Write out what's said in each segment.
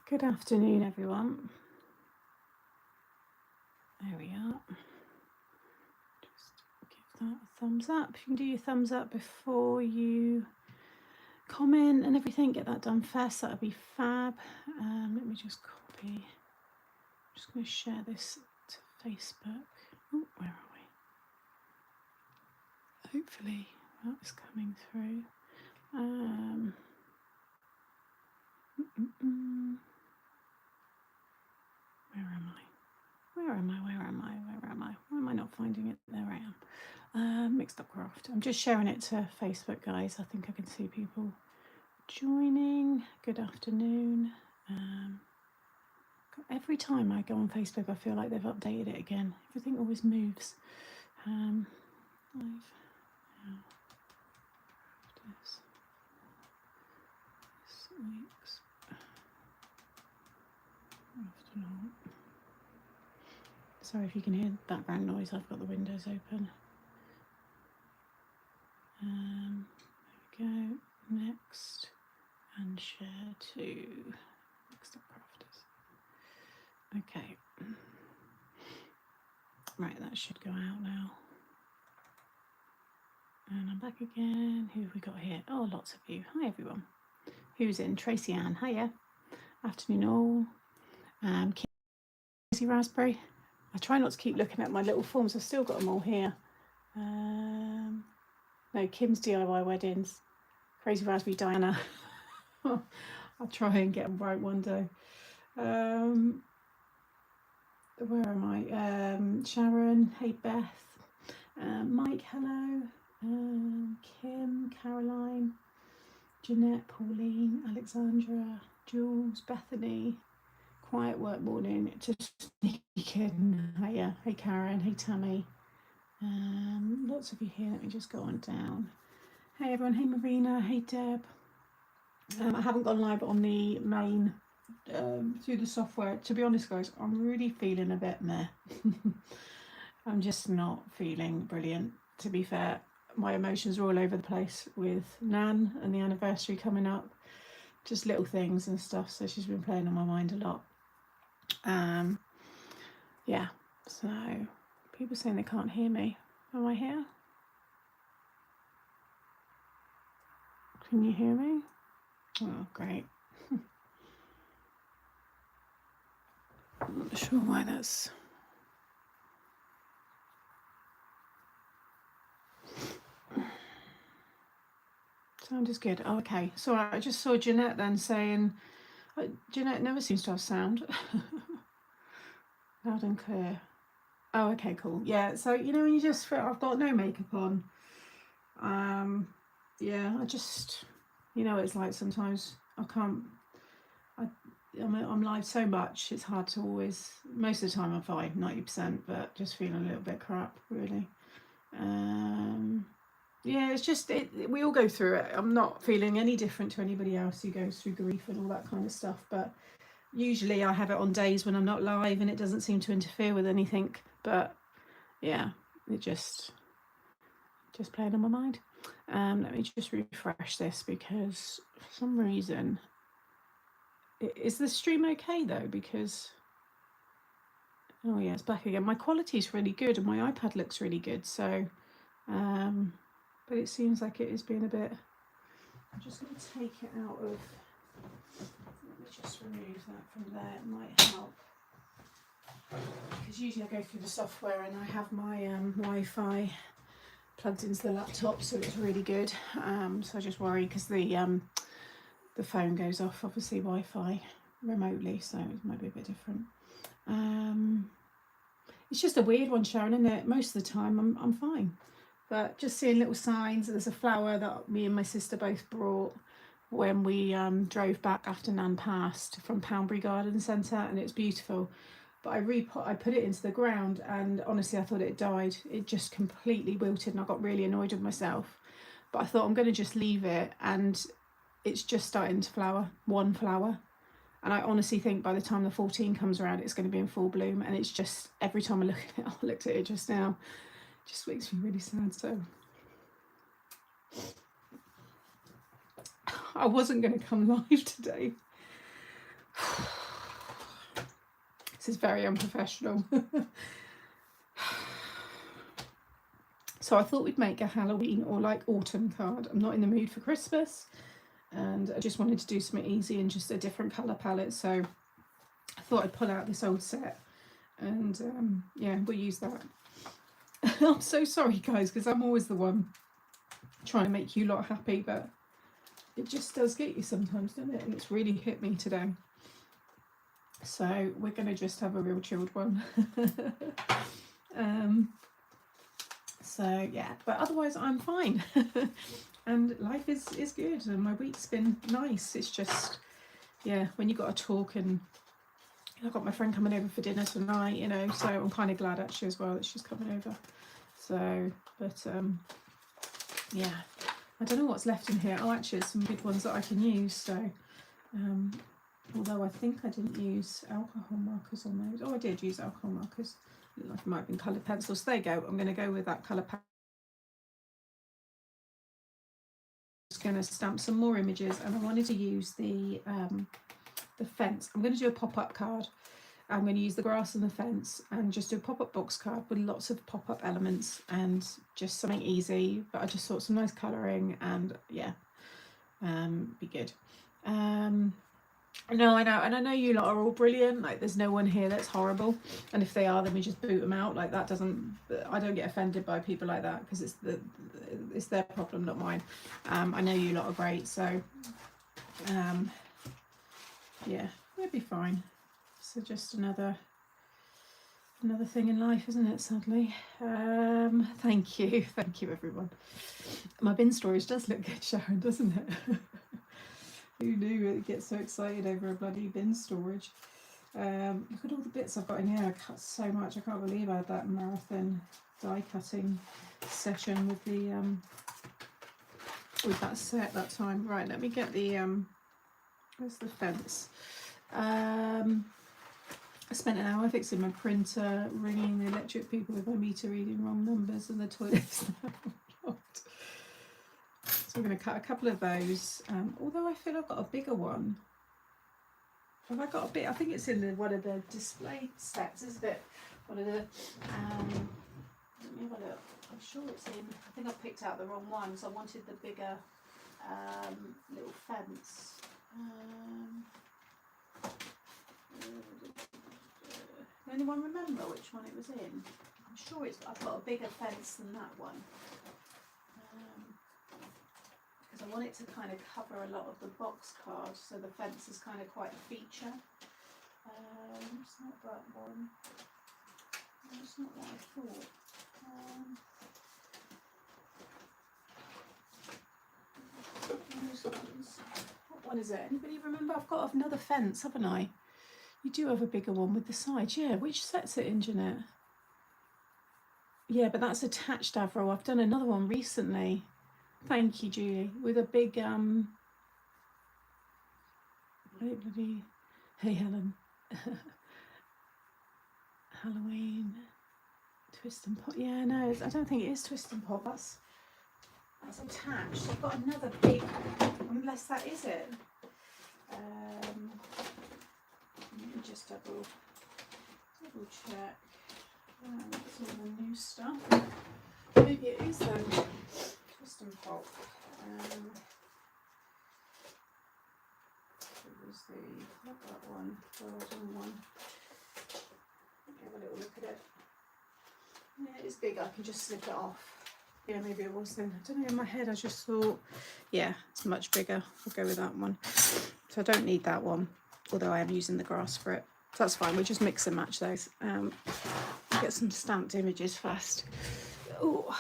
Good afternoon, everyone. There we are. Just give that a thumbs up. If you can do your thumbs up before you comment and everything, get that done first. That would be fab. Let me just copy. I'm just going to share this to Facebook. Oh, where are we? Hopefully that is coming through. Where am I? Why am I not finding it? There I am. Mixed Up Craft. I'm just sharing it to Facebook, guys. I think I can see people joining. Good afternoon. Every time I go on Facebook, I feel like they've updated it again. Everything always moves. This week's afternoon. Sorry if you can hear background noise. I've got the windows open. There we go. Next, and share to Mixed Up Crafters. Okay. Right, that should go out now. And I'm back again. Who have we got here? Oh, lots of you. Hi, everyone. Who's in? Tracy Ann. Hiya. Afternoon all. Crazy Raspberry. I try not to keep looking at my little forms. I've still got them all here. No, Kim's DIY Weddings. Crazy Raspberry Diana. I'll try and get them right one day. Where am I? Sharon. Hey, Beth. Mike, hello. Kim, Caroline, Jeanette, Pauline, Alexandra, Jules, Bethany. Quiet work morning. Just sneak in. Hiya. Hey, Karen. Hey, Tammy. Lots of you here. Let me just go on down. Hey, everyone. Hey, Marina. Hey, Deb. I haven't gone live on the main through the software. To be honest, guys, I'm really feeling a bit meh. I'm just not feeling brilliant, to be fair. My emotions are all over the place with Nan and the anniversary coming up. Just little things and stuff, so she's been playing on my mind a lot. Yeah, so people saying they can't hear me. Am I here? Can you hear me? Oh, great. I'm not sure why that's... Sound is good. Oh, okay. So I just saw Jeanette then saying, Jeanette never seems to have sound. Loud and clear. Oh, okay, cool. Yeah, so, you know, when you just feel, I've got no makeup on. Yeah, I just, you know, it's like sometimes I can't, I'm live so much, it's hard to always, most of the time I'm fine, 90%, but just feeling a little bit crap, really. Yeah, it's just, we all go through it. I'm not feeling any different to anybody else who goes through grief and all that kind of stuff, but usually I have it on days when I'm not live and it doesn't seem to interfere with anything, but yeah, it just playing on my mind. Let me just refresh this because for some reason, is the stream okay though? Because, oh yeah, it's back again. My quality is really good and my iPad looks really good, so but it seems like it is being a bit... I'm just going to take it out of... Let me just remove that from there. It might help. Because usually I go through the software and I have my Wi-Fi plugged into the laptop, so it's really good. So I just worry because the phone goes off, obviously Wi-Fi remotely, so it might be a bit different. It's just a weird one, Sharon, isn't it? Most of the time I'm fine. But just seeing little signs. There's a flower that me and my sister both brought when we drove back after Nan passed from Poundbury Garden Centre, and it's beautiful. But I put it into the ground, and honestly I thought it died. It just completely wilted and I got really annoyed with myself. But I thought I'm going to just leave it, and it's just starting to flower, one flower. And I honestly think by the time the 14 comes around, it's going to be in full bloom. And it's just, every time I look at it, I looked at it just now, just makes me really sad. So I wasn't going to come live today. This is very unprofessional. So I thought we'd make a Halloween or like autumn card. I'm not in the mood for Christmas, and I just wanted to do something easy and just a different colour palette. So I thought I'd pull out this old set, and yeah, we'll use that. I'm so sorry guys, because I'm always the one trying to make you lot happy, but it just does get you sometimes, doesn't it? And it's really hit me today. So we're going to just have a real chilled one. So yeah, but otherwise I'm fine. And life is good, and my week's been nice. It's just, yeah, when you got to talk, and I've got my friend coming over for dinner tonight, you know, so I'm kind of glad actually as well that she's coming over. So, but yeah, I don't know what's left in here. Oh, actually, there's some good ones that I can use. So, although I think I didn't use alcohol markers on those. Oh, I did use alcohol markers. Looked like it might have been coloured pencils. There you go. I'm going to go with that colour palette. Just going to stamp some more images, and I wanted to use the fence. I'm going to do a pop-up card. I'm going to use the grass and the fence, and just do a pop-up box card with lots of pop-up elements, and just something easy. But I just thought some nice colouring, and yeah, be good. No, I know, and I know you lot are all brilliant. Like, there's no one here that's horrible, and if they are, then we just boot them out. Like, that doesn't. I don't get offended by people like that, because it's their problem, not mine. I know you lot are great, so yeah, we'll be fine. So just another thing in life, isn't it, sadly? Thank you everyone. My bin storage does look good, Sharon, doesn't it? Who knew it gets so excited over a bloody bin storage? Look at all the bits I've got in here. I cut so much. I can't believe I had that marathon die cutting session with the with that set that time. Right, let me get the where's the fence? I spent an hour fixing my printer, ringing the electric people with my meter reading wrong numbers, and the toilet's now blocked. So I'm going to cut a couple of those, although I feel I've got a bigger one. Have I got a bit? I think it's in one of the display sets, isn't it? One of the, let me have a look. I'm sure it's in, I think I picked out the wrong one, so I wanted the bigger little fence. Anyone remember which one it was in? I'm sure I've got a bigger fence than that one. Because I want it to kind of cover a lot of the box card, so the fence is kind of quite a feature. It's not that one. No, it's not what I thought. What one is it? Anybody remember? I've got another fence, haven't I? You do have a bigger one with the sides. Yeah, which set's it in, Jeanette? Yeah, but that's attached, Avril. I've done another one recently. Thank you, Julie. With a big hey Helen. Halloween. Twist and Pop. Yeah, no, I don't think it is Twist and Pop. That's attached. I've got another big, unless that is it. Let me just double check. It's all the new stuff. Maybe it is then. Twist and Pop. It was not that one. Golden one. Let me have a little look at it. Yeah, it is big. I can just slip it off. Yeah, maybe it was then. I don't know, in my head I just thought, yeah, it's much bigger. I'll go with that one. So I don't need that one, although I am using the grass for it. So that's fine, we'll just mix and match those. I'll get some stamped images first. Oh,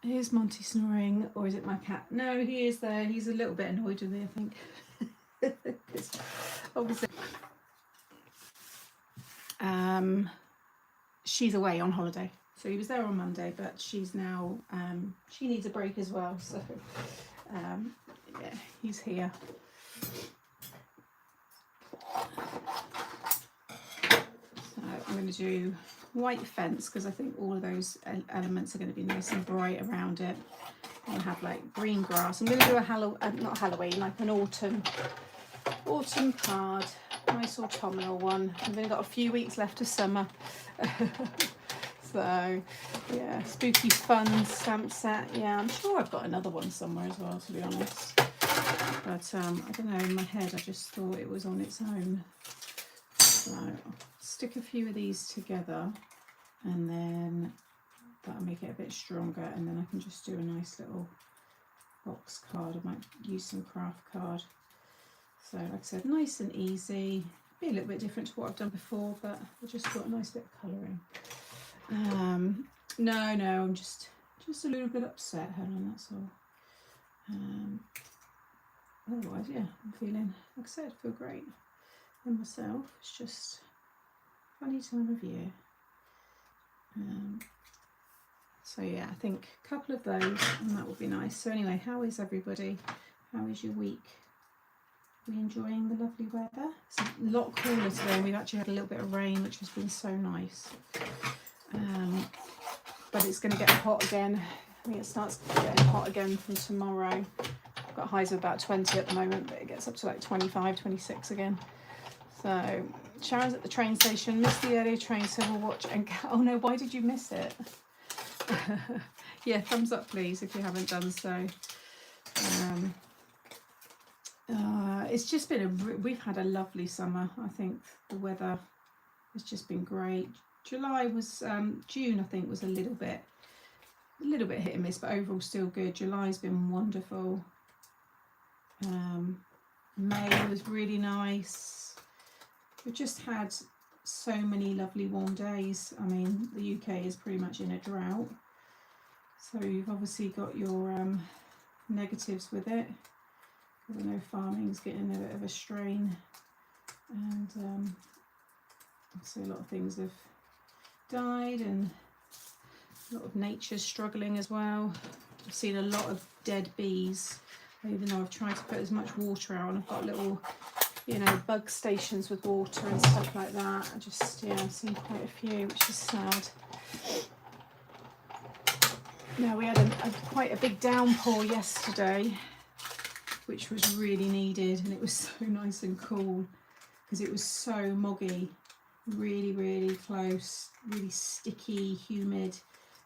here's Monty snoring, or is it my cat? No, he is there. He's a little bit annoyed with me, I think. Obviously. She's away on holiday. So he was there on Monday, but she's now, she needs a break as well. So, yeah, he's here. So I'm going to do white fence, because I think all of those elements are going to be nice and bright around it. I'll have like green grass. I'm going to do a not Halloween, like an autumn card. Nice autumnal one. I've only got a few weeks left of summer. So, yeah, spooky fun stamp set. Yeah, I'm sure I've got another one somewhere as well, to be honest. But I don't know, in my head I just thought it was on its own. So I'll stick a few of these together, and then that'll make it a bit stronger, and then I can just do a nice little box card. I might use some craft card. So like I said, nice and easy. Be a little bit different to what I've done before, but I just got a nice bit of colouring. No, I'm just a little bit upset, Helen, that's all. Otherwise, yeah, I'm feeling, like I said, I feel great in myself. It's just a funny time of year. So yeah, I think a couple of those and that would be nice. So anyway, how is everybody? How is your week? Are we enjoying the lovely weather? It's a lot cooler today. We've actually had a little bit of rain, which has been so nice. But it's going to get hot again. I think it starts getting hot again from tomorrow. I've got highs of about 20 at the moment, but it gets up to like 25, 26 again. So Sharon's at the train station, missed the earlier train, so we'll watch and oh no, why did you miss it? Yeah, thumbs up please if you haven't done so. It's just been we've had a lovely summer. I think the weather has just been great. July was June I think was a little bit hit and miss, but overall still good. July's been wonderful. May was really nice. We've just had so many lovely warm days. I mean, the UK is pretty much in a drought, so you've obviously got your negatives with it. I know farming's getting a bit of a strain, and so a lot of things have died, and a lot of nature's struggling as well. I've seen a lot of dead bees, even though I've tried to put as much water out, and I've got little, you know, bug stations with water and stuff like that. I just, yeah, I've seen quite a few, which is sad. Now we had quite a big downpour yesterday, which was really needed, and it was so nice and cool because it was so moggy, really close, really sticky, humid,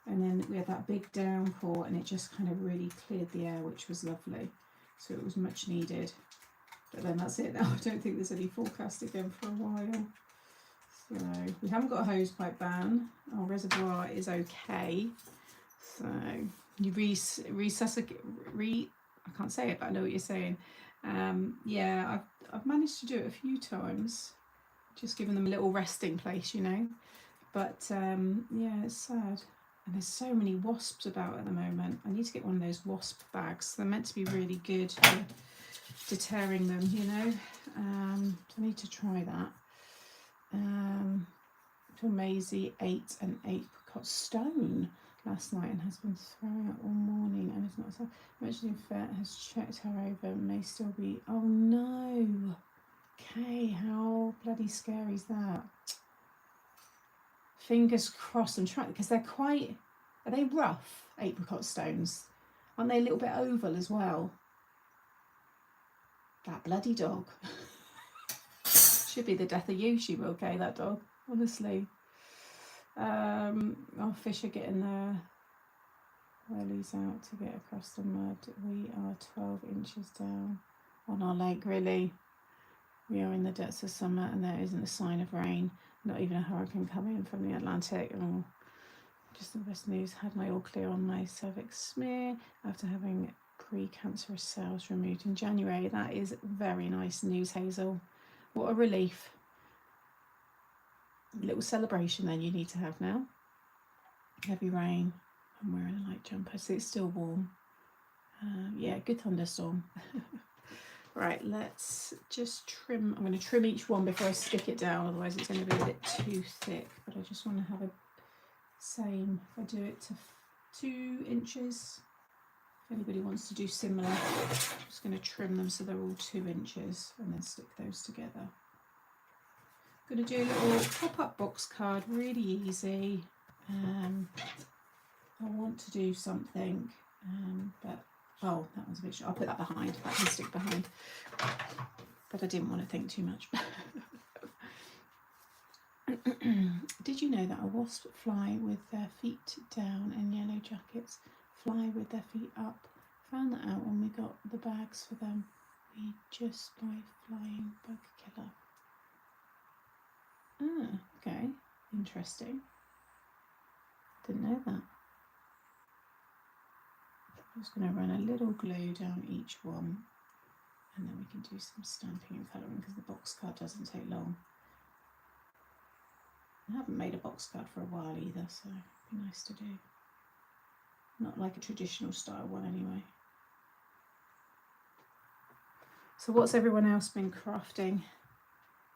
and then we had that big downpour and it just kind of really cleared the air, which was lovely. So it was much needed. But then that's it now. I don't think there's any forecast again for a while. So we haven't got a hosepipe ban. Our reservoir is okay. So you I can't say it, but I know what you're saying. Yeah, I've managed to do it a few times, just giving them a little resting place, you know. But yeah, it's sad. And there's so many wasps about at the moment. I need to get one of those wasp bags. They're meant to be really good for deterring them, you know. So I need to try that. To Maisie ate an apricot stone last night and has been throwing up all morning and is not so mentioning vet has checked her over, may still be, oh no. Okay, how bloody scary is that? Fingers crossed. I'm trying, because they're quite, are they rough, apricot stones? Aren't they a little bit oval as well? That bloody dog. Should be the death of you, she will, okay, that dog, honestly. Our fish are getting their wellies out to get across the mud. We are 12 inches down on our lake, really. We are in the depths of summer and there isn't a sign of rain, not even a hurricane coming from the Atlantic. Oh, just the best news, had my all clear on my cervix smear after having pre-cancerous cells removed in January. That is very nice news, Hazel. What a relief. A little celebration then you need to have now. Heavy rain. I'm wearing a light jumper, so it's still warm. Yeah, good thunderstorm. Right, let's just trim. I'm going to trim each one before I stick it down, otherwise it's going to be a bit too thick. But I just want to have a same. If I do it to 2 inches, if anybody wants to do similar, I'm just going to trim them so they're all 2 inches and then stick those together. I'm going to do a little pop-up box card, really easy. I want to do something, but oh, that was a bit short. I'll put that behind. That can stick behind. But I didn't want to think too much. Did you know that a wasp fly with their feet down and yellow jackets fly with their feet up? Found that out when we got the bags for them. We just buy flying bug killer. Ah, okay, interesting. Didn't know that. I'm just going to run a little glue down each one, and then we can do some stamping and colouring because the box card doesn't take long. I haven't made a box card for a while either, so it'd be nice to do. Not like a traditional style one anyway. So what's everyone else been crafting,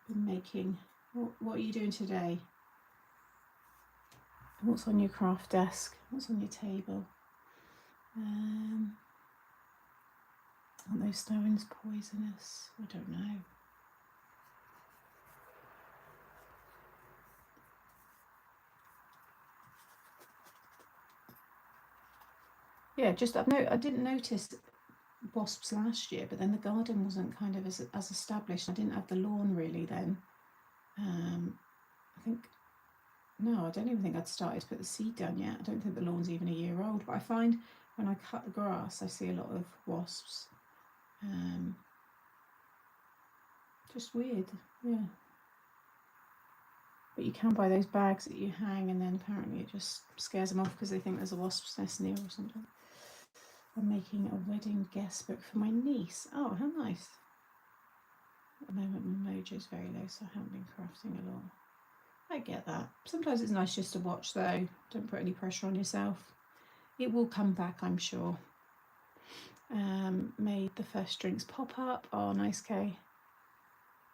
been making? What are you doing today? What's on your craft desk? What's on your table? Aren't those stones poisonous? I don't know. Yeah, just I didn't notice wasps last year, but then the garden wasn't kind of as established. I didn't have the lawn really then. I don't even think I'd started to put the seed down yet. I don't think the lawn's even a year old, but I find when I cut the grass I see a lot of wasps. Just weird, yeah. But you can buy those bags that you hang, and then apparently it just scares them off because they think there's a wasp's nest near or something. I'm making a wedding guest book for my niece. Oh, how nice. At the moment my mojo's very low, so I haven't been crafting a lot. I get that. Sometimes it's nice just to watch though. Don't put any pressure on yourself. It will come back, I'm sure. Made the first drinks pop up. Oh, nice, Kay.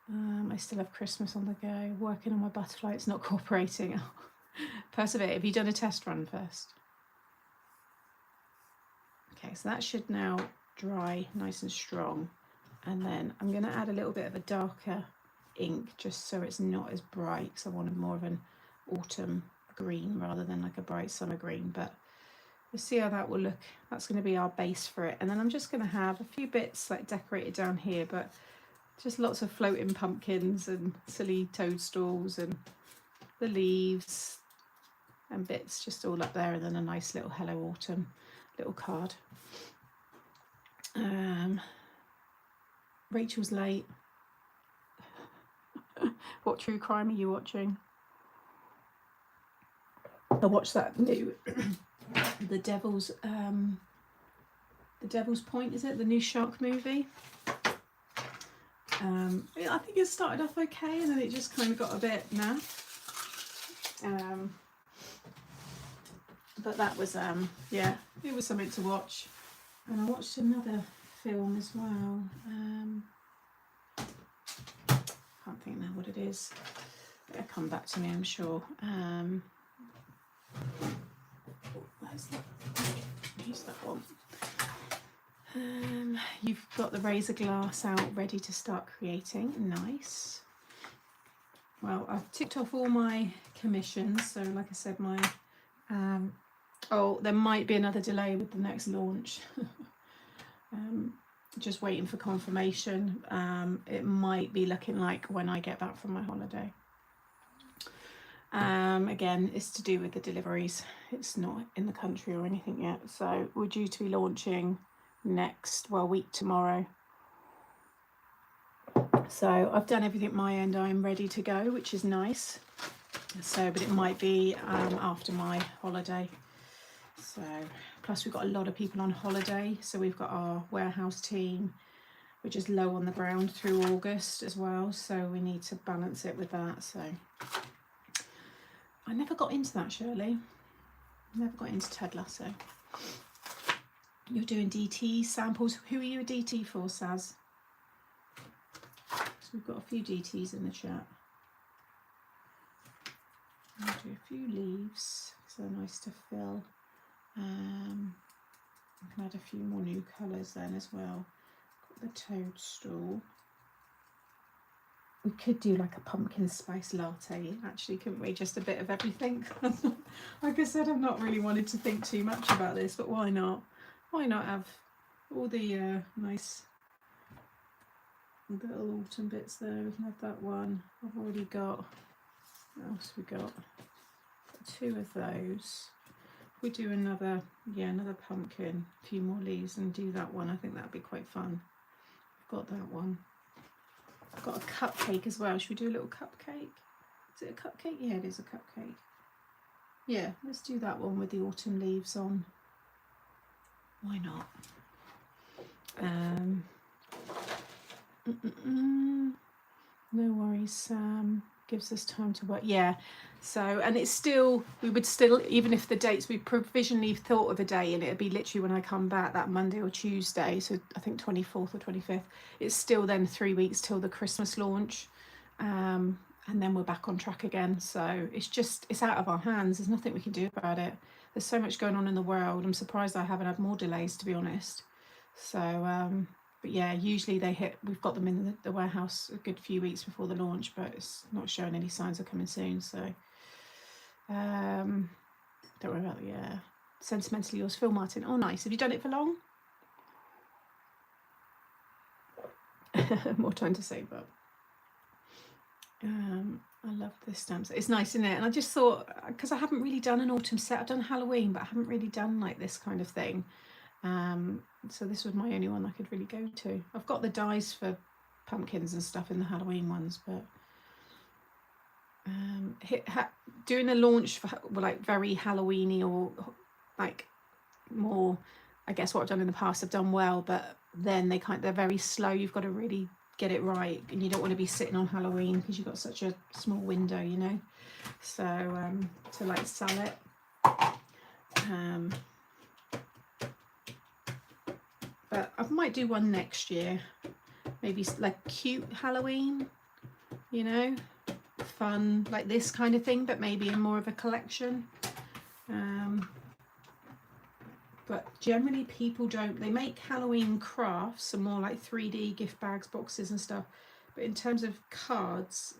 I still have Christmas on the go. Working on my butterfly. It's not cooperating. Persevere. Have you done a test run first? Okay, so that should now dry nice and strong. And then I'm going to add a little bit of a darker ink just so it's not as bright, because I wanted more of an autumn green rather than like a bright summer green. But we'll see how that will look. That's going to be our base for it. And then I'm just going to have a few bits like decorated down here, but just lots of floating pumpkins and silly toadstools and the leaves and bits just all up there, and then a nice little Hello Autumn little card. Rachel's late. What true crime are you watching? I watched that new The Devil's Point, is it? The new shark movie. I think it started off okay, and then it just kind of got a bit naff. But that was yeah, it was something to watch. And I watched another film as well. Can't think now what it is. It'll come back to me, I'm sure. Where's that? Use that one. You've got the razor glass out ready to start creating. Nice. Well, I've ticked off all my commissions, so like I said, my oh, there might be another delay with the next launch. Just waiting for confirmation. It might be looking like when I get back from my holiday. Again, it's to do with the deliveries. It's not in the country or anything yet, so we're due to be launching week tomorrow. So I've done everything my end. I'm ready to go, which is nice. So, but it might be after my holiday. So, plus we've got a lot of people on holiday. So we've got our warehouse team, which is low on the ground through August as well. So we need to balance it with that. So I never got into that, Shirley. Never got into Ted Lasso. You're doing DT samples. Who are you a DT for, Saz? So we've got a few DTs in the chat. I'll do a few leaves, so they're nice to fill. I can add a few more new colours then as well. Got the toadstool. We could do like a pumpkin spice latte, actually, couldn't we? Just a bit of everything. Like I said, I've not really wanted to think too much about this, but why not? Why not have all the nice little autumn bits there? We can have that one. I've already got, what else we got? 2 of those. We do another pumpkin, a few more leaves, and do that one. I think that'd be quite fun. I've got that one. I've got a cupcake as well. Should we do a little cupcake? Is it a cupcake? Yeah, it is a cupcake. Yeah, let's do that one with the autumn leaves on. Why not? No worries, Sam. Gives us time to work. Yeah. So, and it's still, we would still, even if the dates, we provisionally thought of a day, and it'd be literally when I come back, that Monday or Tuesday. So I think 24th or 25th. It's still then 3 weeks till the Christmas launch. And then we're back on track again. So it's out of our hands. There's nothing we can do about it. There's so much going on in the world. I'm surprised I haven't had more delays, to be honest. So, but yeah, usually we've got them in the warehouse a good few weeks before the launch, but it's not showing any signs of coming soon. So, don't worry about it. Yeah. Sentimentally Yours, Phil Martin. Oh, nice. Have you done it for long? More time to save up. I love this stamp set. It's nice, isn't it? And I just thought, because I haven't really done an autumn set, I've done Halloween, but I haven't really done like this kind of thing. So this was my only one I could really go to. I've got the dies for pumpkins and stuff in the Halloween ones, but doing a launch for like very Halloweeny or like more, I guess what I've done in the past, I've done well, but then they're very slow. You've got to really get it right, and you don't want to be sitting on Halloween because you've got such a small window, you know. So to like sell it, but I might do one next year, maybe like cute Halloween, you know, fun like this kind of thing, but maybe in more of a collection. But generally people they make Halloween crafts and more like 3D gift bags, boxes and stuff. But in terms of cards,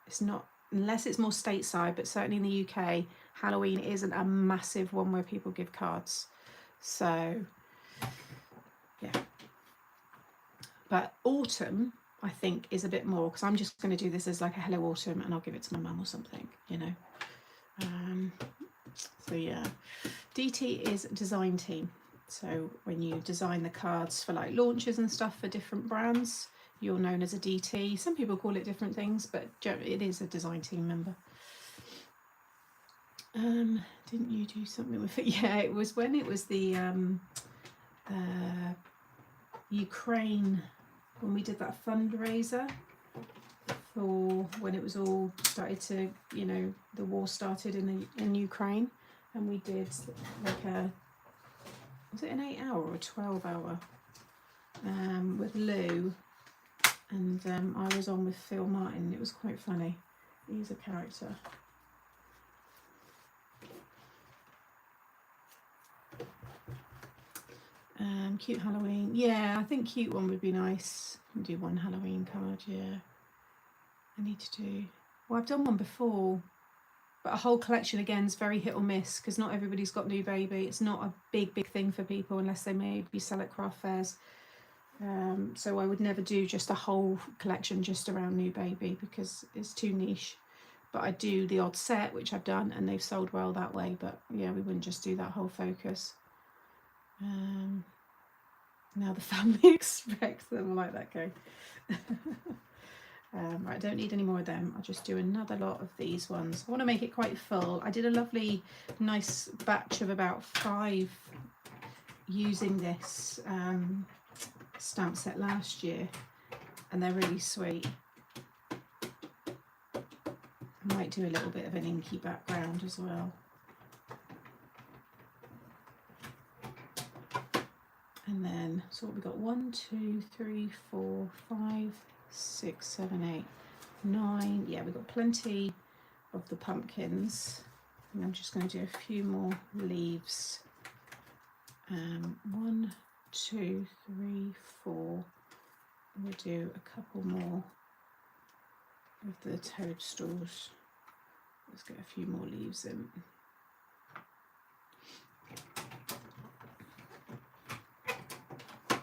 it's not, unless it's more stateside, but certainly in the UK, Halloween isn't a massive one where people give cards. So, yeah. But autumn, I think, is a bit more, because I'm just going to do this as like a hello autumn, and I'll give it to my mum or something, you know. So yeah, DT is design team. So when you design the cards for like launches and stuff for different brands, you're known as a DT. Some people call it different things, but it is a design team member. Didn't you do something with it? Yeah, it was when it was the Ukraine, when we did that fundraiser for when it was all started to, you know, the war started in Ukraine, and we did like was it an 8-hour or a 12-hour with Lou, and I was on with Phil Martin. It was quite funny. He's a character. Cute Halloween. Yeah, I think cute one would be nice. I'll do one Halloween card, yeah. I need to do... Well, I've done one before, but a whole collection again is very hit or miss, because not everybody's got New Baby. It's not a big thing for people unless they maybe sell at craft fairs. So I would never do just a whole collection just around New Baby, because it's too niche. But I do the odd set, which I've done, and they've sold well that way. But yeah, we wouldn't just do that whole focus. Now the family expects them. I like that go. Right, I don't need any more of them. I'll just do another lot of these ones. I want to make it quite full. I did a lovely, nice batch of about 5 using this stamp set last year, and they're really sweet. I might do a little bit of an inky background as well. And then, so what we got, 1, 2, 3, 4, 5, 6, 7, 8, 9. Yeah, we've got plenty of the pumpkins. And I'm just going to do a few more leaves. 1, 2, 3, 4. We'll do a couple more of the toadstools. Let's get a few more leaves in.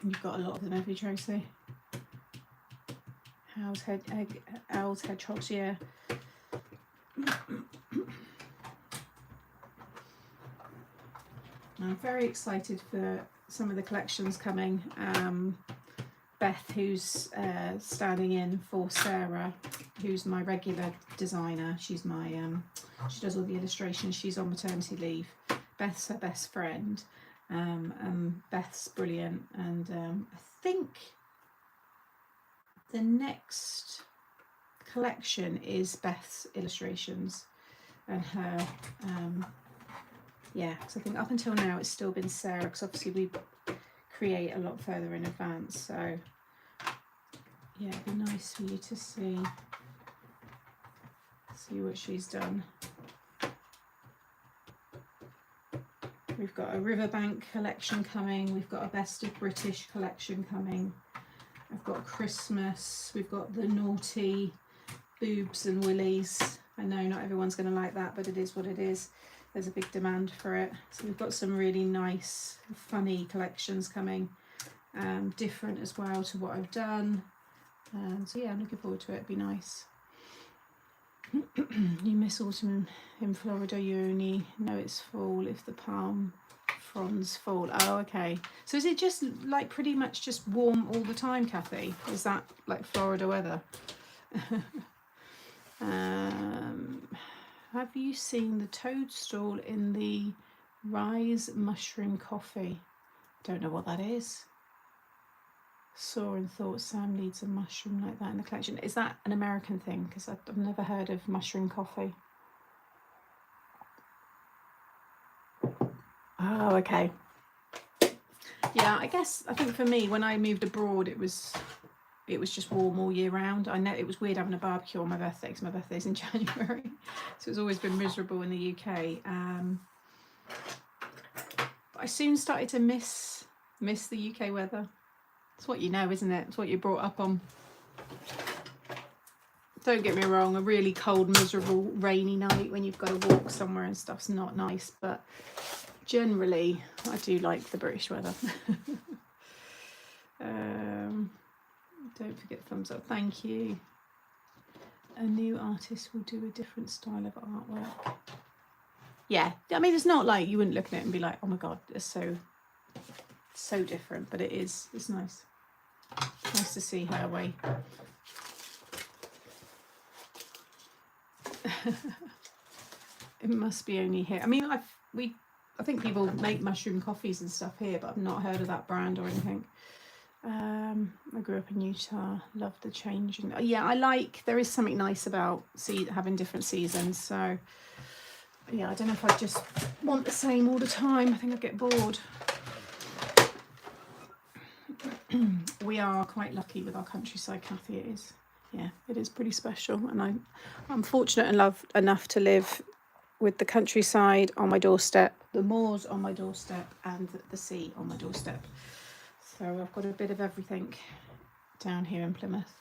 You've got a lot of them, have you, Tracy? Owls, hedgehogs, yeah. I'm very excited for some of the collections coming. Beth, who's standing in for Sarah, who's my regular designer. She's my she does all the illustrations. She's on maternity leave. Beth's her best friend. Beth's brilliant, and I think the next collection is Beth's illustrations and her yeah, because I think up until now it's still been Sarah, because obviously we create a lot further in advance, so yeah, it'd be nice for you to see what she's done. We've got a Riverbank collection coming, we've got a Best of British collection coming, I've got Christmas, we've got the naughty boobs and willies. I know not everyone's going to like that, but it is what it is. There's a big demand for it. So we've got some really nice, funny collections coming, different as well to what I've done. So yeah, I'm looking forward to it. It'd be nice. You miss autumn in Florida. You only know it's fall if the palm fronds fall. Oh, okay. So is it just like pretty much just warm all the time, Kathy? Is that like Florida weather? Have you seen the toadstool in the Rise Mushroom Coffee? Don't know what that is. Saw and thought Sam needs a mushroom like that in the collection. Is that an American thing? Because I've never heard of mushroom coffee. Oh, okay. Yeah, I think for me, when I moved abroad, it was just warm all year round. I know it was weird having a barbecue on my birthday, because my birthday's in January, so it's always been miserable in the UK. But I soon started to miss the UK weather. It's what you know, isn't it? It's what you're brought up on. Don't get me wrong, a really cold, miserable, rainy night when you've got to walk somewhere and stuff's not nice, but generally I do like the British weather. Don't forget thumbs up, thank you. A new artist will do a different style of artwork. Yeah, I mean, it's not like you wouldn't look at it and be like, oh my god, it's so different, but it's nice. Nice to see her way. It must be only here. I mean, I think people make mushroom coffees and stuff here, but I've not heard of that brand or anything. I grew up in Utah, loved the change. Yeah, there is something nice about having different seasons. So yeah, I don't know if I just want the same all the time. I think I'd get bored. We are quite lucky with our countryside, Kathy. It is. Yeah, it is pretty special, and I'm fortunate and enough to live with the countryside on my doorstep, the moors on my doorstep, and the sea on my doorstep. So I've got a bit of everything down here in Plymouth.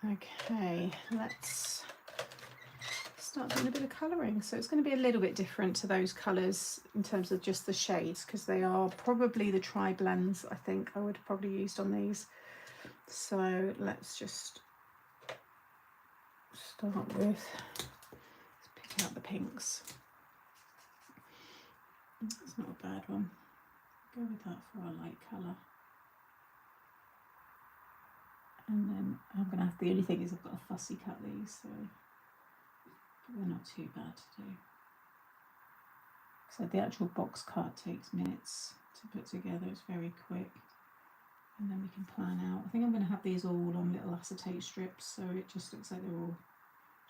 Okay, let's start doing a bit of colouring. So it's going to be a little bit different to those colours in terms of just the shades, because they are probably the tri-blends I think I would have probably used on these. So let's just start with, let's pick out the pinks. It's not a bad one. Go with that for a light colour. And then I'm going to have, the only thing is I've got to fussy cut these, so they're not too bad to do. So the actual box cut takes minutes to put together, it's very quick. And then we can plan out. I think I'm going to have these all on little acetate strips, so it just looks like they're all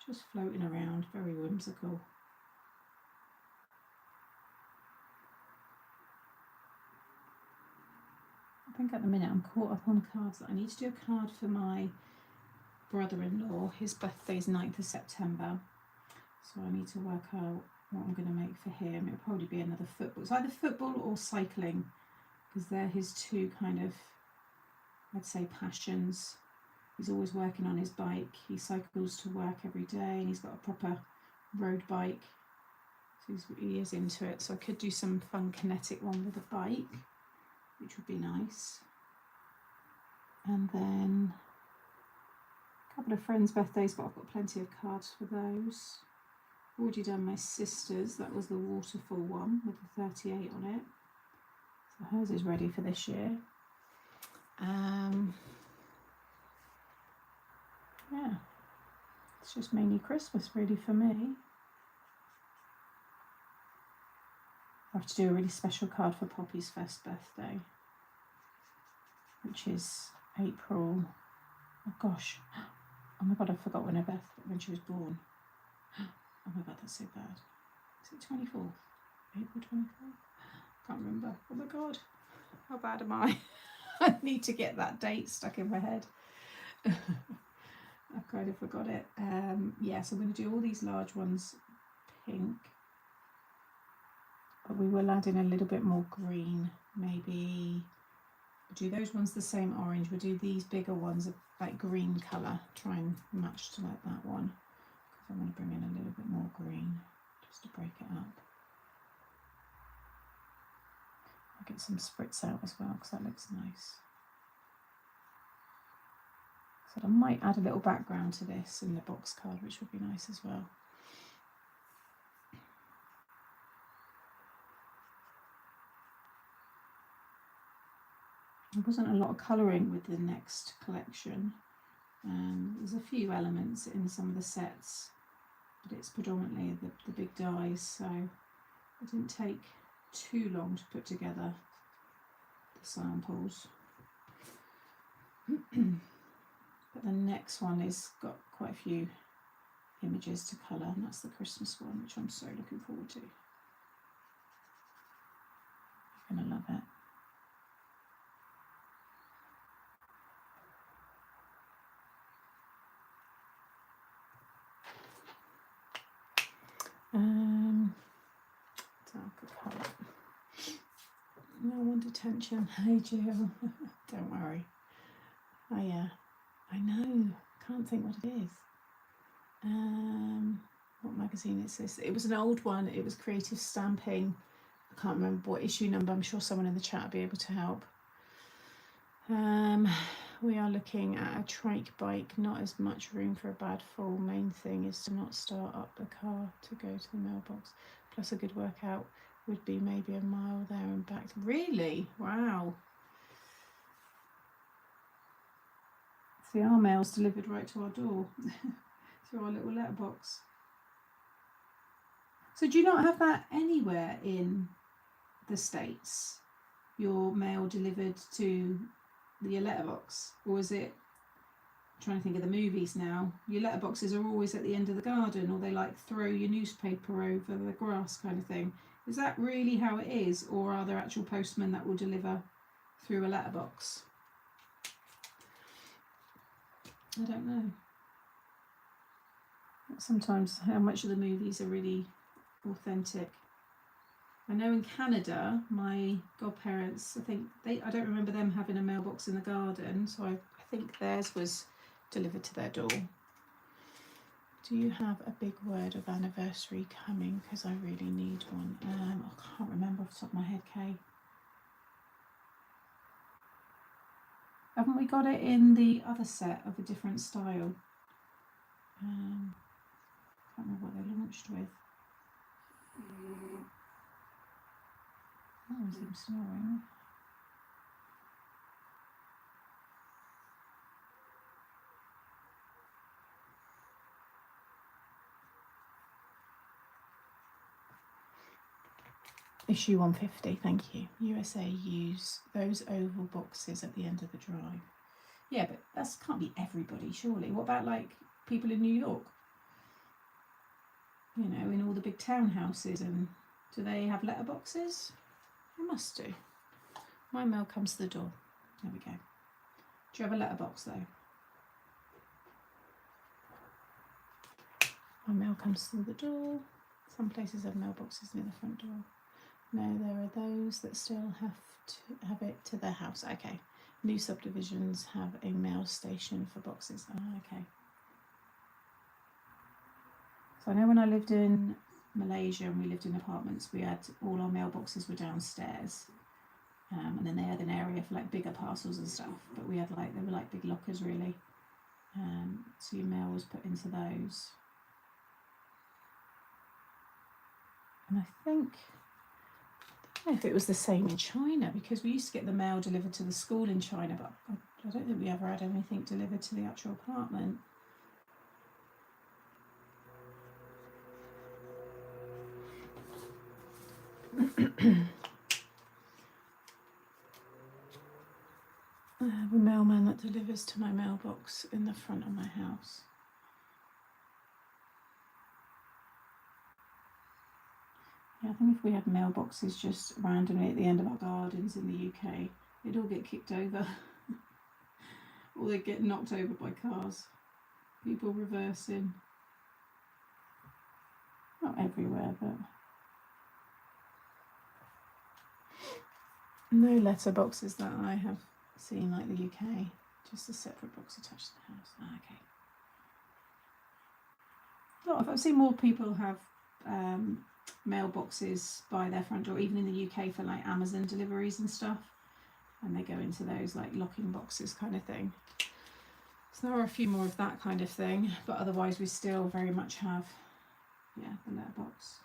just floating around, very whimsical. I think at the minute I'm caught up on cards that I need to do a card for my brother-in-law. His birthday's 9th of September, so I need to work out what I'm going to make for him. It'll probably be another football. It's either football or cycling, because they're his two kind of, I'd say, passions. He's always working on his bike. He cycles to work every day, and he's got a proper road bike, so he is into it. So I could do some fun kinetic one with a bike, which would be nice. And then a couple of friends' birthdays, but I've got plenty of cards for those. Already done my sister's. That was the waterfall one with the 38 on it. So hers is ready for this year. Yeah, it's just mainly Christmas really for me. I have to do a really special card for Poppy's first birthday, which is April. Oh gosh, oh my god, I forgot when she was born. Oh my god, that's so bad. Is it 24th? April 24th? Can't remember. Oh my god, how bad am I? I need to get that date stuck in my head. I kind of forgot it. Yeah, so I'm going to do all these large ones pink, but we will add in a little bit more green. Maybe we'll do those ones the same orange. We'll do these bigger ones of like green colour. Try and match to like that one, because I want to bring in a little bit more green just to break it up. I'll get some spritz out as well because that looks nice. So I might add a little background to this in the box card, which would be nice as well. There wasn't a lot of colouring with the next collection. There's a few elements in some of the sets, but it's predominantly the big dies, so it didn't take too long to put together the samples. But the next one has got quite a few images to colour, and that's the Christmas one, which I'm so looking forward to. You're going to love it. Darker colour. No one detention. Hey Jill. Don't worry. I know. Can't think what it is. What magazine is this? It was an old one. It was Creative Stamping. I can't remember what issue number. I'm sure someone in the chat will be able to help. We are looking at a trike bike. Not as much room for a bad fall. Main thing is to not start up the car to go to the mailbox. Plus a good workout would be maybe a mile there and back. Really? Wow. See, our mail's delivered right to our door through our little letterbox. So do you not have that anywhere in the States? Your mail delivered to your letterbox? Or is it, I'm trying to think of the movies now, your letterboxes are always at the end of the garden, or they like throw your newspaper over the grass kind of thing? Is that really how it is, or are there actual postmen that will deliver through a letterbox? I don't know. Sometimes how much of the movies are really authentic. I know in Canada, my godparents, I don't remember them having a mailbox in the garden, so I think theirs was delivered to their door. Do you have a big word of anniversary coming? Because I really need one. I can't remember off the top of my head, Kay. Haven't we got it in the other set of a different style? I can't remember what they launched with. Oh, is him snoring? Issue 150, thank you. USA use those oval boxes at the end of the drive. Yeah, but that can't be everybody, surely. What about like people in New York? You know, in all the big townhouses, and do they have letterboxes? They must do. My mail comes to the door. There we go. Do you have a letterbox though? My mail comes through the door. Some places have mailboxes near the front door. No, there are those that still have to have it to their house. Okay. New subdivisions have a mail station for boxes. Oh, okay. So I know when I lived in Malaysia and we lived in apartments, we had all our mailboxes were downstairs. And then they had an area for like bigger parcels and stuff. But we had like, they were like big lockers really. So your mail was put into those. And I think, I don't know if it was the same in China, because we used to get the mail delivered to the school in China, but I don't think we ever had anything delivered to the actual apartment. I have a mailman that delivers to my mailbox in the front of my house. Yeah, I think if we had mailboxes just randomly at the end of our gardens in the UK, they'd all get kicked over. Or they'd get knocked over by cars. People reversing. Not everywhere, but... No letterboxes that I have seen like the UK. Just a separate box attached to the house. Okay. I've seen more people have mailboxes by their front door, even in the UK for like Amazon deliveries and stuff. And they go into those like locking boxes kind of thing. So there are a few more of that kind of thing, but otherwise we still very much have, yeah, the letterbox.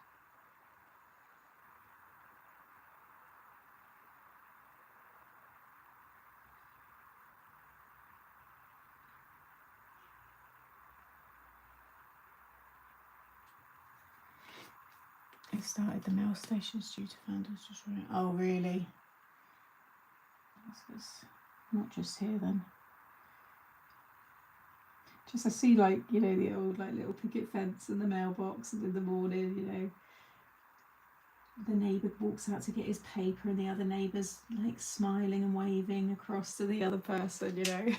They started the mail stations due to vandals destroying. Oh, really? This is not just here then. Just I see like, you know, the old like little picket fence and the mailbox, and in the morning, you know, the neighbour walks out to get his paper and the other neighbour's like smiling and waving across to the other person, you know.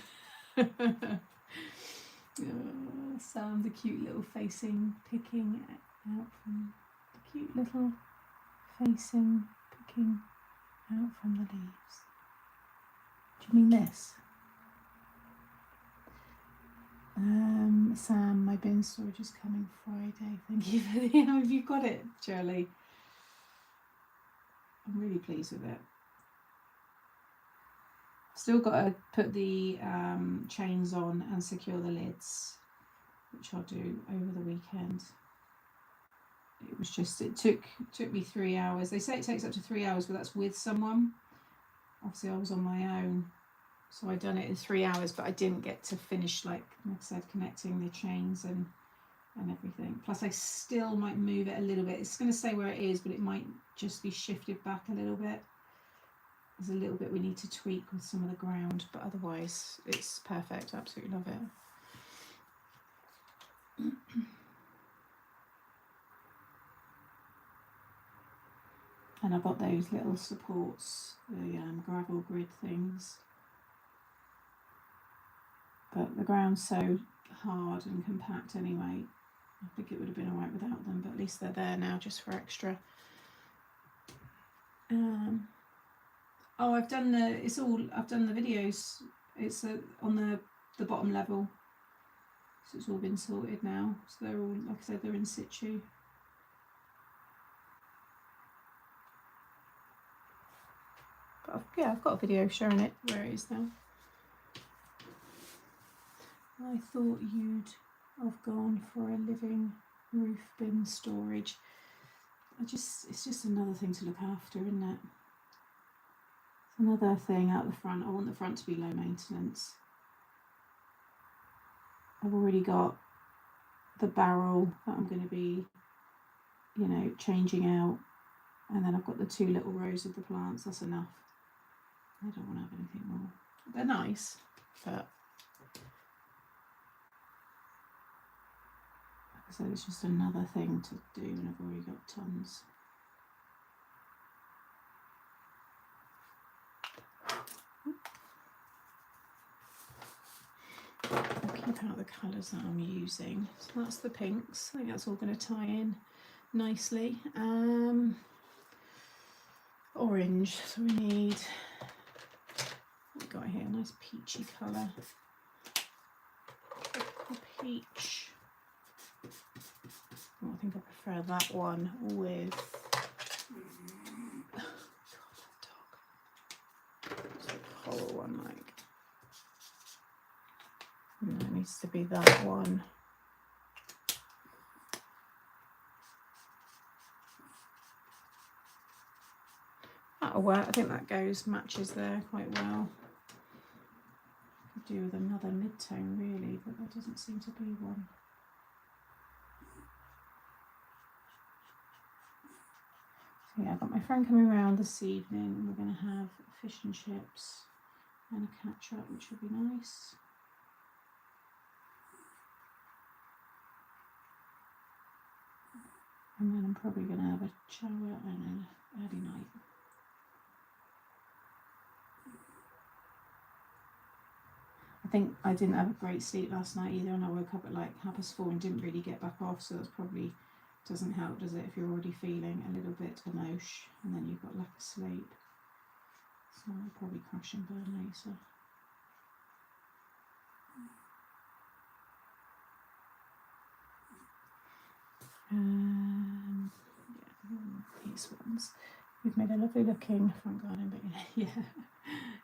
Oh, Sam, the cute little facing, picking out from the cute little facing, picking out from the leaves. Do you mean this? Sam, my bin storage is coming Friday. Thank you for the... Have you got it, Shirley? I'm really pleased with it. Still got to put the chains on and secure the lids, which I'll do over the weekend. It was just, it took me 3 hours. They say it takes up to 3 hours, but that's with someone. Obviously I was on my own, so I'd done it in 3 hours, but I didn't get to finish, like I said, connecting the chains and everything. Plus I still might move it a little bit. It's going to stay where it is, but it might just be shifted back a little bit. There's a little bit we need to tweak with some of the ground, but otherwise it's perfect. Absolutely love it. And I've got those little supports, the gravel grid things. But the ground's so hard and compact anyway, I think it would have been alright without them, but at least they're there now just for extra. Oh, I've done the videos. It's on the bottom level, so it's all been sorted now. So they're all, like I said, they're in situ. But I've got a video showing it where it is now. I thought you'd have gone for a living roof bin storage. It's just another thing to look after, isn't it? It's another thing out the front. I want the front to be low maintenance. I've already got the barrel that I'm going to be, you know, changing out, and then I've got the 2 little rows of the plants. That's enough. I don't want to have anything more. They're nice, but like I said, it's just another thing to do, and I've already got tons. I'll keep out the colours that I'm using. So that's the pinks. I think that's all going to tie in nicely. Orange. So we need, we've got here a nice peachy colour. Peach. Oh, I think I prefer that one with. God, that dog. It's a coral one, like. No, it needs to be that one. that'll work. I think that matches there quite well. Could do with another mid-tone really, but there doesn't seem to be one. So yeah, I've got my friend coming around this evening. We're going to have fish and chips and a catch up, which will be nice. And then I'm probably going to have a shower and an early night. I think I didn't have a great sleep last night either, and I woke up at like 4:30 and didn't really get back off, so that's probably doesn't help, does it, if you're already feeling a little bit emosh and then you've got lack of sleep. So I'll probably crash and burn later. Yeah, these ones. We've made a lovely looking front garden, but yeah,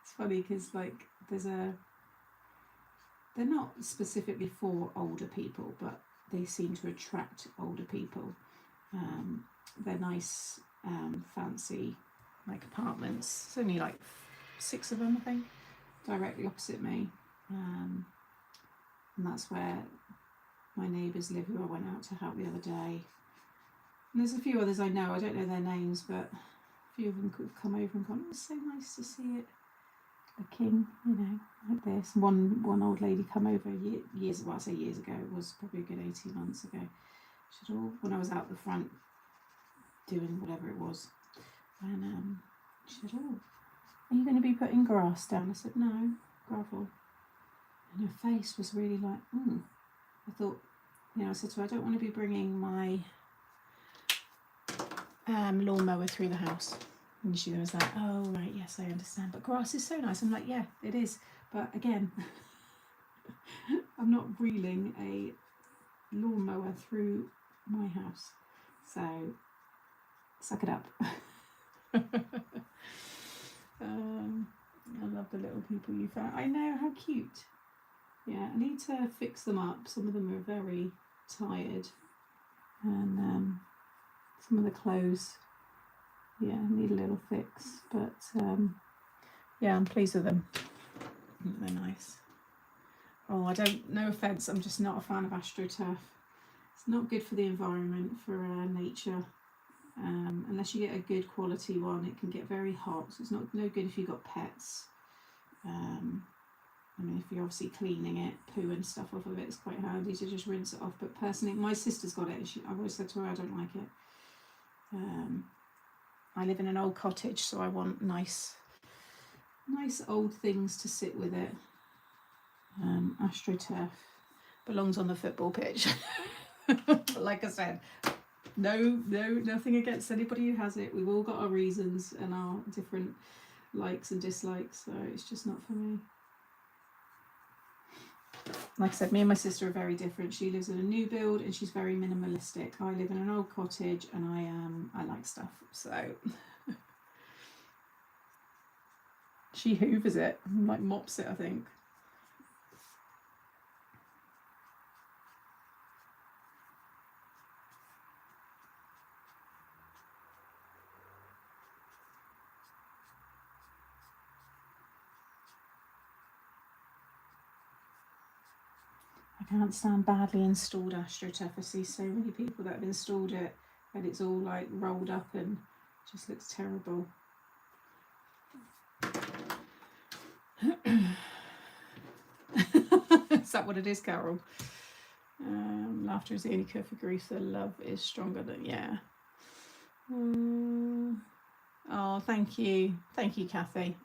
it's funny because like they're not specifically for older people, but they seem to attract older people. They're nice, fancy, like apartments. It's only like 6 of them, I think, directly opposite me, and that's where my neighbours live, who I went out to help the other day. And there's a few others I know. I don't know their names, but a few of them could have come over and gone, "It's so nice to see it looking, you know, like this." One old lady come over years, well, I say years ago, it was probably a good 18 months ago. She said, "Oh," when I was out the front doing whatever it was, and she said, "Oh, are you going to be putting grass down?" I said, "No, gravel." And her face was really like, I thought, you know, I said to her, "I don't want to be bringing my lawnmower through the house." And she was like, "Oh, right, yes, I understand. But grass is so nice." I'm like, "Yeah, it is. But again, I'm not reeling a lawnmower through my house. So, suck it up." I love the little people you found. I know, how cute. Yeah, I need to fix them up. Some of them are very tired. And some of the clothes, yeah, need a little fix. But yeah, I'm pleased with them. They're nice. Oh, I don't, no offence, I'm just not a fan of AstroTurf. It's not good for the environment, for nature. Unless you get a good quality one, it can get very hot. So it's no good if you've got pets. I mean, if you're obviously cleaning it, poo and stuff off of it, it's quite handy to just rinse it off. But personally, my sister's got it, and I've always said to her I don't like it. I live in an old cottage, so I want nice old things to sit with it. AstroTurf belongs on the football pitch. But like I said, nothing against anybody who has it. We've all got our reasons and our different likes and dislikes, so it's just not for me. Like I said, me and my sister are very different. She lives in a new build and she's very minimalistic. I live in an old cottage and I like stuff, so she hoovers it, like mops it, I think. I can't stand badly installed AstroTurf. I see so many people that have installed it and it's all like rolled up and just looks terrible. Is that what it is, Carol? Laughter is the only cure for grief. The love is stronger than, yeah. Oh, thank you, Kathy.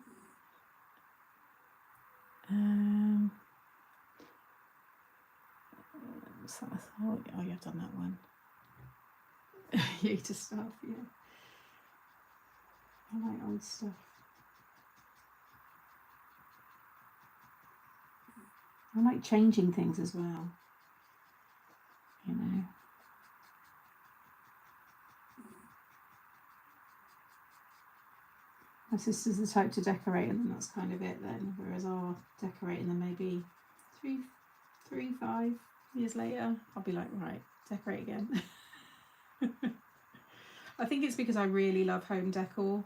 Oh, you've done that one. You to stuff, yeah. I like old stuff. I like changing things as well, you know. My sister's the type to decorate and then that's kind of it then, whereas I'll decorate and then maybe 5 years later I'll be like, right, decorate again. I think it's because I really love home decor.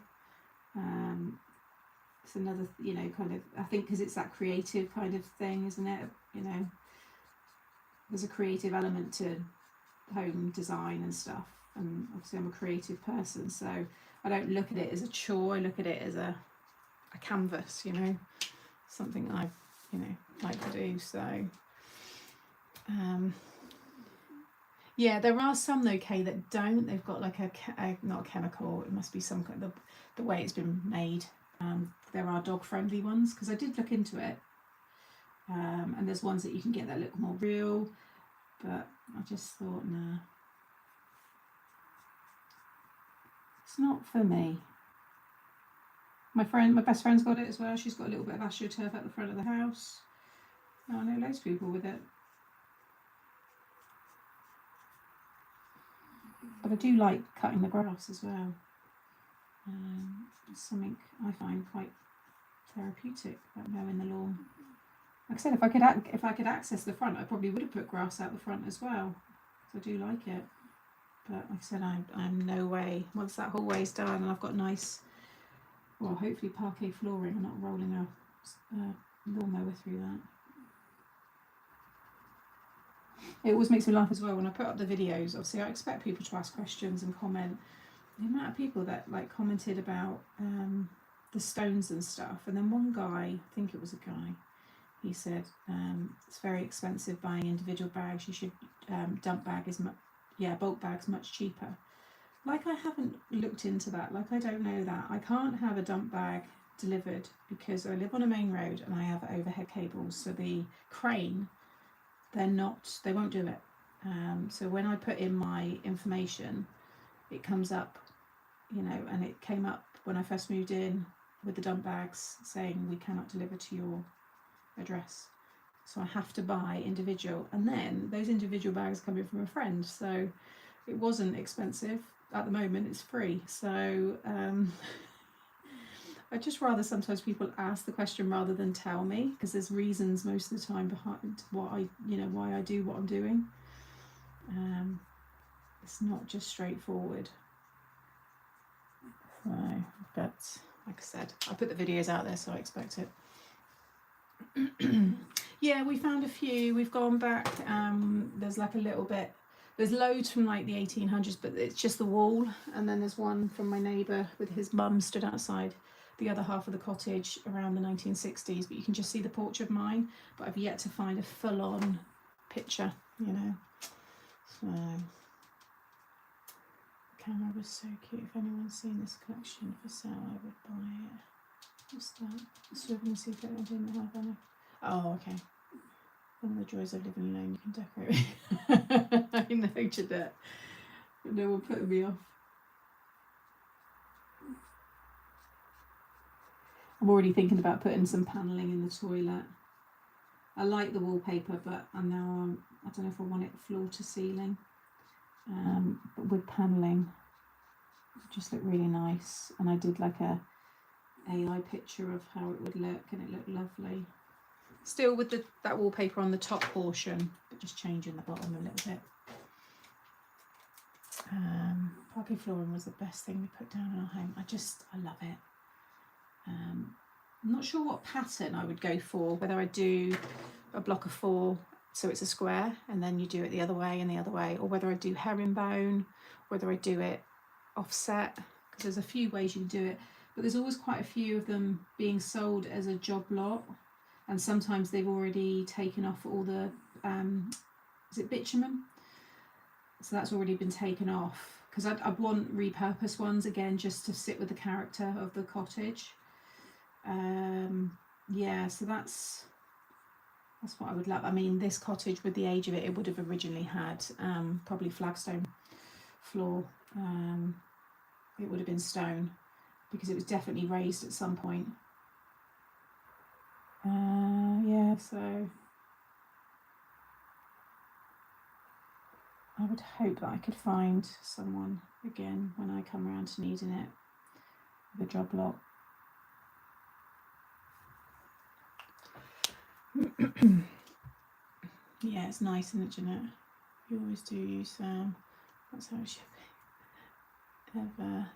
It's another, you know, kind of, I think because it's that creative kind of thing, isn't it? You know, there's a creative element to home design and stuff, and obviously I'm a creative person, so I don't look at it as a chore. I look at it as a canvas, you know, something I, you know, like to do. So yeah, there are some though, Kay, that don't. They've got like a not a chemical, it must be some kind of the way it's been made. There are dog friendly ones, because I did look into it, and there's ones that you can get that look more real, but I just thought, nah, it's not for me. My best friend's got it as well. She's got a little bit of astroturf at the front of the house. Oh, I know loads of people with it. But I do like cutting the grass as well. It's something I find quite therapeutic about mowing the lawn. Like I said, if I could access the front, I probably would have put grass out the front as well, because I do like it. But like I said, I'm no way. Once that hallway's done and I've got nice, well, hopefully parquet flooring, I'm not rolling a lawnmower through that. It always makes me laugh as well when I put up the videos. Obviously, I expect people to ask questions and comment. The amount of people that like commented about the stones and stuff, and then one guy, I think it was a guy, he said it's very expensive buying individual bags. You should dump bag is bulk bags much cheaper. Like, I haven't looked into that. Like, I don't know that. I can't have a dump bag delivered because I live on a main road and I have overhead cables. So the crane, they won't do it. So when I put in my information, it comes up, you know, and it came up when I first moved in with the dump bags saying we cannot deliver to your address. So I have to buy individual, and then those individual bags come in from a friend. So it wasn't expensive. At the moment it's free. So I'd just rather sometimes people ask the question rather than tell me, because there's reasons most of the time behind why I do what I'm doing. It's not just straightforward. So, but like I said, I put the videos out there, so I expect it. Yeah, we found a few. We've gone back. There's like a little bit. There's loads from like the 1800s, but it's just the wall. And then there's one from my neighbour with his mum stood outside the other half of the cottage around the 1960s. But you can just see the porch of mine. But I've yet to find a full-on picture, you know. So, the camera was so cute. If anyone's seen this collection for sale, I would buy it. What's that? Swivel Secret. I didn't have any. Oh, okay. One of the joys of living alone, you can decorate. I know, Jeanette. But no one putting me off. I'm already thinking about putting some panelling in the toilet. I like the wallpaper, but I don't know if I want it floor to ceiling. But with panelling, it just looked really nice. And I did like a AI picture of how it would look, and it looked lovely. Still with that wallpaper on the top portion, but just changing the bottom a little bit. Parquet flooring was the best thing we put down in our home. I love it. I'm not sure what pattern I would go for, whether I do a block of 4 so it's a square and then you do it the other way and the other way, or whether I do herringbone, whether I do it offset, because there's a few ways you can do it, but there's always quite a few of them being sold as a job lot. And sometimes they've already taken off all the, is it bitumen? So that's already been taken off. Because I'd want repurposed ones again, just to sit with the character of the cottage. Yeah, so that's what I would love. I mean, this cottage, with the age of it, it would have originally had probably flagstone floor. It would have been stone, because it was definitely raised at some point. Yeah, so I would hope that I could find someone again when I come around to needing it with a job lot. Yeah, it's nice, isn't it, Jeanette? You always do use Sam. That's how it should be. Ever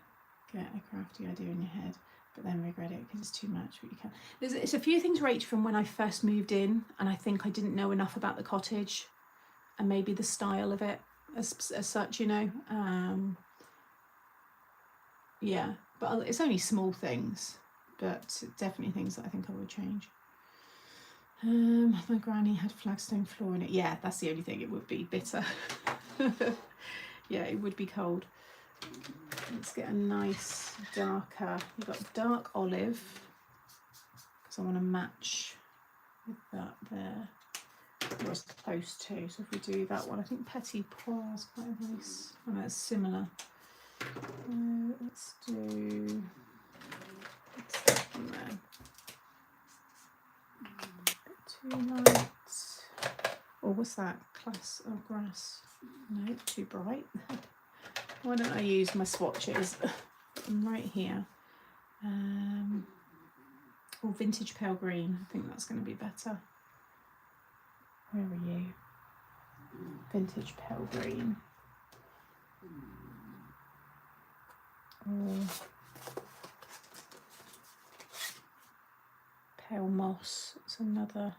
get a crafty idea in your head, but then regret it because it's too much. But you can. It's a few things, Rach, from when I first moved in, and I think I didn't know enough about the cottage, and maybe the style of it as such, you know. Yeah, but it's only small things, but definitely things that I think I would change. My granny had flagstone floor in it. Yeah, that's the only thing. It would be bitter. Yeah, it would be cold. Let's get a nice darker. You've got dark olive, because I want to match with that there. Or as close to. So if we do that one, I think Petit Pois is quite nice. I know it's similar. Let's do. What's that one there? Too light. Or what's that? Class or grass? No, too bright. Why don't I use my swatches? I'm right here. Or vintage pale green. I think that's going to be better. Where are you? Vintage pale green. Or pale moss. It's another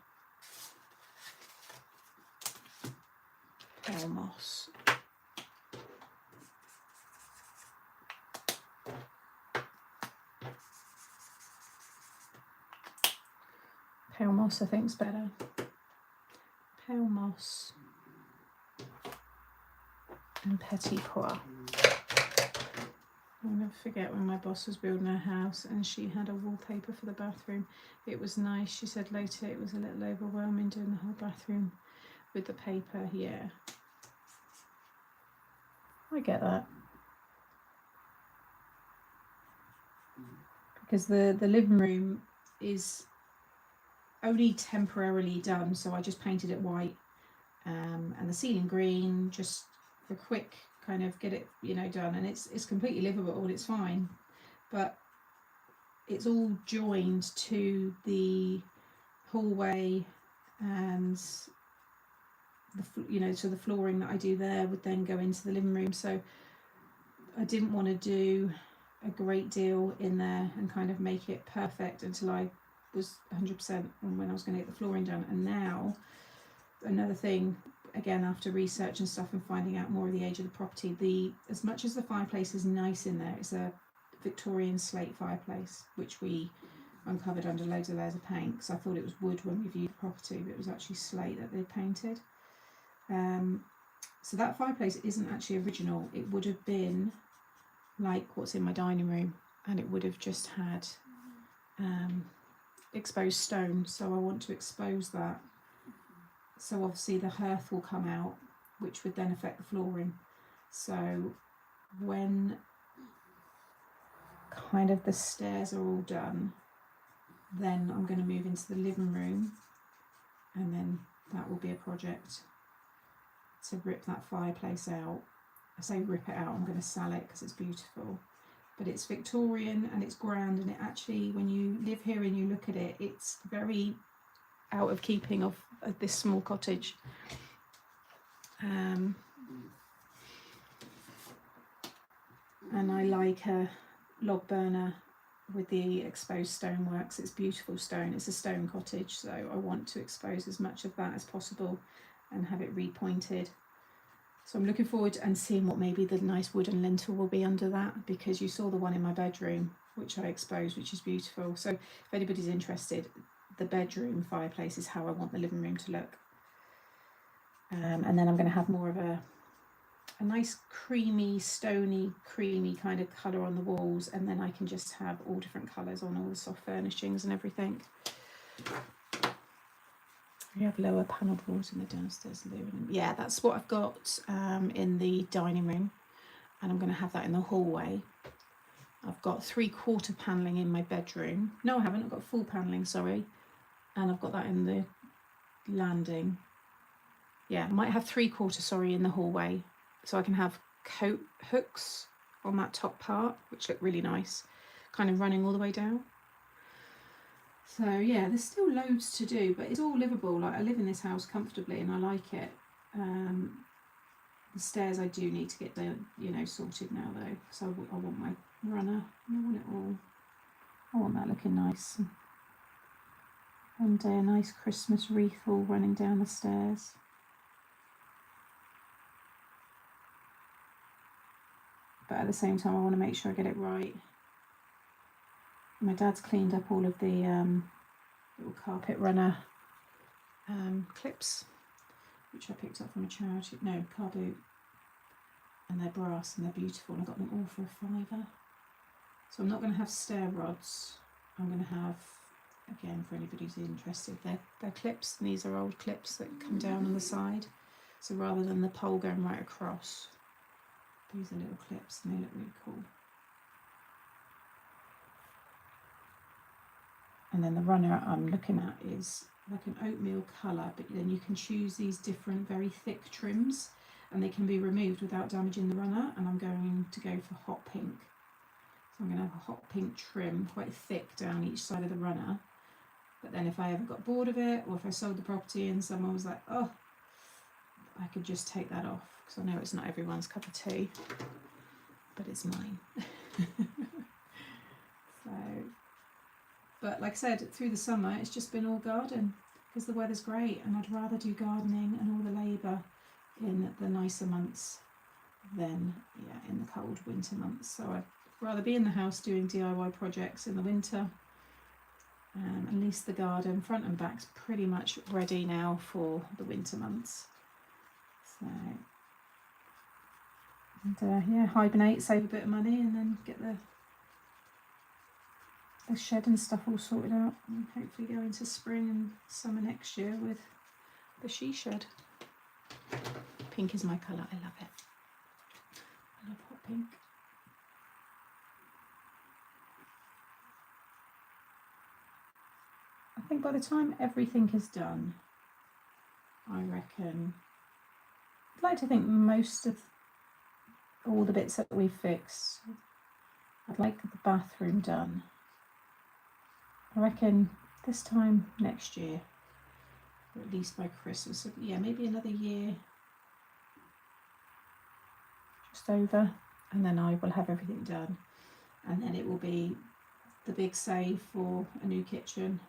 pale moss. Pale moss I think is better. Pale moss and Petit Pois. I'll never forget when my boss was building her house and she had a wallpaper for the bathroom. It was nice. She said later it was a little overwhelming doing the whole bathroom with the paper. Yeah, I get that. Because the living room is only temporarily done, so I just painted it white, and the ceiling green, just for quick kind of get it, you know, done, and it's completely livable and it's fine, but it's all joined to the hallway, and so the flooring that I do there would then go into the living room. So I didn't want to do a great deal in there and kind of make it perfect until I was 100% on when I was going to get the flooring done. And now another thing, again, after research and stuff and finding out more of the age of the property, as much as the fireplace is nice in there, it's a Victorian slate fireplace, which we uncovered under loads of layers of paint, because I thought it was wood when we viewed the property, but it was actually slate that they'd painted. So that fireplace isn't actually original. It would have been like what's in my dining room, and it would have just had exposed stone. So I want to expose that. So obviously the hearth will come out, which would then affect the flooring. So when kind of the stairs are all done, then I'm going to move into the living room, and then that will be a project to rip that fireplace out. I say rip it out, I'm going to sell it because it's beautiful, but it's Victorian and it's grand, and it actually, when you live here and you look at it, it's very out of keeping of this small cottage. And I like a log burner with the exposed stoneworks. It's beautiful stone. It's a stone cottage, so I want to expose as much of that as possible and have it repointed. So I'm looking forward to and seeing what maybe the nice wooden lintel will be under that, because you saw the one in my bedroom which I exposed, which is beautiful. So if anybody's interested, the bedroom fireplace is how I want the living room to look. And then I'm going to have more of a nice creamy, stony, creamy kind of colour on the walls, and then I can just have all different colours on all the soft furnishings and everything. We have lower panelled walls in the downstairs living room. Yeah, that's what I've got in the dining room, and I'm going to have that in the hallway. I've got 3/4 panelling in my bedroom. No, I haven't. I've got full panelling, sorry. And I've got that in the landing. Yeah, I might have 3/4, sorry, in the hallway. So I can have coat hooks on that top part, which look really nice, kind of running all the way down. So yeah, there's still loads to do, but it's all livable. Like, I live in this house comfortably and I like it. The stairs I do need to get down, sorted now though, because I want my runner. I I want that looking nice. One day a nice Christmas wreath all running down the stairs. But at the same time I want to make sure I get it right. My dad's cleaned up all of the little carpet runner clips, which I picked up from a charity, no, car boot. And they're brass and they're beautiful, and I got them all for £5. So I'm not going to have stair rods. I'm going to have, again, for anybody who's interested, they're clips, and these are old clips that come down on the side. So rather than the pole going right across, these are little clips and they look really cool. And then the runner I'm looking at is like an oatmeal colour, but then you can choose these different very thick trims and they can be removed without damaging the runner, and I'm going to go for hot pink. So I'm going to have a hot pink trim, quite thick down each side of the runner. But then if I ever got bored of it, or if I sold the property and someone was like, oh, I could just take that off, because I know it's not everyone's cup of tea, but it's mine. So, but like I said, through the summer it's just been all garden because the weather's great, and I'd rather do gardening and all the labour in the nicer months than in the cold winter months. So I'd rather be in the house doing DIY projects in the winter. At least the garden front and back's pretty much ready now for the winter months. So, and hibernate, save a bit of money, and then get the shed and stuff all sorted out, and hopefully go into spring and summer next year with the she shed. Pink is my colour, I love it. I love hot pink. I think by the time everything is done, I reckon, I'd like to think most of all the bits that we fixed, I'd like the bathroom done. I reckon this time next year, or at least by Christmas, so yeah, maybe another year, just over, and then I will have everything done, and then it will be the big save for a new kitchen.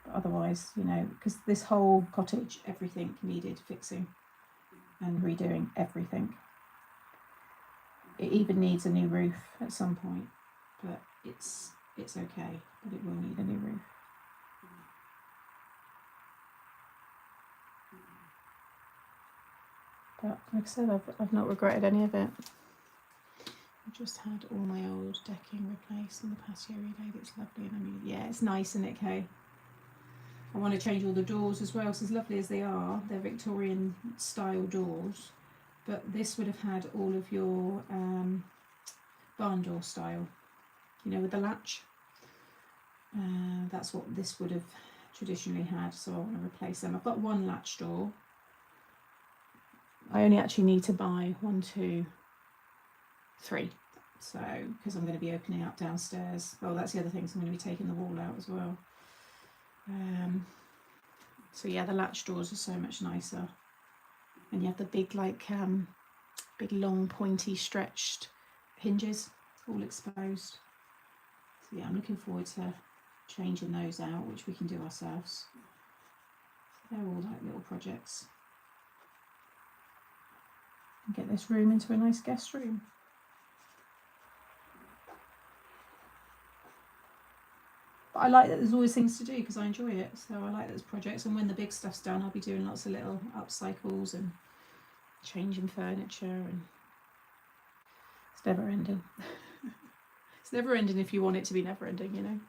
But otherwise, because this whole cottage, everything needed fixing and redoing, everything. It even needs a new roof at some point, but it's okay, but it will need a new roof. But like I said, I've not regretted any of it. I've just had all my old decking replaced in the patio relay. It's lovely, and it's nice, isn't it, Kay? I want to change all the doors as well, so as lovely as they are, they're Victorian style doors, but this would have had all of your barn door style, with the latch. That's what this would have traditionally had, so I want to replace them. I've got one latch door. I only actually need to buy 1, 2, 3, so because I'm going to be opening up downstairs. Well, that's the other thing, so I'm going to be taking the wall out as well. So yeah, the latch doors are so much nicer, and you have the big big long pointy stretched hinges all exposed. So yeah, I'm looking forward to changing those out, which we can do ourselves. So they're all like little projects. And get this room into a nice guest room. But I like that there's always things to do because I enjoy it. So I like those projects, and when the big stuff's done, I'll be doing lots of little upcycles and changing furniture, and it's never ending. It's never ending if you want it to be never ending,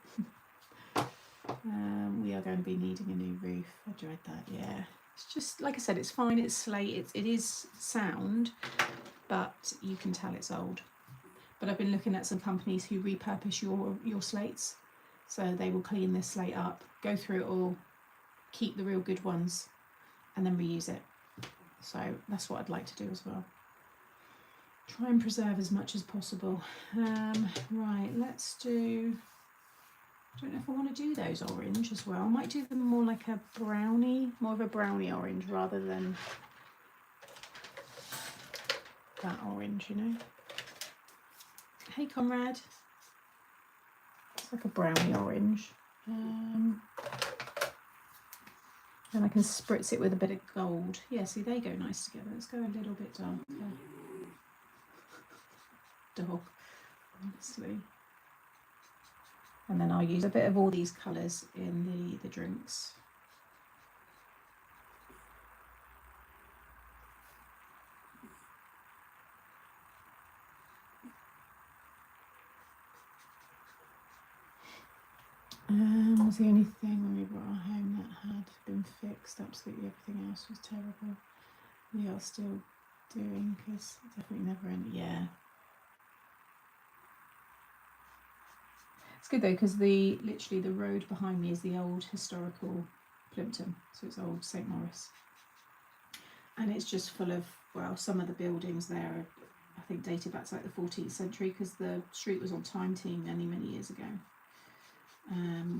We are going to be needing a new roof. I dread that, yeah. It's just, like I said, it's fine, it's slate, it is sound, but you can tell it's old. But I've been looking at some companies who repurpose your slates. So they will clean this slate up, go through it all, keep the real good ones, and then reuse it. So that's what I'd like to do as well. Try and preserve as much as possible. Right, let's do, I don't know if I want to do those orange as well. I might do them more like a brownie, more of a brownie orange rather than that orange, Hey Conrad. It's like a brownie orange. And I can spritz it with a bit of gold. Yeah, see, they go nice together. Let's go a little bit darker. Dog, honestly. And then I'll use a bit of all these colours in the drinks. Was the only thing when we brought our home that had been fixed. Absolutely everything else was terrible. We are still doing, because definitely never end. Yeah. It's good though, because literally the road behind me is the old historical Plimpton, so it's old St Maurice, and it's just full of, well, some of the buildings there are, I think, dated back to like the 14th century, because the street was on Time Team many years ago.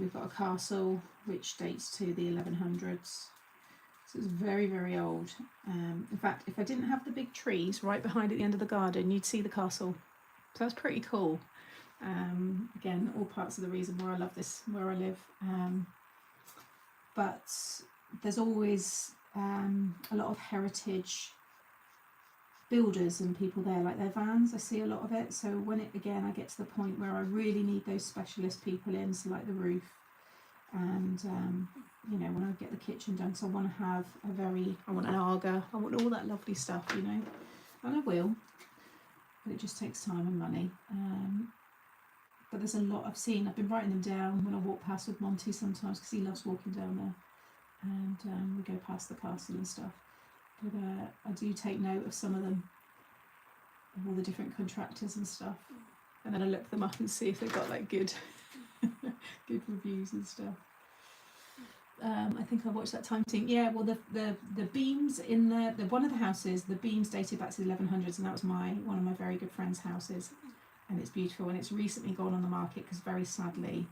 We've got a castle which dates to the 1100s, so it's very old. In fact, if I didn't have the big trees right behind at the end of the garden, you'd see the castle, so that's pretty cool. Again, all parts of the reason why I love this, where I live. But there's always a lot of heritage builders and people there, like their vans. I see a lot of it. So when I get to the point where I really need those specialist people in, so like the roof, and you know, when I get the kitchen done, so I want to have I want an Aga, I want all that lovely stuff, you know, and I will, but it just takes time and money. But there's a lot I've been writing them down when I walk past with Monty sometimes, because he loves walking down there, and we go past the castle and stuff. But I do take note of some of them, of all the different contractors and stuff, and then I look them up and see if they've got like good good reviews and stuff. I think I watched that Time Team. Yeah, well, the beams in the one of the houses, the beams dated back to the 1100s, and that was one of my very good friend's houses. And it's beautiful, and it's recently gone on the market because, very sadly,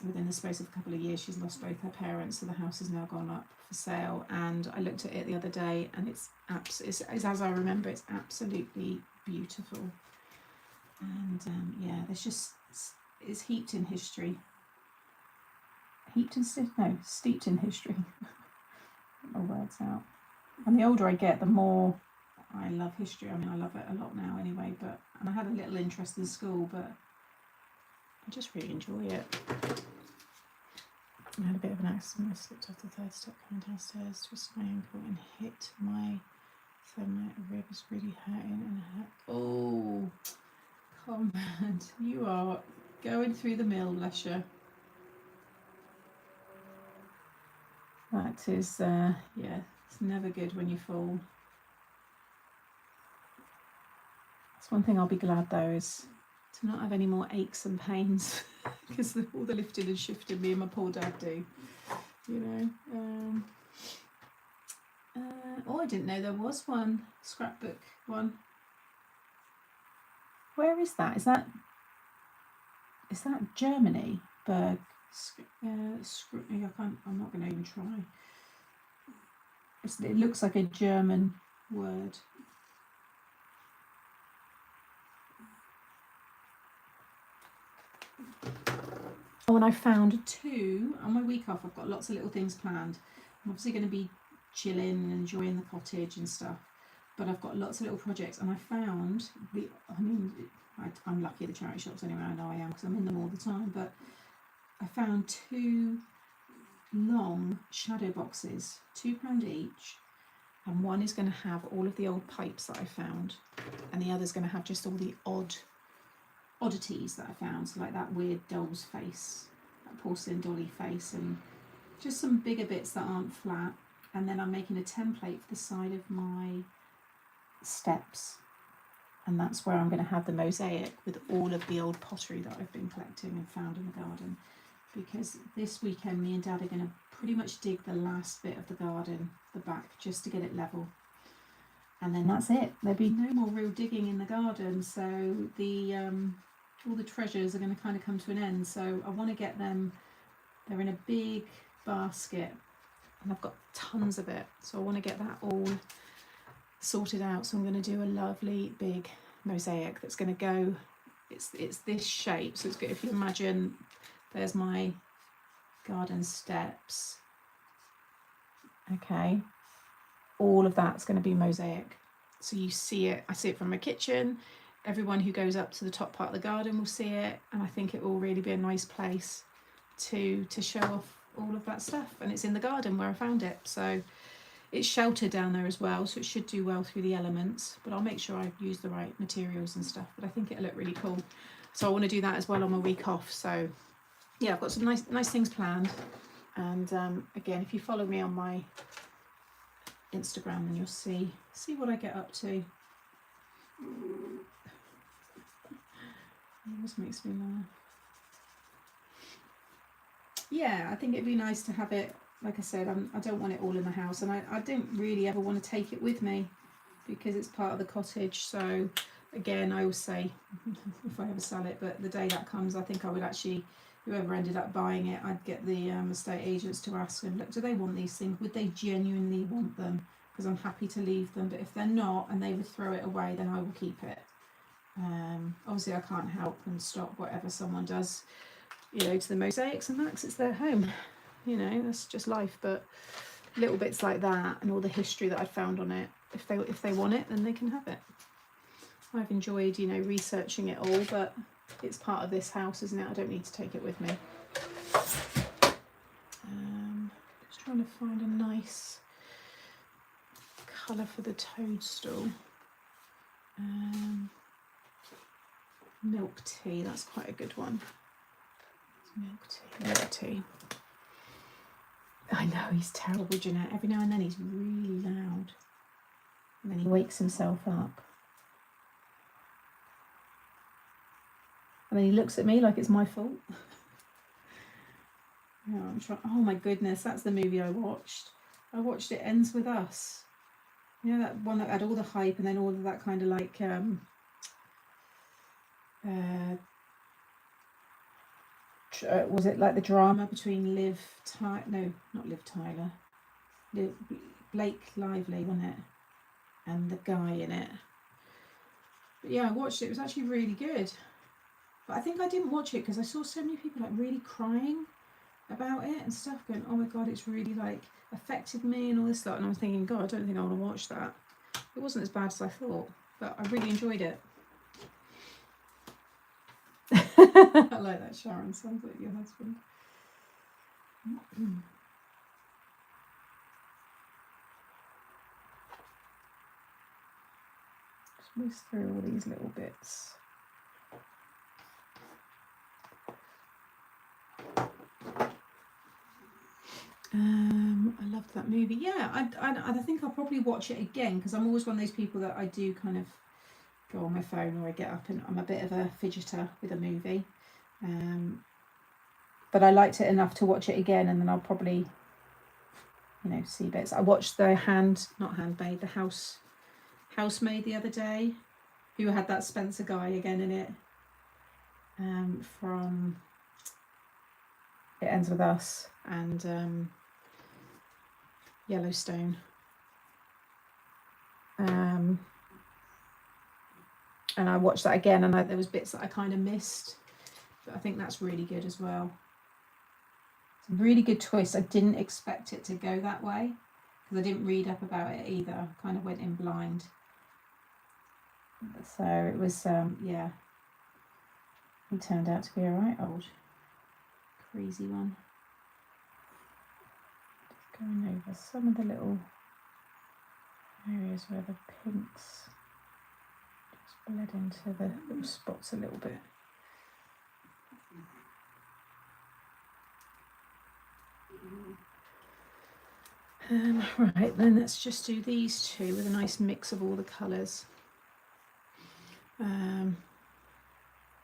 within the space of a couple of years, she's lost both her parents, so the house has now gone up for sale. And I looked at it the other day, and it's as I remember, it's absolutely beautiful. And yeah, it's heaped in history. Steeped in history. Get my words out. And the older I get, the more I love history. I mean, I love it a lot now anyway, and I had a little interest in school, but I just really enjoy it. I had a bit of an accident. I slipped off the 3rd step coming downstairs, twisted my ankle and hit my thermite rib. Was really hurting and hurt. Oh, Conrad, you are going through the mill, bless you. That is, yeah, it's never good when you fall. That's one thing I'll be glad though, is to not have any more aches and pains, because all the lifting and shifting me and my poor dad do, you know. Oh, I didn't know there was one scrapbook one. Where is that? Is that Germany? Berg. I'm not going to even try. It looks like a German word. Oh, and I found 2 on my week off. I've got lots of little things planned. I'm obviously going to be chilling and enjoying the cottage and stuff, but I've got lots of little projects. And I found I'm lucky at the charity shops anyway. I know I am, because I'm in them all the time. But I found 2 long shadow boxes, £2 each, and one is going to have all of the old pipes that I found, and the other's going to have just all the oddities that I found, so like that weird doll's face, that porcelain dolly face, and just some bigger bits that aren't flat. And then I'm making a template for the side of my steps, and that's where I'm going to have the mosaic with all of the old pottery that I've been collecting and found in the garden, because this weekend me and Dad are going to pretty much dig the last bit of the garden, the back, just to get it level, and then that's it. There'll be no more real digging in the garden, so all the treasures are going to kind of come to an end. So I want to get them, they're in a big basket, and I've got tons of it, so I want to get that all sorted out. So I'm going to do a lovely big mosaic that's going to go it's this shape. So it's good if you imagine there's my garden steps. Okay, all of that's going to be mosaic. So you see it, I see it from my kitchen. Everyone who goes up to the top part of the garden will see it, and I think it will really be a nice place to show off all of that stuff. And it's in the garden where I found it, so it's sheltered down there as well, so it should do well through the elements, but I'll make sure I use the right materials and stuff. But I think it'll look really cool, so I want to do that as well on my week off. So yeah, I've got some nice things planned. And again, if you follow me on my Instagram, then you'll see what I get up to. It always makes me laugh. Yeah, I think it'd be nice to have it, like I said, I don't want it all in the house, and I don't really ever want to take it with me because it's part of the cottage. So again, I always say, if I ever sell it, but the day that comes, I think I would actually, whoever ended up buying it, I'd get the estate agents to ask them, look, do they want these things? Would they genuinely want them? Because I'm happy to leave them, but if they're not and they would throw it away, then I will keep it. Obviously I can't help and stop whatever someone does, you know, to the mosaics and that, 'cause it's their home, you know, that's just life. But little bits like that and all the history that I found on it, if they want it, then they can have it. I've enjoyed, you know, researching it all, but it's part of this house, isn't it? I don't need to take it with me. Just trying to find a nice colour for the toadstool. Milk tea, that's quite a good one. Milk tea. I know, he's terrible, Jeanette. Every now and then he's really loud. And then he wakes himself up. And then he looks at me like it's my fault. Yeah, I'm trying. Oh my goodness, that's the movie I watched. I watched It Ends With Us. You know, that one that had all the hype and then all of that kind of like was it like the drama between Blake Lively, wasn't it, and the guy in it. But yeah, I watched it. It was actually really good. But I think I didn't watch it because I saw so many people like really crying about it and stuff, going, oh my god, it's really like affected me and all this stuff. And I was thinking, God, I don't think I want to watch that. It wasn't as bad as I thought, but I really enjoyed it. I like that, Sharon. Sounds like your husband. Just whisk through all these little bits. I loved that movie. Yeah, I think I'll probably watch it again because I'm always one of those people that I do kind of go on my phone or I get up and I'm a bit of a fidgeter with a movie. But I liked it enough to watch it again, and then I'll probably, you know, see bits. I watched the Housemaid the other day, who had that Spencer guy again in it, from It Ends With Us and Yellowstone. And I watched that again, and there was bits that I kind of missed, but I think that's really good as well. It's a really good twist. I didn't expect it to go that way because I didn't read up about it either. I kind of went in blind. So it was, yeah, he turned out to be a right old crazy one. Just going over some of the little areas where the pinks just bled into the little spots a little bit. Right, then let's just do these two with a nice mix of all the colours.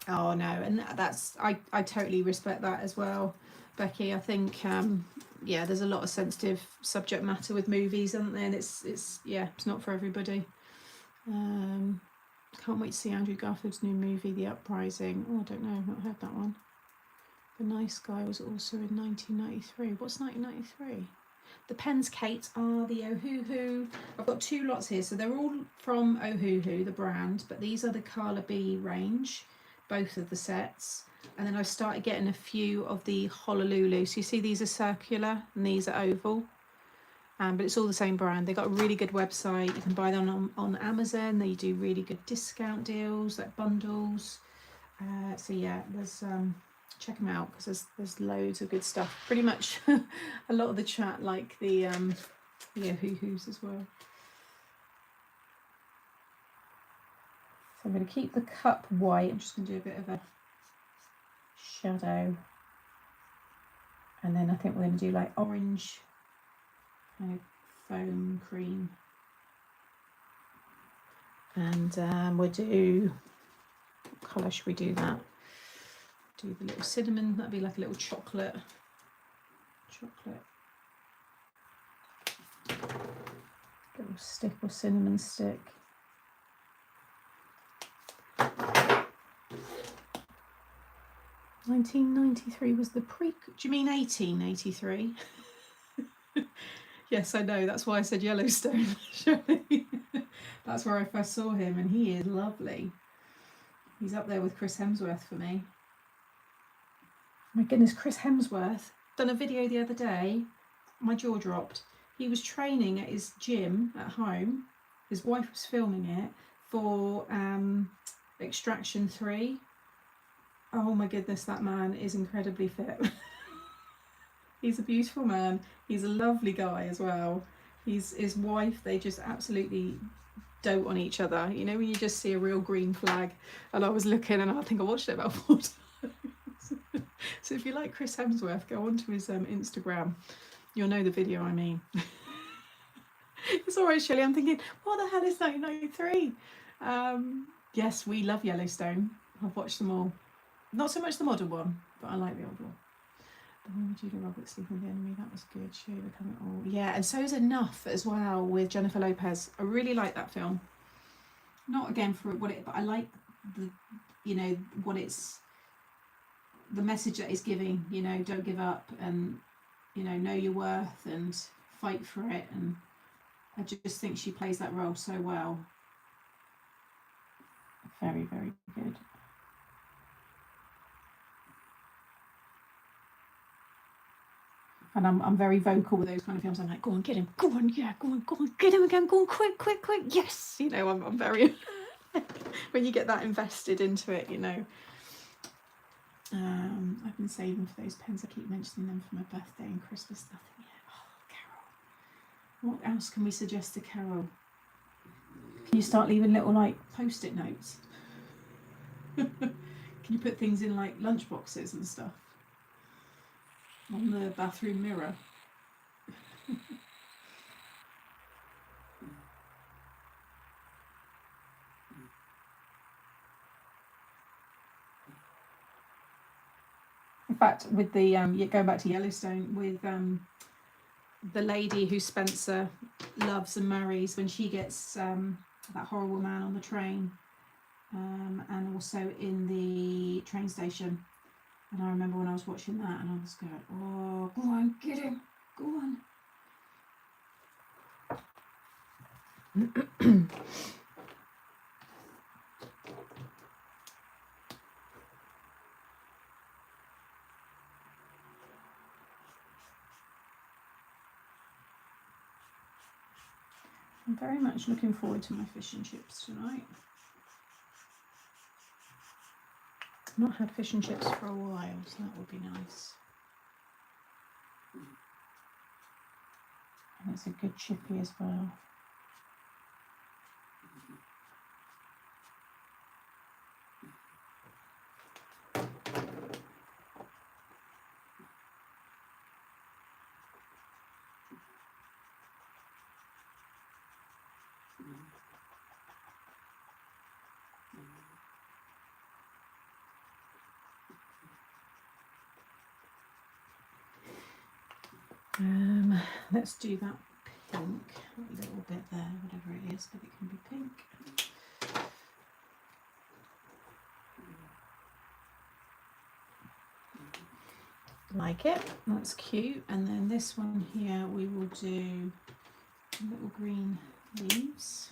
Oh no, and that's I totally respect that as well, Becky. I think yeah, there's a lot of sensitive subject matter with movies, isn't there? And it's yeah, it's not for everybody. Can't wait to see Andrew Garfield's new movie, The Uprising. Oh, I don't know, I've not heard that one. The Nice Guy was also in 1993. What's 1993? The pens, Kate, are the Ohuhu. I've got two lots here, so they're all from Ohuhu, the brand, but these are the Carla B range. both of the sets. And then I started getting a few of the Honolulu. So you see these are circular and these are oval. But it's all the same brand. They've got a really good website. You can buy them on Amazon. They do really good discount deals, like bundles. So yeah, there's check them out because there's loads of good stuff. Pretty much a lot of the chat like the hoo-hoos as well. So I'm going to keep the cup white. I'm just going to do a bit of a shadow. And then I think we're going to do like orange kind of foam cream. And we'll do, what colour should we do that? Do the little cinnamon, that'd be like a little chocolate. Little stick or cinnamon stick. "1993 was the pre..." Do you mean 1883? Yes, I know. That's why I said Yellowstone. That's where I first saw him, and he is lovely. He's up there with Chris Hemsworth for me. My goodness, Chris Hemsworth. Done a video the other day. My jaw dropped. He was training at his gym at home. His wife was filming it for Extraction 3. Oh my goodness, that man is incredibly fit. He's a beautiful man. He's a lovely guy as well. His wife, they just absolutely dote on each other. You know, when you just see a real green flag. And I was looking, and I think I watched it about 4 times. So if you like Chris Hemsworth, go onto his Instagram. You'll know the video I mean. It's all right, Shelley. I'm thinking, what the hell is 1993? Yes, we love Yellowstone. I've watched them all. Not so much the modern one, but I like the old one. The one with Julia Roberts sleeping with the enemy, that was good. She overcome it all. Yeah, and so is Enough as well with Jennifer Lopez. I really like that film. Not again for what it, but I like the, you know, what it's, the message that it's giving. You know, don't give up, and you know your worth and fight for it. And I just think she plays that role so well. Very, very good. And I'm very vocal with those kind of films. I'm like, go on, get him, go on, yeah, go on, get him again, go on, quick, yes. You know, I'm very, when you get that invested into it, you know. I've been saving for those pens. I keep mentioning them for my birthday and Christmas. Nothing yet. Oh, Carol. What else can we suggest to Carol? Can you start leaving little like post-it notes? Can you put things in like lunch boxes and stuff? On the bathroom mirror. In fact, with the going back to Yellowstone, with the lady who Spencer loves and marries, when she gets that horrible man on the train, and also in the train station. And I remember when I was watching that, and I was going, oh, go on, get him, go on. I'm very much looking forward to my fish and chips tonight. I've not had fish and chips for a while, so that would be nice. And it's a good chippy as well. Let's do that pink, a little bit there, whatever it is, but it can be pink. Like it, that's cute. And then this one here, we will do little green leaves.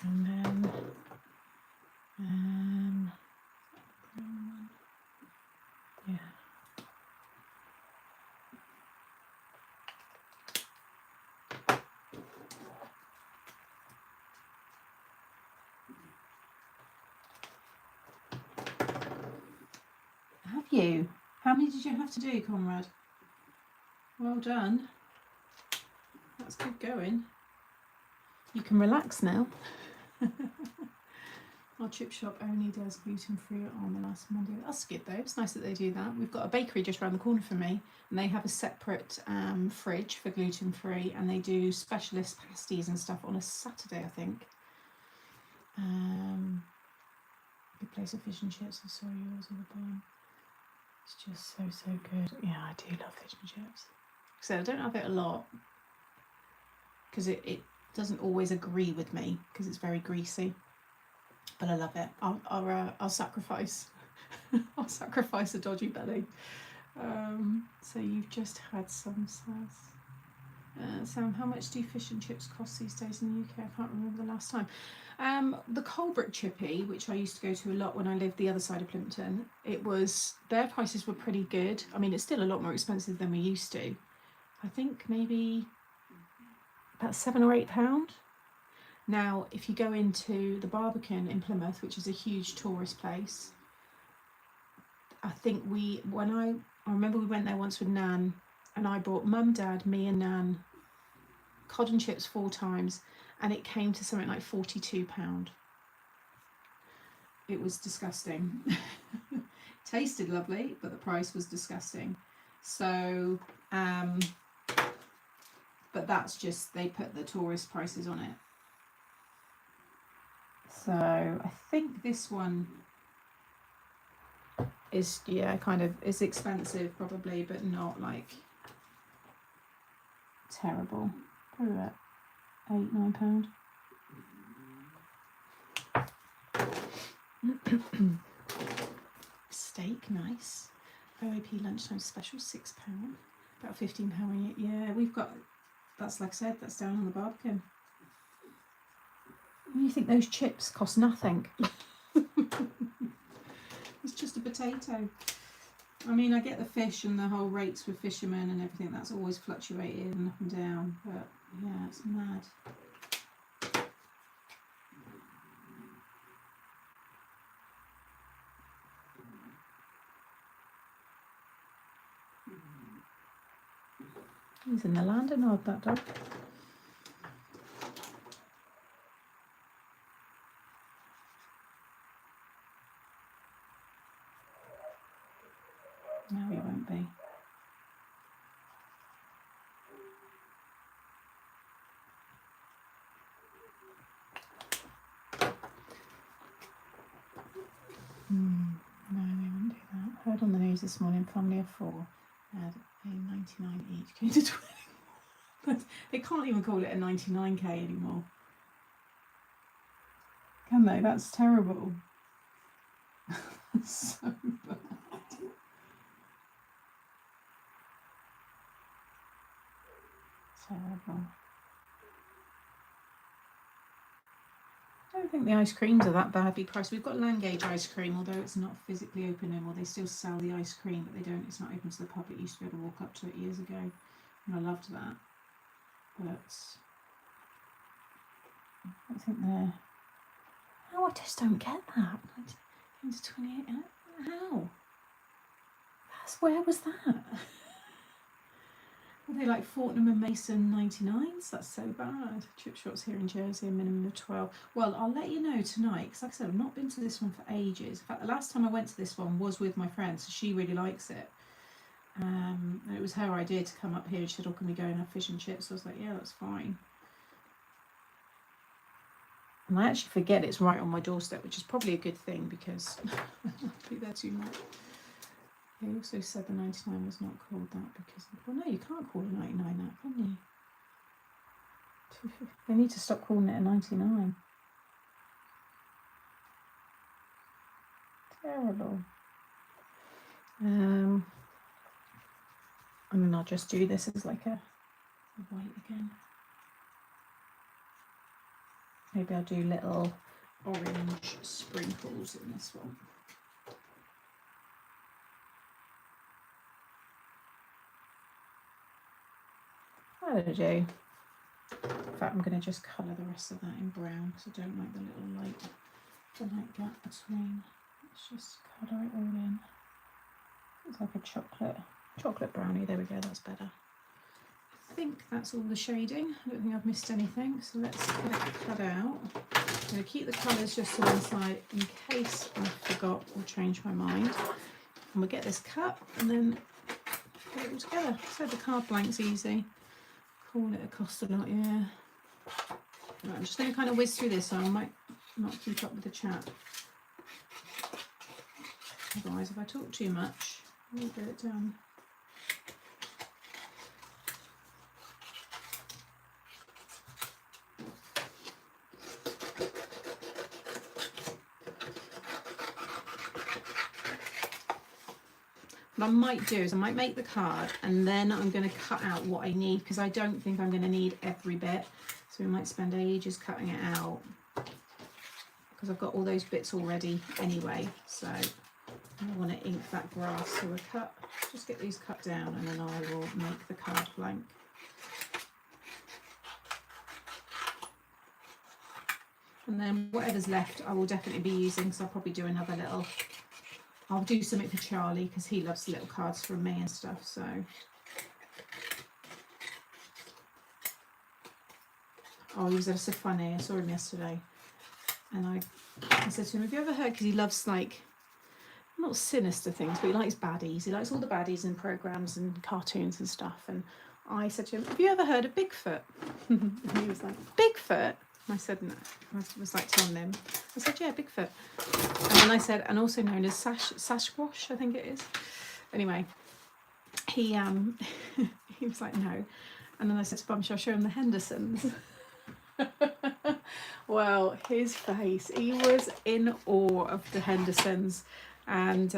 And then yeah. Have you? How many did you have to do, Conrad? Well done. That's good going. You can relax now. Our chip shop only does gluten-free on the last Monday. That's good though. It's nice that they do that. We've got a bakery just around the corner from me, and they have a separate fridge for gluten-free, and they do specialist pasties and stuff on a Saturday, I think. Good place of fish and chips. I saw yours in the barn. It's just so good. Yeah, I do love fish and chips. So I don't have it a lot because it doesn't always agree with me because it's very greasy. But I love it. I'll sacrifice. I'll sacrifice a dodgy belly. So you've just had some sauce. Sam, how much do fish and chips cost these days in the UK? I can't remember the last time. The Colbrook Chippy, which I used to go to a lot when I lived the other side of Plimpton, their prices were pretty good. I mean, it's still a lot more expensive than we used to. I think maybe about £7 or £8. Now, if you go into the Barbican in Plymouth, which is a huge tourist place, I think I remember we went there once with Nan, and I brought Mum, Dad, me and Nan cod and chips 4 times, and it came to something like £42. It was disgusting. Tasted lovely, but the price was disgusting. So, but that's just, they put the tourist prices on it. So I think this one is, yeah, kind of, it's expensive probably, but not like terrible. Probably about £8, £9. Steak, nice. OAP lunchtime special, £6. About £15. Yeah, we've got, that's like I said, that's down on the Barbican. You think those chips cost nothing? It's just a potato. I mean, I get the fish and the whole rates with fishermen and everything. That's always fluctuated and up and down. But yeah, it's mad. He's in the land and odd, that dog. No, he won't be. No, they wouldn't do that. Heard on the news this morning, family of 4 had a 99 each, came to 20. But they can't even call it a 99k anymore. Can they? That's terrible. So bad. Terrible. I don't think the ice creams are that badly priced. We've got Langage ice cream, although it's not physically open anymore. They still sell the ice cream, but it's not open to the public. You used to be able to walk up to it years ago, and I loved that. But I think they're... Oh, I just don't get that. 19 to 28, how? Where was that? Were they like Fortnum and Mason 99s? That's so bad. Chip shops here in Jersey, a minimum of 12. Well, I'll let you know tonight, because like I said, I've not been to this one for ages. In fact, the last time I went to this one was with my friend, so she really likes it. And it was her idea to come up here. She said, oh, can we go and have fish and chips? So I was like, yeah, that's fine. And I actually forget it's right on my doorstep, which is probably a good thing, because I won't be there too much. They also said the 99 was not called that because... Well, no, you can't call a 99 that, can you? They need to stop calling it a 99. Terrible. And then I'll just do this as like a white again. Maybe I'll do little orange sprinkles in this one. That'll do. In fact, I'm going to just colour the rest of that in brown because I don't like the little light gap between. Let's just colour it all in. It's like a chocolate brownie. There we go, that's better. I think that's all the shading. I don't think I've missed anything, so let's get it cut out. I'm going to keep the colours just to one side in case I forgot or changed my mind. And we'll get this cut and then put it all together. So the card blank's easy. Call it a cost a lot, yeah. Right, I'm just going to kind of whiz through this so I might not keep up with the chat. Otherwise, if I talk too much, we'll get it done. What I might do is I might make the card and then I'm going to cut out what I need because I don't think I'm going to need every bit. So we might spend ages cutting it out because I've got all those bits already anyway. So I want to ink that grass. So we'll just get these cut down and then I will make the card blank. And then whatever's left I will definitely be using, so I'll probably do another little. I'll do something for Charlie because he loves little cards from me and stuff. So he was so funny. I saw him yesterday, and I said to him, "Have you ever heard?" Because he loves like not sinister things, but he likes baddies. He likes all the baddies in programs and cartoons and stuff. And I said to him, "Have you ever heard of Bigfoot?" And he was like, "Bigfoot?" And I said, no. I was like telling him. I said, "Yeah, Bigfoot." And then I said, and also known as Sasquatch, I think it is. Anyway, he he was like, "No." And then I said to Bum, "Shall I show him the Hendersons?" Well, his face, he was in awe of the Hendersons. And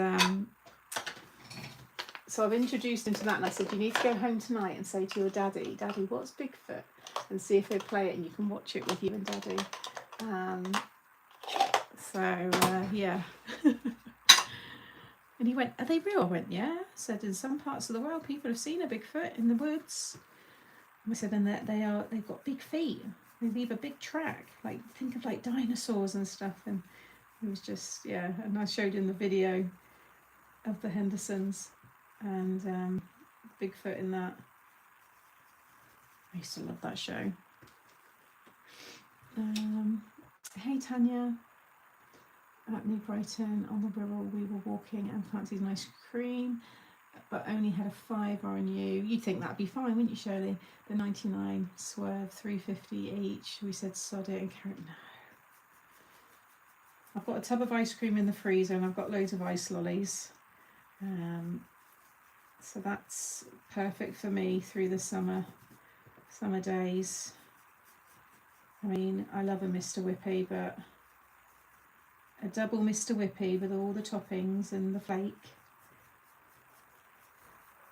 so I've introduced him to that, and I said, "You need to go home tonight and say to your daddy, what's Bigfoot?" And see if he'll play it and you can watch it with you and Daddy. Yeah. And he went, "Are they real?" I went, "Yeah." I said, "In some parts of the world people have seen a Bigfoot in the woods." And I said, "And they've got big feet. They leave a big track. Like, think of like dinosaurs and stuff." And it was just, yeah. And I showed him the video of the Hendersons and Bigfoot in that. I used to love that show. Hey Tanya, at New Brighton on the Wirral we were walking and fancied an ice cream but only had a £5 on you. You'd think that'd be fine, wouldn't you, Shirley? The 99 swerve, 350 each. We said sod it and carrot. No. I've got a tub of ice cream in the freezer and I've got loads of ice lollies. So that's perfect for me through the summer days. I mean, I love a Mr. Whippy, but a double Mr. Whippy with all the toppings and the flake.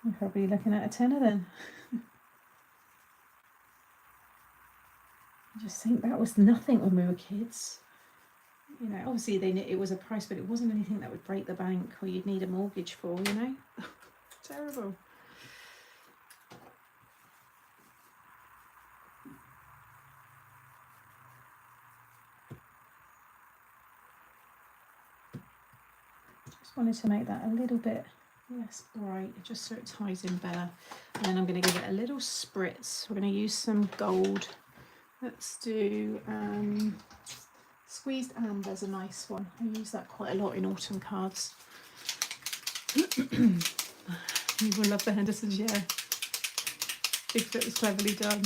I'm probably looking at a tenner then. I just think that was nothing when we were kids. You know, obviously it was a price, but it wasn't anything that would break the bank or you'd need a mortgage for, you know. Terrible. Wanted to make that a little bit less bright just so it ties in better, and then I'm going to give it a little spritz. We're going to use some gold. Let's do squeezed amber's a nice one. I use that quite a lot in autumn cards. You will love the Hendersons, yeah. Bigfoot was cleverly done.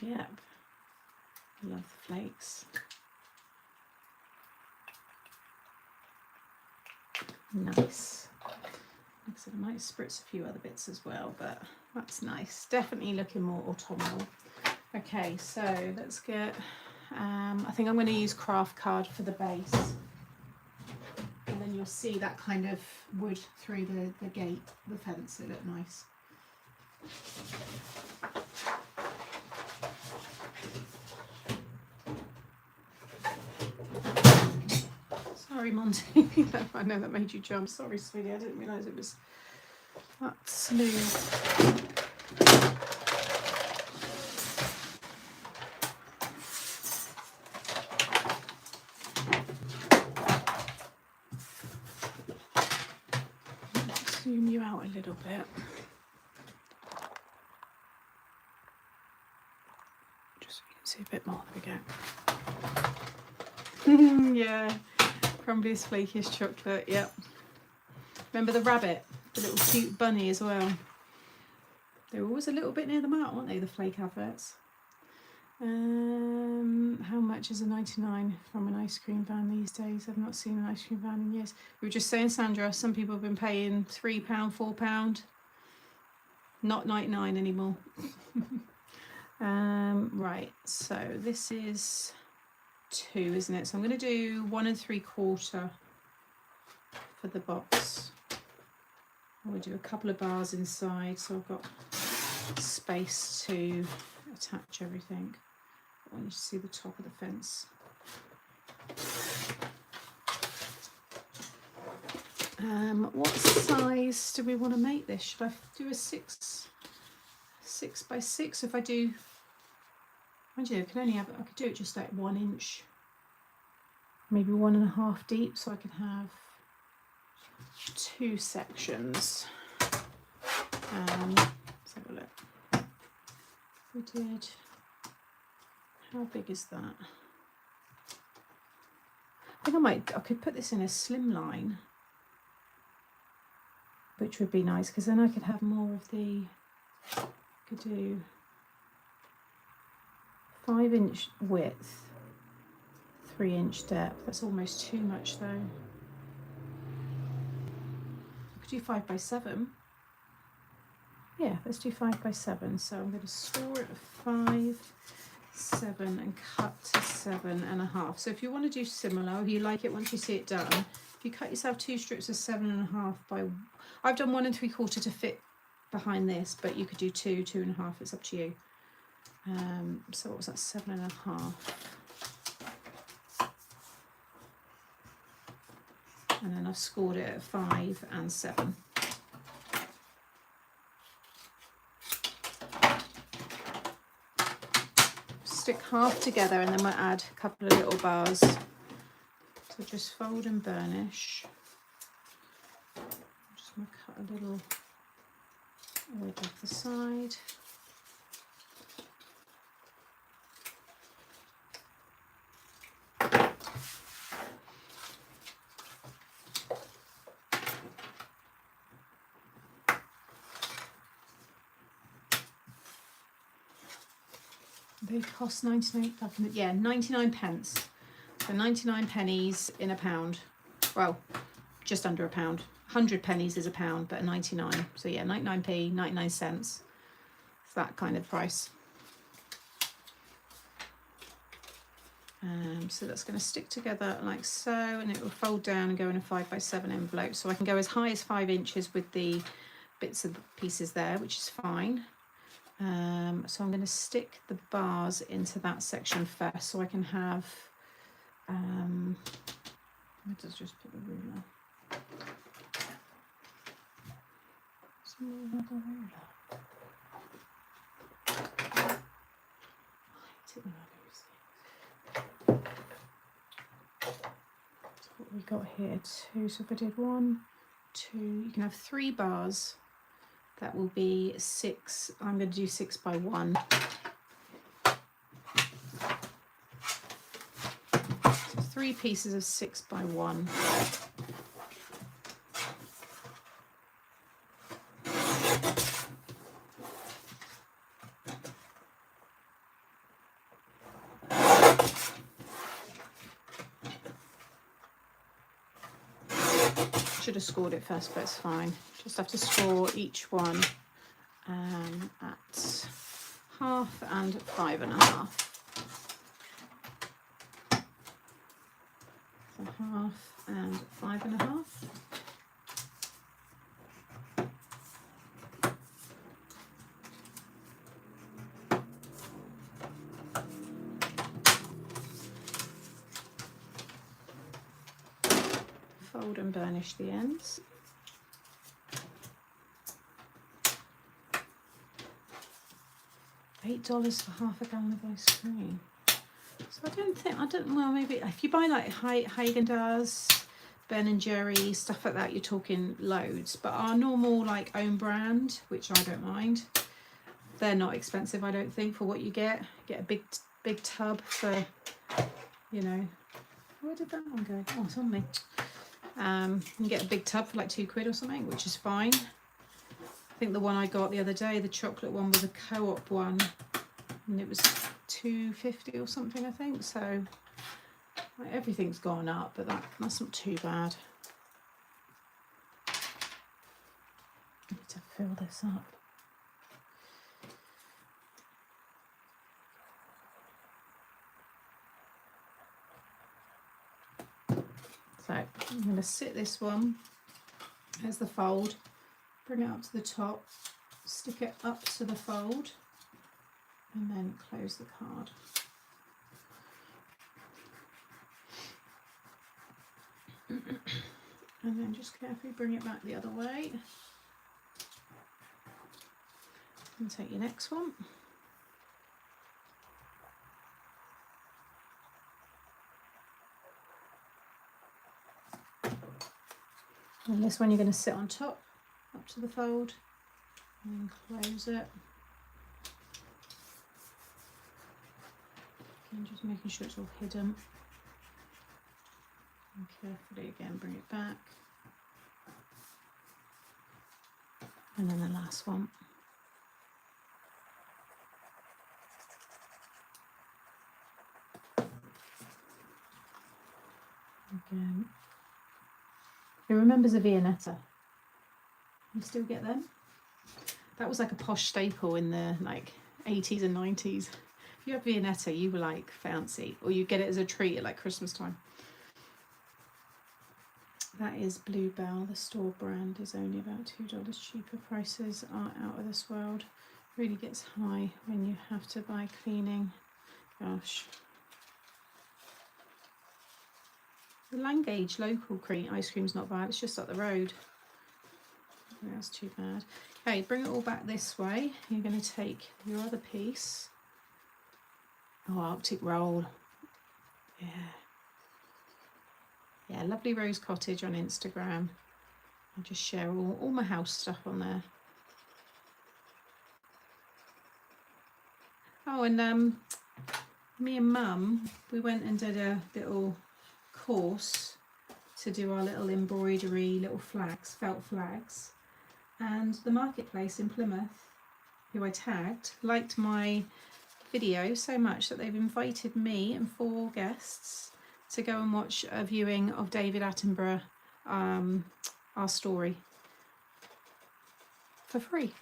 Yep. Love the flakes. Nice. Like I said, I might spritz a few other bits as well, but that's nice. Definitely looking more autumnal. Okay, so let's get, I think I'm going to use craft card for the base. And then you'll see that kind of wood through the gate, the fence. It looked nice. Sorry, Monty. I know that made you jump. Sorry, sweetie. I didn't realise it was that smooth. Zoom you out a little bit. Just so you can see a bit more. There we go. Yeah, crumbliest, flakiest chocolate. Yep. Remember the rabbit, the little cute bunny as well. They're always a little bit near the mark, aren't they? The flake adverts. How much is a 99 from an ice cream van these days? I've not seen an ice cream van in years. We were just saying, Sandra, some people have been paying £3, £4, not 99 anymore. Right, so this is 2, isn't it? So I'm going to do 1 3/4 for the box. I'm going to do a couple of bars inside, so I've got space to attach everything. I want you to see the top of the fence. What size do we want to make this? Should I do a 6 by 6? If I do, I could only have, I could do it just like 1 inch, maybe 1.5 deep, so I could have 2 sections. Let's have a look. We did. How big is that? I think I could put this in a slim line, which would be nice, because then I could have more of the, could do 5-inch width, 3-inch depth. That's almost too much though. I could do 5 by 7. Yeah, let's do 5 by 7. So I'm going to score it at 5, 7 and cut to 7.5. So if you want to do similar, if you like it once you see it done, if you cut yourself 2 strips of 7.5 by, I've done 1 3/4 to fit behind this, but you could do 2, 2.5. It's up to you. So what was that? 7.5. And then I've scored it at 5 and 7. Stick half together and then we'll add a couple of little bars. So just fold and burnish. I'm just going to cut a little wedge off the side. They cost 99, 99 pence. So 99 pennies in a pound. Well, just under a pound. 100 pennies is a pound, but a 99. So yeah, 99p, 99 cents. It's that kind of price. So that's going to stick together like so, and it will fold down and go in a 5 by 7 envelope. So I can go as high as 5 inches with the bits of pieces there, which is fine. So I'm going to stick the bars into that section first, so I can have, let's just put the ruler. So what we got here, 2, so if I did 1, 2, you can have 3 bars. That will be 6. I'm going to do 6 by 1. So 3 pieces of 6 by 1. Should have scored it first, but it's fine. Just have to score each one at 1/2 and 5.5. So 1/2 and 5.5. fold and burnish the ends. $8 for half a gallon of ice cream. So well, maybe if you buy like Haagen-Dazs, Ben & Jerry, stuff like that, you're talking loads. But our normal like own brand, which I don't mind, they're not expensive, I don't think, for what you get. Get a big tub for, you know, where did that one go? Oh, it's on me. You get a big tub for like £2 or something, which is fine. I think the one I got the other day, the chocolate one, was a Co-op one, and it was £2.50 or something, I think. So like, everything's gone up, but that's not too bad. I need to fill this up. So I'm going to sit this one as the fold, bring it up to the top, stick it up to the fold, and then close the card. And then just carefully bring it back the other way. And take your next one. And this one you're going to sit on top, up to the fold, and close it. Again, just making sure it's all hidden. And carefully again bring it back. And then the last one. Again. Who remembers a Viennetta? You still get them? That was like a posh staple in the like 80s and 90s. If you had Viennetta, you were like fancy, or you get it as a treat at like Christmas time. That is Bluebell. The store brand is only about $2 cheaper. Prices are out of this world. Really gets high when you have to buy cleaning. Gosh. The Langage local ice cream's not bad, it's just up the road. That's too bad. Okay, bring it all back this way. You're going to take your other piece. Oh, Arctic Roll. Yeah. Yeah, Lovely Rose Cottage on Instagram. I just share all my house stuff on there. Oh, and me and Mum, we went and did a little course to do our little embroidery, little flags, felt flags, and the marketplace in Plymouth, who I tagged, liked my video so much that they've invited me and 4 guests to go and watch a viewing of David Attenborough, Our Story, for free.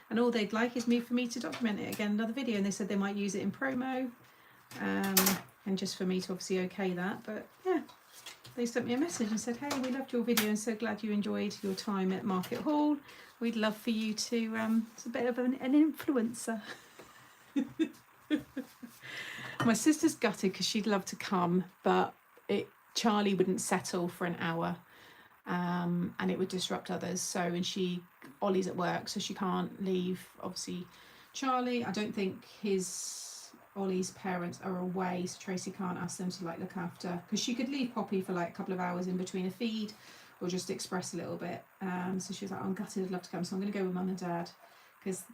And all they'd like is for me to document it again, another video, and they said they might use it in promo, and just for me to obviously okay that. But yeah, they sent me a message and said, hey, we loved your video and so glad you enjoyed your time at Market Hall. We'd love for you to, it's a bit of an influencer. My sister's gutted because she'd love to come, but Charlie wouldn't settle for an hour, and it would disrupt others. So, and Ollie's at work, so she can't leave. Obviously, Charlie, I don't think Ollie's parents are away, so Tracy can't ask them to like look after, because she could leave Poppy for like a couple of hours in between a feed or just express a little bit. So she was like, I'm gutted, I'd love to come. So I'm going to go with Mum and Dad, because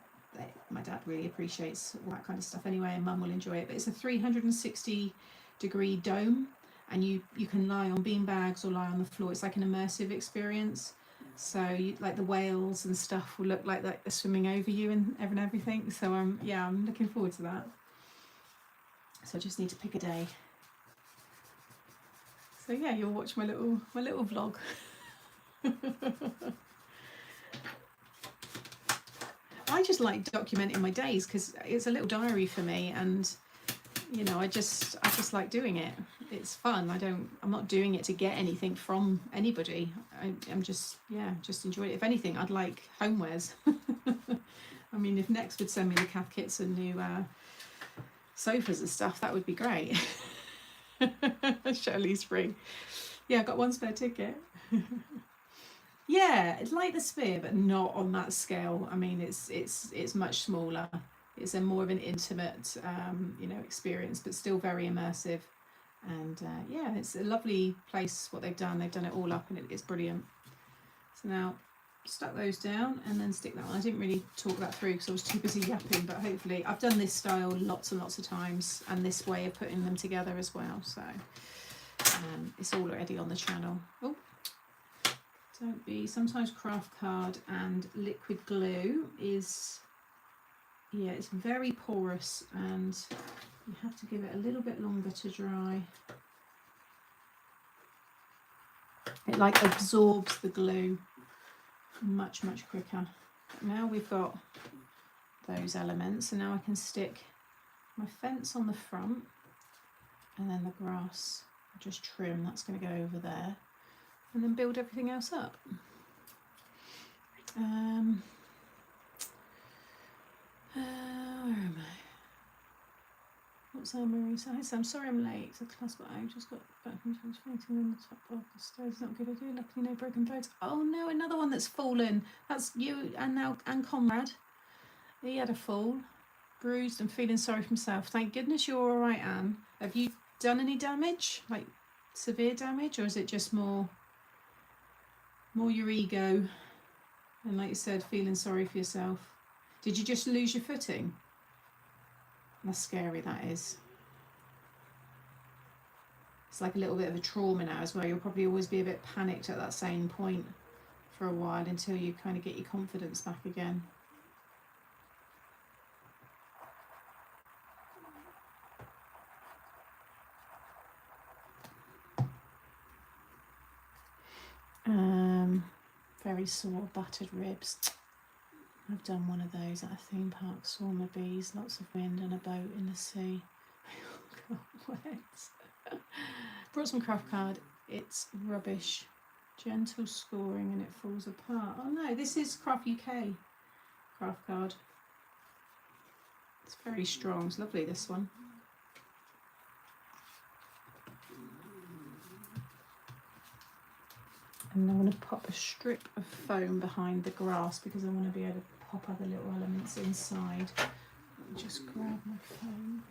my dad really appreciates all that kind of stuff anyway, and Mum will enjoy it. But it's a 360-degree dome, and you can lie on bean bags or lie on the floor. It's like an immersive experience. So like the whales and stuff will look like they're swimming over you and everything. So I'm looking forward to that. So I just need to pick a day. So yeah, you'll watch my little vlog. I just like documenting my days because it's a little diary for me, and you know, I just like doing it. It's fun. I'm not doing it to get anything from anybody. I'm just enjoy it. If anything, I'd like homewares. I mean, if Next would send me the Cath kits and new sofas and stuff, that would be great. Shirley's free. Yeah, I got one spare ticket. Yeah, it's like the Sphere, but not on that scale. I mean, it's much smaller. It's a more of an intimate, experience, but still very immersive. And yeah, it's a lovely place. What they've done, it all up, and it's brilliant. So now, stuck those down, and then stick that one. I didn't really talk that through because I was too busy yapping. But hopefully, I've done this style lots and lots of times, and this way of putting them together as well. So it's all already on the channel. Oh. Don't be. Sometimes craft card and liquid glue is, yeah, it's very porous and you have to give it a little bit longer to dry. It like absorbs the glue much quicker. But now we've got those elements, and now I can stick my fence on the front, and then the grass, I'll just trim, that's going to go over there, and then build everything else up. Where am I? What's Marie says? I'm sorry I'm late. It's a class, but I just got back from transferring on the top of the stairs. Not a good idea. Luckily, no broken bones. Oh no, another one that's fallen. That's you and Conrad. He had a fall, bruised and feeling sorry for himself. Thank goodness you're all right, Anne. Have you done any damage, like severe damage, or is it just more your ego? And like you said, feeling sorry for yourself. Did you just lose your footing? That's scary, that is. It's like a little bit of a trauma now as well. You'll probably always be a bit panicked at that same point for a while until you kind of get your confidence back again. Very sore battered ribs. I've done one of those at a theme park. Swarm bees, lots of wind and a boat in the sea. I got wet. Brought some craft card. It's rubbish. Gentle scoring and it falls apart. Oh no, this is Craft UK craft card. It's very strong. It's lovely, this one. And I'm going to pop a strip of foam behind the grass because I want to be able to pop other little elements inside. Let me just grab my foam.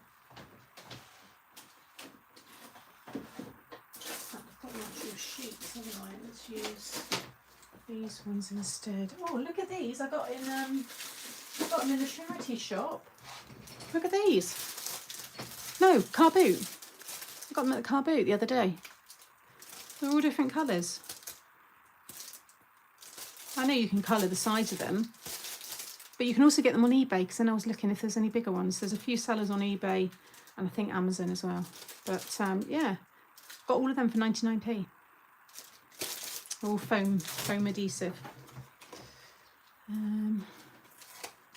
I've got the actual sheets anyway. Let's use these ones instead. Oh, look at these! I got them in the charity shop. Look at these. No, car boot. I got them at the car boot the other day. They're all different colours. I know you can colour the sides of them, but you can also get them on eBay, because then I was looking if there's any bigger ones. There's a few sellers on eBay and I think Amazon as well. But yeah, got all of them for 99p. All foam adhesive.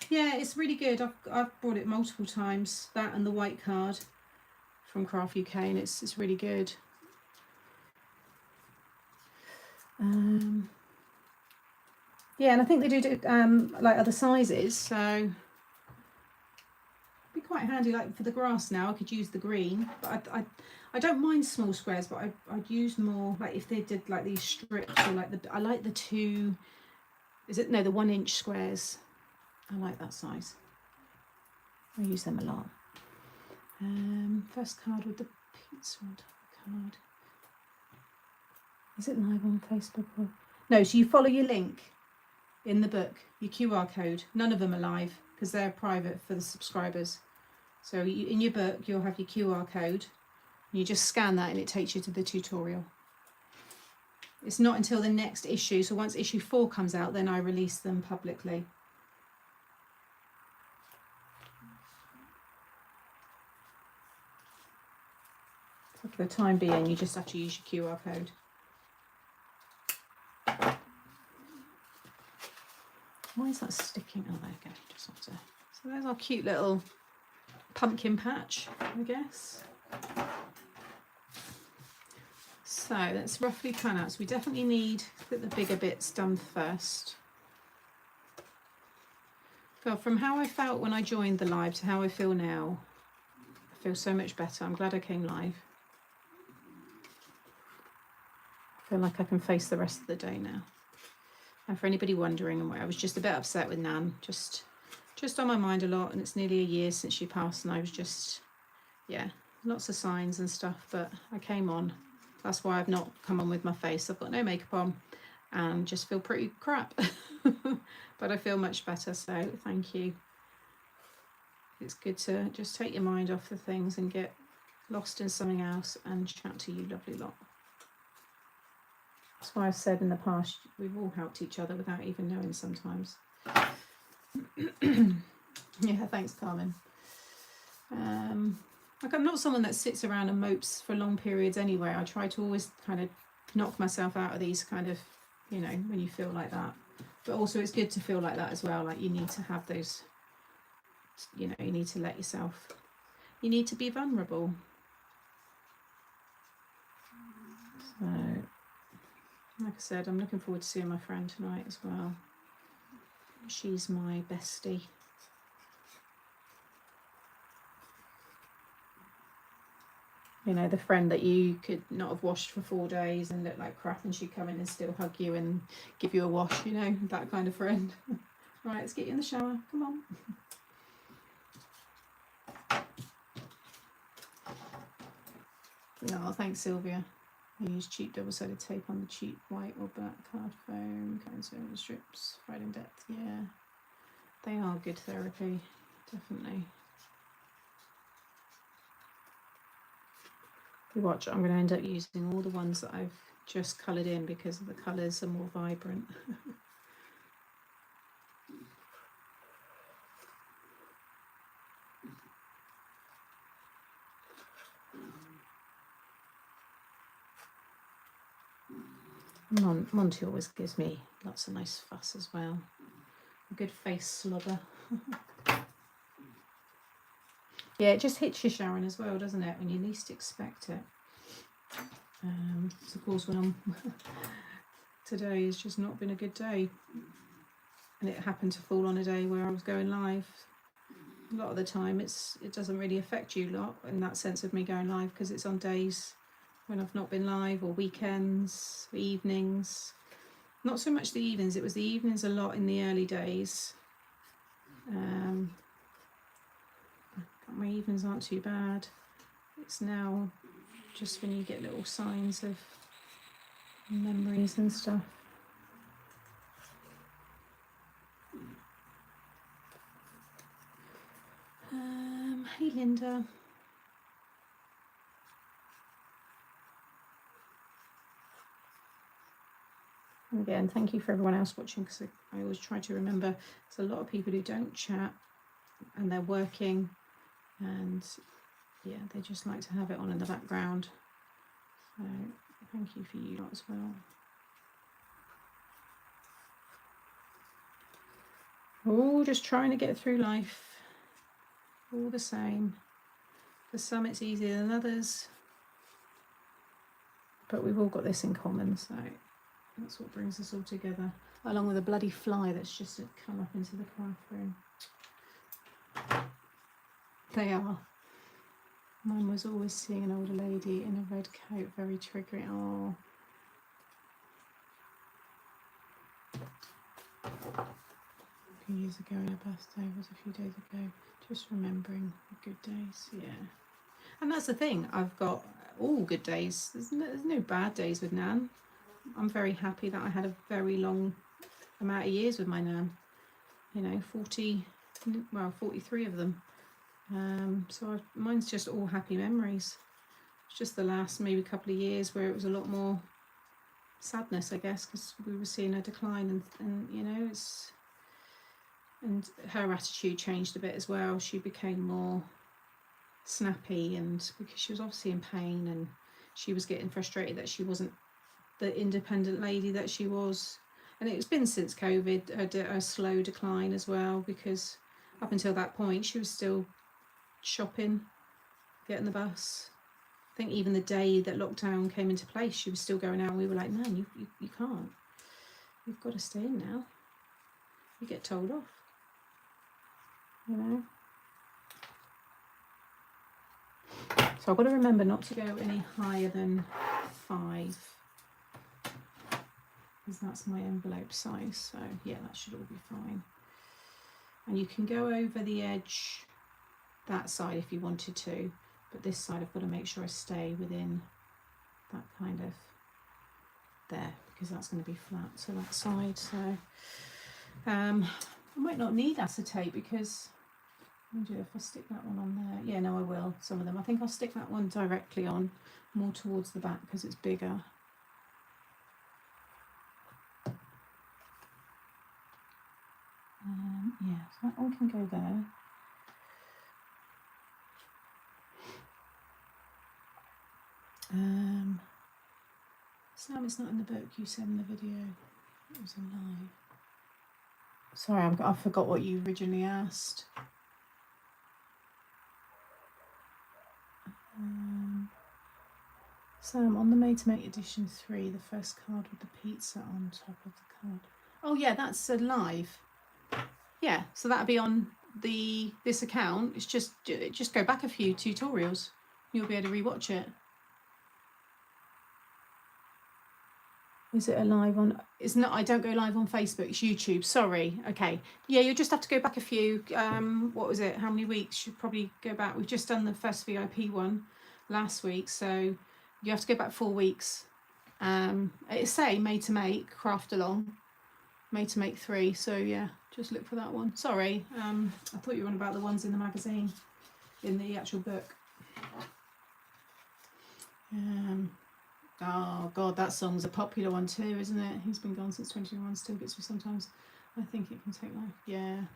Yeah, it's really good. I've bought it multiple times. That and the white card from Craft UK, and it's really good. Yeah, and I think they do like other sizes, so it'd be quite handy. Like for the grass now, I could use the green, but I don't mind small squares, but I'd use more like if they did like these strips, or like I like the 2. The 1 inch squares. I like that size. I use them a lot. First card with the pizza on top of the card. Is it live on Facebook? Or... No, so you follow your link in the book, your QR code. None of them are live because they're private for the subscribers. So in your book, you'll have your QR code. And you just scan that and it takes you to the tutorial. It's not until the next issue. So once issue 4 comes out, then I release them publicly. So for the time being, you just have to use your QR code. Why is that sticking? Oh, there you go. Just have to. So there's our cute little pumpkin patch, I guess. So let's roughly plan out. So we definitely need to get the bigger bits done first. God, from how I felt when I joined the live to how I feel now, I feel so much better. I'm glad I came live. feel like I can face the rest of the day now. And for anybody wondering, I was just a bit upset with Nan, just on my mind a lot, and it's nearly a year since she passed, and I was just, yeah, lots of signs and stuff, but I came on. That's why I've not come on with my face. I've got no makeup on and just feel pretty crap. But I feel much better, so thank you. It's good to just take your mind off the things and get lost in something else and chat to you lovely lot. That's why I've said in the past, we've all helped each other without even knowing sometimes. Yeah, thanks, Carmen. Like, I'm not someone that sits around and mopes for long periods anyway. I try to always kind of knock myself out of these kind of, you know, when you feel like that. But also it's good to feel like that as well. Like, you need to have those, you know, you need to let yourself, you need to be vulnerable. So, like I said, I'm looking forward to seeing my friend tonight as well. She's my bestie. You know, the friend that you could not have washed for 4 days and look like crap, and she'd come in and still hug you and give you a wash, you know, that kind of friend. Right, let's get you in the shower. Come on. Oh, thanks, Sylvia. I use cheap double-sided tape on the cheap white or black card foam, cutting over strips, right in depth. Yeah, they are good therapy, definitely. You watch, I'm going to end up using all the ones that I've just coloured in because the colours are more vibrant. Monty always gives me lots of nice fuss as well. A good face slobber. Yeah, it just hits you, Sharon, as well, doesn't it, when you least expect it. So of course, when today has just not been a good day, and it happened to fall on a day where I was going live. A lot of the time, it doesn't really affect you lot in that sense of me going live, because it's on days when I've not been live, or weekends, evenings. Not so much the evenings, it was the evenings a lot in the early days. My evenings aren't too bad. It's now just when you get little signs of memories and stuff. Hey Linda. And again, thank you for everyone else watching, because I always try to remember there's a lot of people who don't chat and they're working, and yeah, they just like to have it on in the background. So thank you for you lot as well. Oh, just trying to get through life. All the same. For some it's easier than others, but we've all got this in common, so that's what brings us all together, along with a bloody fly that's just come up into the craft room. They are. Mine was always seeing an older lady in a red coat, very triggering. Oh. A few years ago, her birthday was a few days ago. Just remembering the good days, yeah. And that's the thing, I've got all good days. There's no bad days with Nan. I'm very happy that I had a very long amount of years with my Nan. You know, 43 of them. So mine's just all happy memories. It's just the last maybe couple of years where it was a lot more sadness, I guess, because we were seeing a decline, and you know, and her attitude changed a bit as well. She became more snappy, and because she was obviously in pain, and she was getting frustrated that she wasn't the independent lady that she was. And it's been since COVID, a slow decline as well, because up until that point she was still shopping, getting the bus. I think even the day that lockdown came into place, she was still going out, and we were like, no, you can't. You've got to stay in now. You get told off, you know. So I've got to remember not to go any higher than 5. because that's my envelope size. So yeah, that should all be fine. And you can go over the edge that side if you wanted to, but this side I've got to make sure I stay within that kind of there, because that's going to be flat, so that side. So I might not need acetate, because if I stick that one on there, yeah, no, I will. Some of them, I think I'll stick that one directly on, more towards the back because it's bigger. Yeah, so that one can go there. Sam, it's not in the book, you said in the video. It was a lie. Sorry, I forgot what you originally asked. Sam, on the Made to Make edition 3, the first card with the pizza on top of the card. Oh yeah, that's live. Yeah, so that'll be on this account. It's just go back a few tutorials. You'll be able to rewatch it. Is it a live on? It's not. I don't go live on Facebook. It's YouTube. Sorry. Okay. Yeah, you'll just have to go back a few. What was it? How many weeks? Should probably go back. We've just done the first VIP one last week, so you have to go back 4 weeks. It's say Made to Make, Craft Along, Made to Make 3. So yeah, just look for that one. Sorry. I thought you were on about the ones in the magazine, in the actual book. Oh God, that song's a popular one too, isn't it? He's been gone since 2021, still gets me sometimes. I think it can take life. Yeah.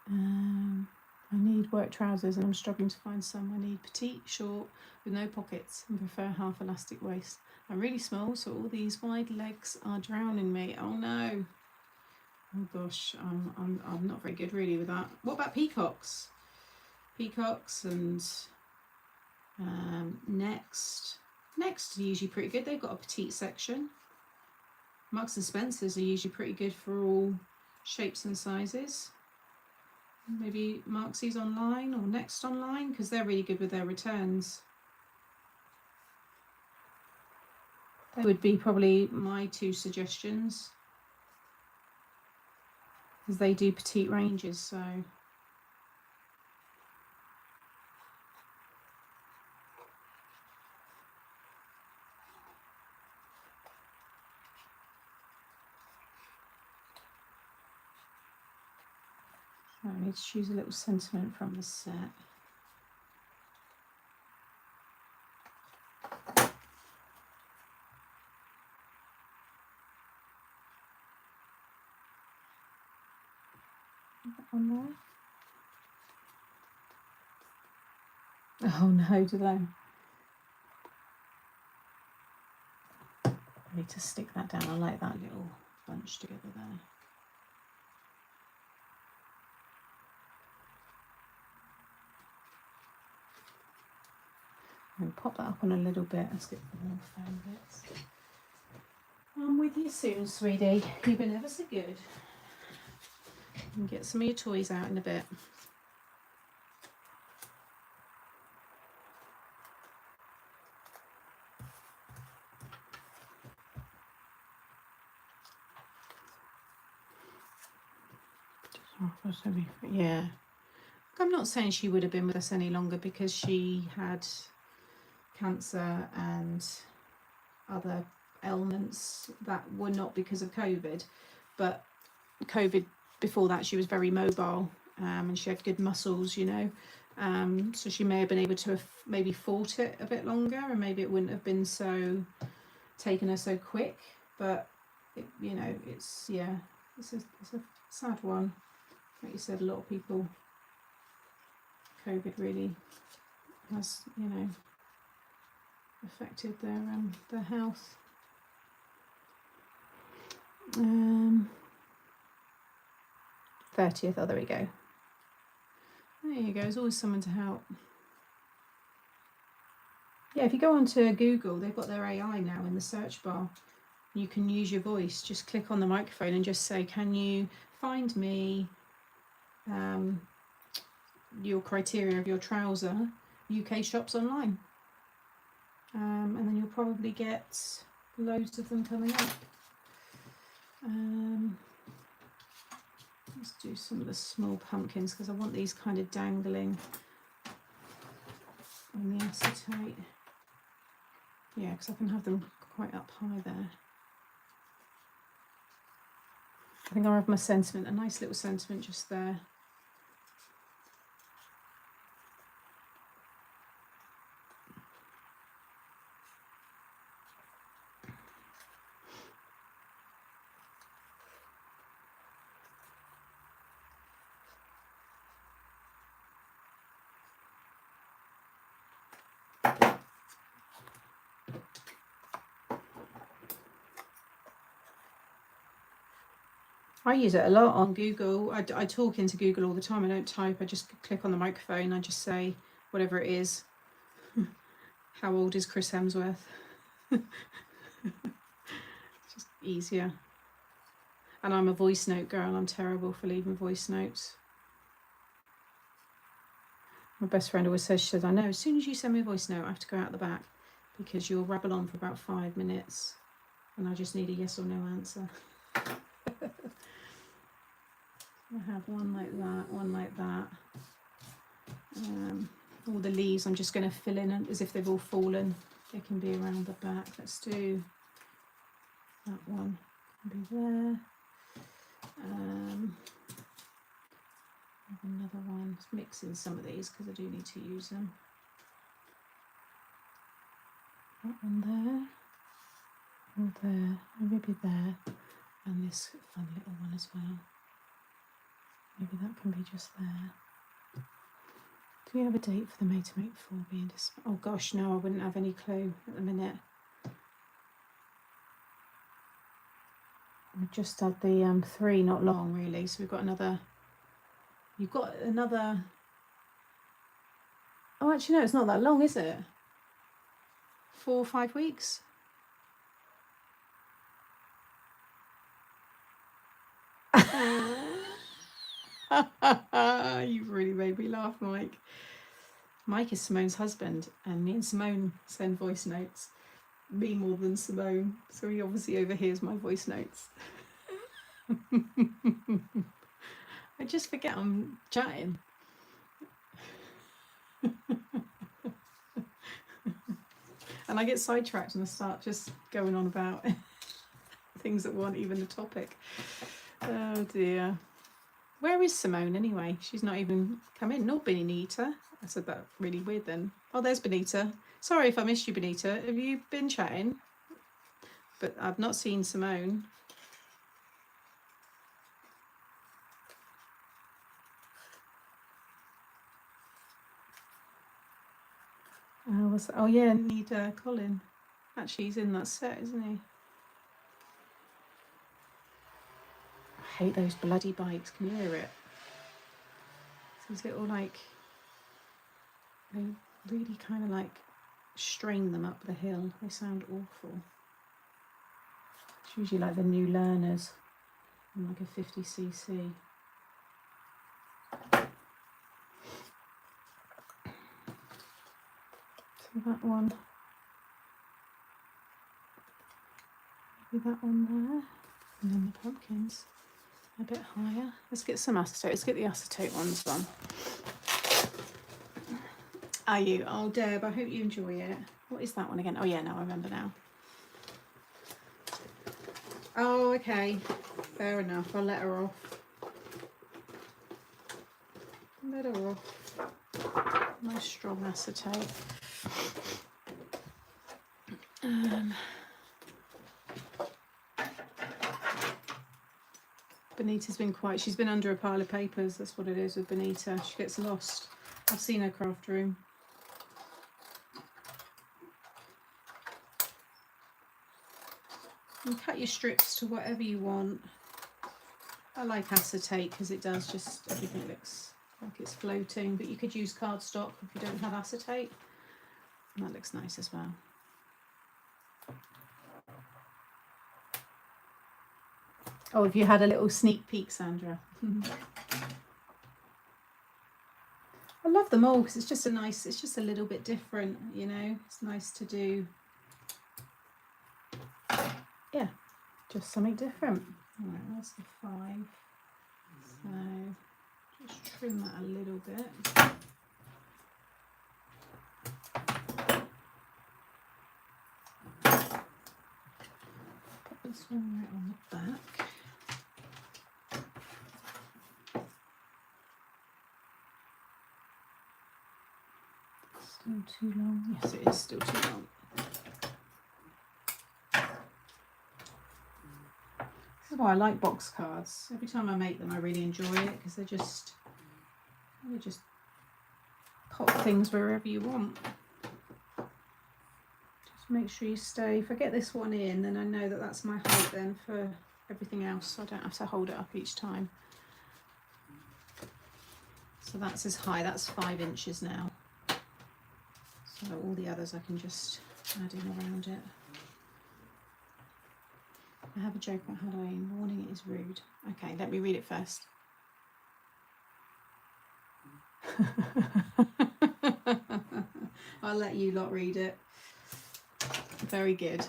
I need work trousers and I'm struggling to find some. I need petite, short, with no pockets, and prefer half elastic waist. I'm really small, so all these wide legs are drowning me. Oh no. Oh gosh, I'm not very good really with that. What about peacocks? Peacocks and Next are usually pretty good. They've got a petite section. Marks and Spencer's are usually pretty good for all shapes and sizes. Maybe Marksy's online or Next online, because they're really good with their returns. They would be probably my 2 suggestions, because they do petite ranges. So I need to choose a little sentiment from the set. That one there. Oh no, do they? I need to stick that down. I like that little bunch together there. And pop that up on a little bit. Let's get the more foam bits. I'm with you soon, sweetie. You've been ever so good. And get some of your toys out in a bit. Yeah. I'm not saying she would have been with us any longer because she had cancer and other ailments that were not because of COVID, but COVID before that she was very mobile, and she had good muscles, you know, so she may have been able to have maybe fought it a bit longer, and maybe it wouldn't have been so taken her so quick. But it, you know, it's a sad one. Like you said, a lot of people, COVID really has, you know, affected their health. 30th. Oh, there we go. There you go. There's always someone to help. Yeah, if you go onto Google, they've got their AI now in the search bar. You can use your voice. Just click on the microphone and just say, "Can you find me your criteria of your trouser, UK shops online?" And then you'll probably get loads of them coming up. Let's do some of the small pumpkins because I want these kind of dangling on the acetate. Yeah, because I can have them quite up high there. I think I'll have my sentiment, a nice little sentiment just there. I use it a lot on Google. I talk into Google all the time. I don't type. I just click on the microphone. I just say whatever it is. How old is Chris Hemsworth? It's just easier. And I'm a voice note girl. I'm terrible for leaving voice notes. My best friend always says, she says, I know, as soon as you send me a voice note, I have to go out the back because you'll rabble on for about 5 minutes and I just need a yes or no answer. I have one like that, one like that. All the leaves I'm just going to fill in as if they've all fallen. They can be around the back. Let's do that one. Can be there. Another one. Let's mix in some of these because I do need to use them. That one there. Or there. Maybe there. And this fun little one as well. Maybe that can be just there. Do we have a date for the Made to Make 4 being dispatched? Oh gosh, no, I wouldn't have any clue at the minute. We've just had the 3 not long really, so we've got another. You've got another. Oh, actually no, it's not that long, is it? 4 or 5 weeks. You've really made me laugh, Mike. Mike is Simone's husband, and me and Simone send voice notes. Me more than Simone, so he obviously overhears my voice notes. I just forget I'm chatting. And I get sidetracked and I start just going on about things that weren't even the topic. Oh dear. Where is Simone anyway? She's not even come in. Nor Benita. I said that really weird then. Oh, there's Benita. Sorry if I missed you, Benita. Have you been chatting? But I've not seen Simone. Oh yeah, need Colin. Actually, he's in that set, isn't he? I hate those bloody bikes. Can you hear it? These little like, they really kind of like strain them up the hill. They sound awful. It's usually like the new learners on like a 50cc. So that one, maybe that one there, and then the pumpkins a bit higher. Let's get some acetate. Let's get the acetate ones on. Are you? Oh, Deb, I hope you enjoy it. What is that one again? Oh yeah, no, I remember now. Oh, okay. Fair enough. I'll let her off. Let her off. Nice strong acetate. Benita's been quiet. She's been under a pile of papers. That's what it is with Benita. She gets lost. I've seen her craft room. You can cut your strips to whatever you want. I like acetate because it does just, everything looks like it's floating, but you could use cardstock if you don't have acetate. And that looks nice as well. Oh, have you had a little sneak peek, Sandra? I love them all because it's just it's just a little bit different, you know. It's nice to do, yeah, just something different. All right, that's the 5. So just trim that a little bit. Put this one right on the back. Still too long. Yes, it is still too long. This is why I like box cards. Every time I make them, I really enjoy it because they just pop things wherever you want. Just make sure you stay. If I get this one in, then I know that that's my height then for everything else, so I don't have to hold it up each time. So that's as high. That's 5 inches now. So all the others I can just add in around it. I have a joke about Halloween. Warning, it is rude. Okay, let me read it first. I'll let you lot read it. Very good.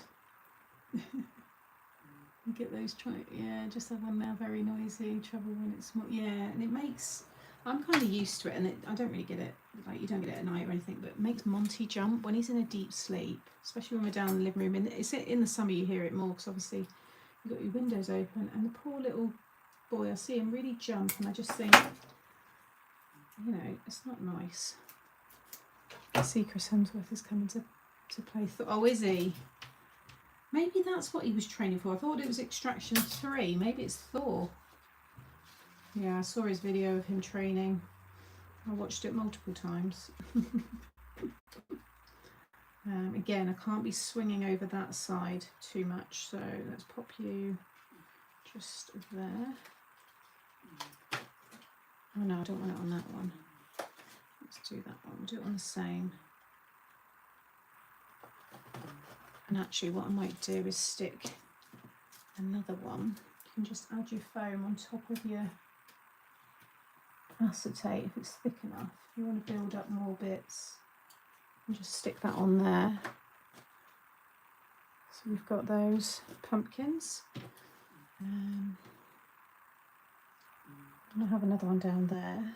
Get those yeah, just that one now, very noisy. Trouble when it's small. Yeah, and it makes, I'm kind of used to it, and I don't really get it, like you don't get it at night or anything, but it makes Monty jump when he's in a deep sleep, especially when we're down in the living room. And it's in the summer you hear it more because obviously you've got your windows open, and the poor little boy, I see him really jump, and I just think, you know, it's not nice. I see Chris Hemsworth is coming to play Thor. Oh, is he? Maybe that's what he was training for. I thought it was Extraction 3. Maybe it's Thor. Yeah, I saw his video of him training. I watched it multiple times. Again, I can't be swinging over that side too much, so let's pop you just there. Oh no, I don't want it on that one. Let's do that one. We'll do it on the same. And actually what I might do is stick another one. You can just add your foam on top of your acetate if it's thick enough. If you want to build up more bits, and just stick that on there. So we've got those pumpkins. And I have another one down there.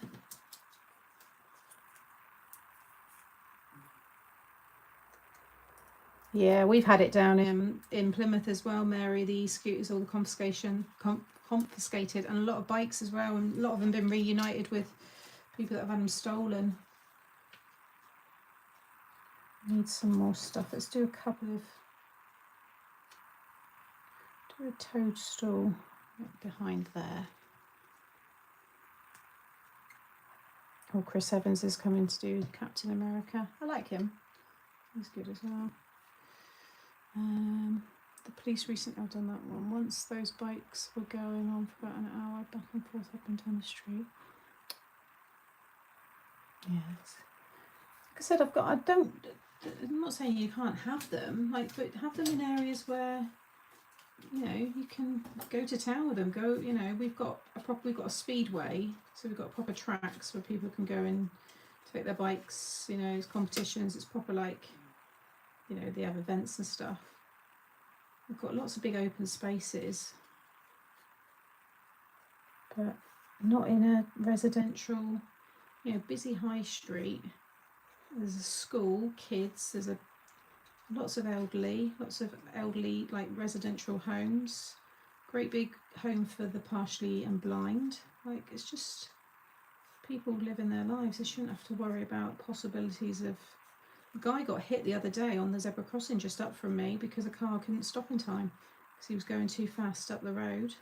Yeah, we've had it down in Plymouth as well, Mary. The scooters, all the confiscated, and a lot of bikes as well, and a lot of them been reunited with people that have had them stolen. Need some more stuff. Let's do a couple of. Do a toadstool right behind there. Oh, Chris Evans is coming to do Captain America. I like him. He's good as well. The police recently have done that one. Once those bikes were going on for about an hour, back and forth up and down the street. Yes. Like I said, I'm not saying you can't have them, but have them in areas where, you know, you can go to town with them. Go, you know, we've got a speedway, so we've got proper tracks where people can go and take their bikes. You know, it's competitions. It's proper, like, you know, they have events and stuff. We've got lots of big open spaces, but not in a residential, you know, busy high street. There's a school, kids, there's lots of elderly, like residential homes, great big home for the partially and blind. Like, it's just people living their lives. They shouldn't have to worry about possibilities of. A guy got hit the other day on the zebra crossing just up from me because a car couldn't stop in time because he was going too fast up the road.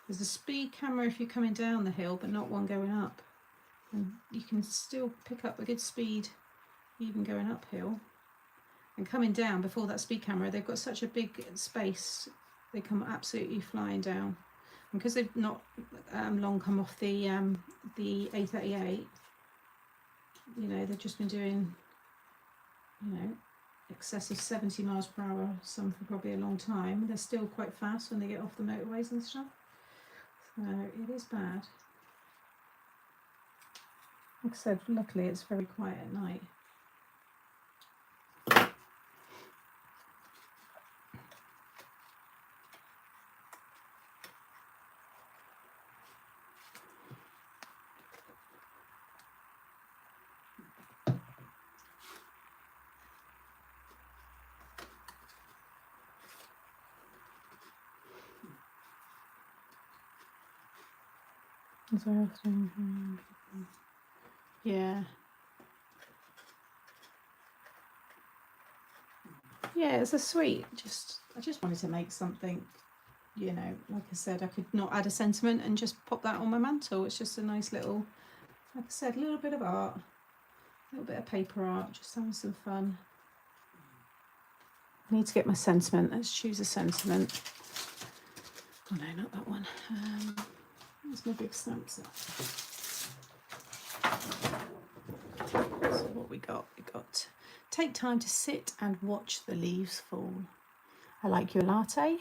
There's a speed camera if you're coming down the hill, but not one going up. And you can still pick up a good speed even going uphill. And coming down before that speed camera, they've got such a big space, they come absolutely flying down. And because they've not long come off the A38, you know, they've just been doing, you know, excess of 70 miles per hour, some for probably a long time. They're still quite fast when they get off the motorways and stuff. So it is bad. Like I said, luckily it's very quiet at night. Yeah. Yeah, it's a sweet. I just wanted to make something, you know, like I said, I could not add a sentiment and just pop that on my mantle. It's just a nice little, like I said, a little bit of art, a little bit of paper art, just having some fun. I need to get my sentiment. Let's choose a sentiment. Oh no, not that one. Where's my big stamp set? So what we got? We got take time to sit and watch the leaves fall. I like your latte.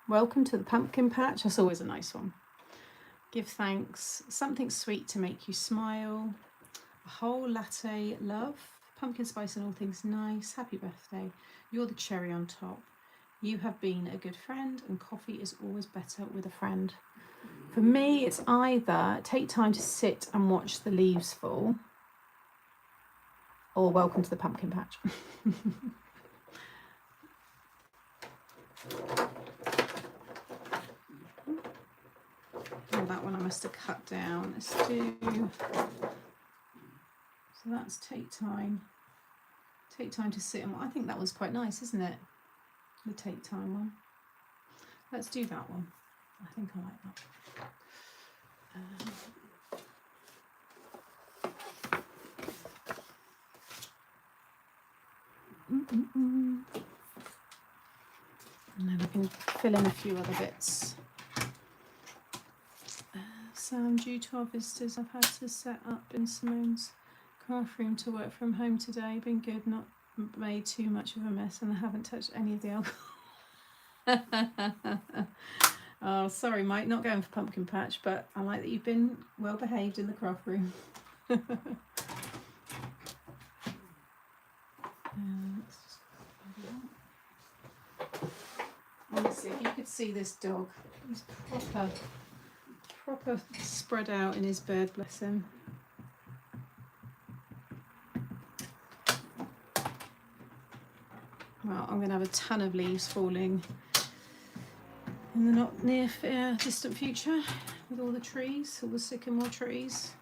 Welcome to the pumpkin patch. That's always a nice one. Give thanks. Something sweet to make you smile. A whole latte, love. Pumpkin spice and all things nice. Happy birthday. You're the cherry on top. You have been a good friend, and coffee is always better with a friend. For me, it's either take time to sit and watch the leaves fall, or welcome to the pumpkin patch. Oh, that one I must have cut down. Let's do, so that's take time to sit and, I think that was quite nice, isn't it? The take time one. Let's do that one. I think I like that. And then I can fill in a few other bits. Sam, due to our visitors, I've had to set up in Simone's craft room to work from home today. Been good, not made too much of a mess, and I haven't touched any of the alcohol. Oh, sorry, Mike, not going for pumpkin patch, but I like that you've been well behaved in the craft room. Honestly, if you could see this dog, he's proper spread out in his bed, bless him. Well, I'm going to have a ton of leaves falling in the not near distant future with all the trees, all the sycamore trees.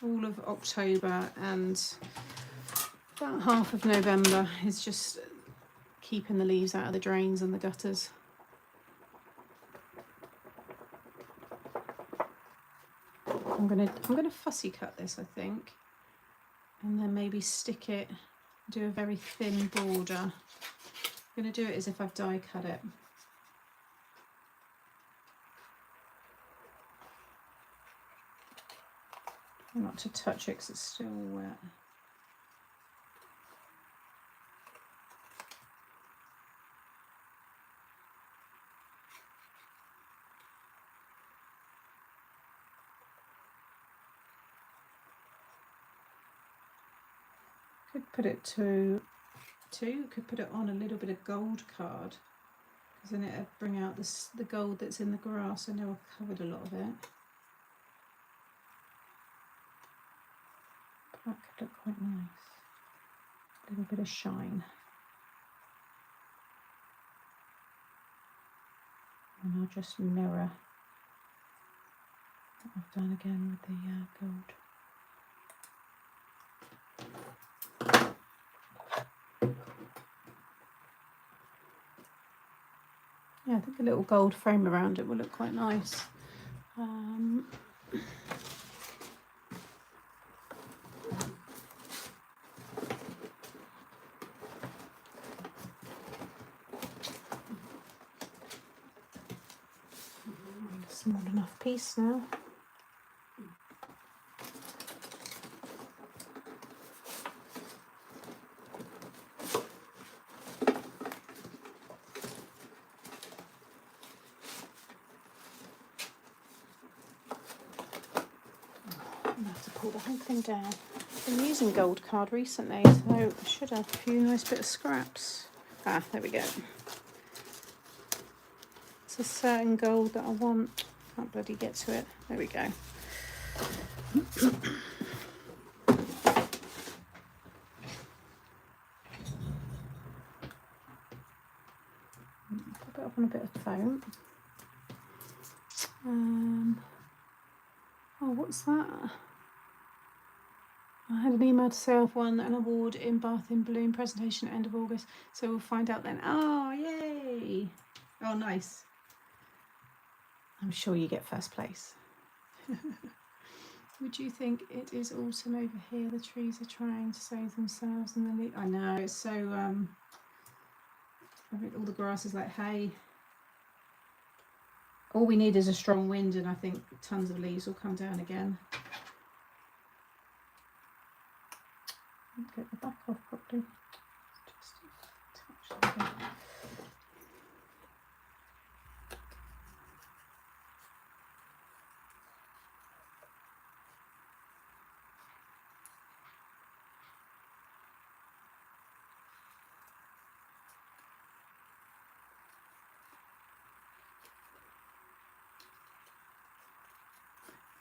All of October and about half of November is just keeping the leaves out of the drains and the gutters. I'm gonna fussy cut this, I think, and then maybe stick it, do a very thin border. I'm gonna do it as if I've die cut it. Not to touch it because it's still wet. Could put it to could put it on a little bit of gold card, because then it'd bring out the gold that's in the grass. I know I've covered a lot of it. That could look quite nice. A little bit of shine. And I'll just mirror what I've done again with the gold. Yeah, I think a little gold frame around it will look quite nice. Small enough piece now. pull the whole thing down. I've been using gold card recently, so I should have a few nice bit of scraps. Ah, there we go. It's a certain gold that I want. Can't bloody get to it. There we go. Pop it up on a bit of foam. Oh, what's that? I had an email to say I've won an award in Bath in Bloom presentation at end of August, so we'll find out then. Oh, yay! Oh, nice. I'm sure you get first place. Would you think it is autumn over here? The trees are trying to save themselves, and then I know it's so. I think all the grass is like hay. All we need is a strong wind, and I think tons of leaves will come down again. Get the back off properly. Just touch that.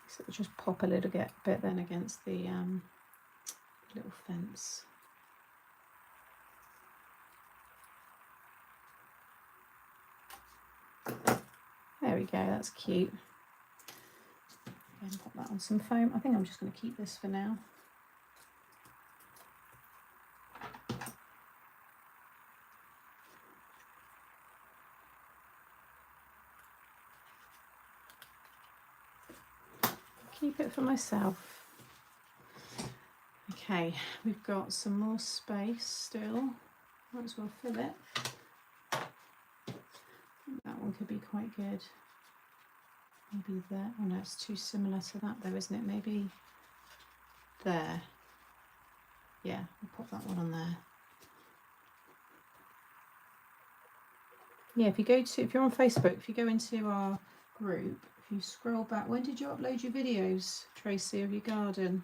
So it'll just pop a little bit then against the little fence. There we go, that's cute. Again, pop that on some foam. I think I'm just going to keep this for now. Keep it for myself. Okay, we've got some more space still. Might as well fill it. That one could be quite good. Maybe there. Oh no, it's too similar to that though, isn't it? Maybe there. Yeah, we'll pop that one on there. Yeah, if you're on Facebook, if you go into our group, if you scroll back, when did you upload your videos, Tracy, of your garden?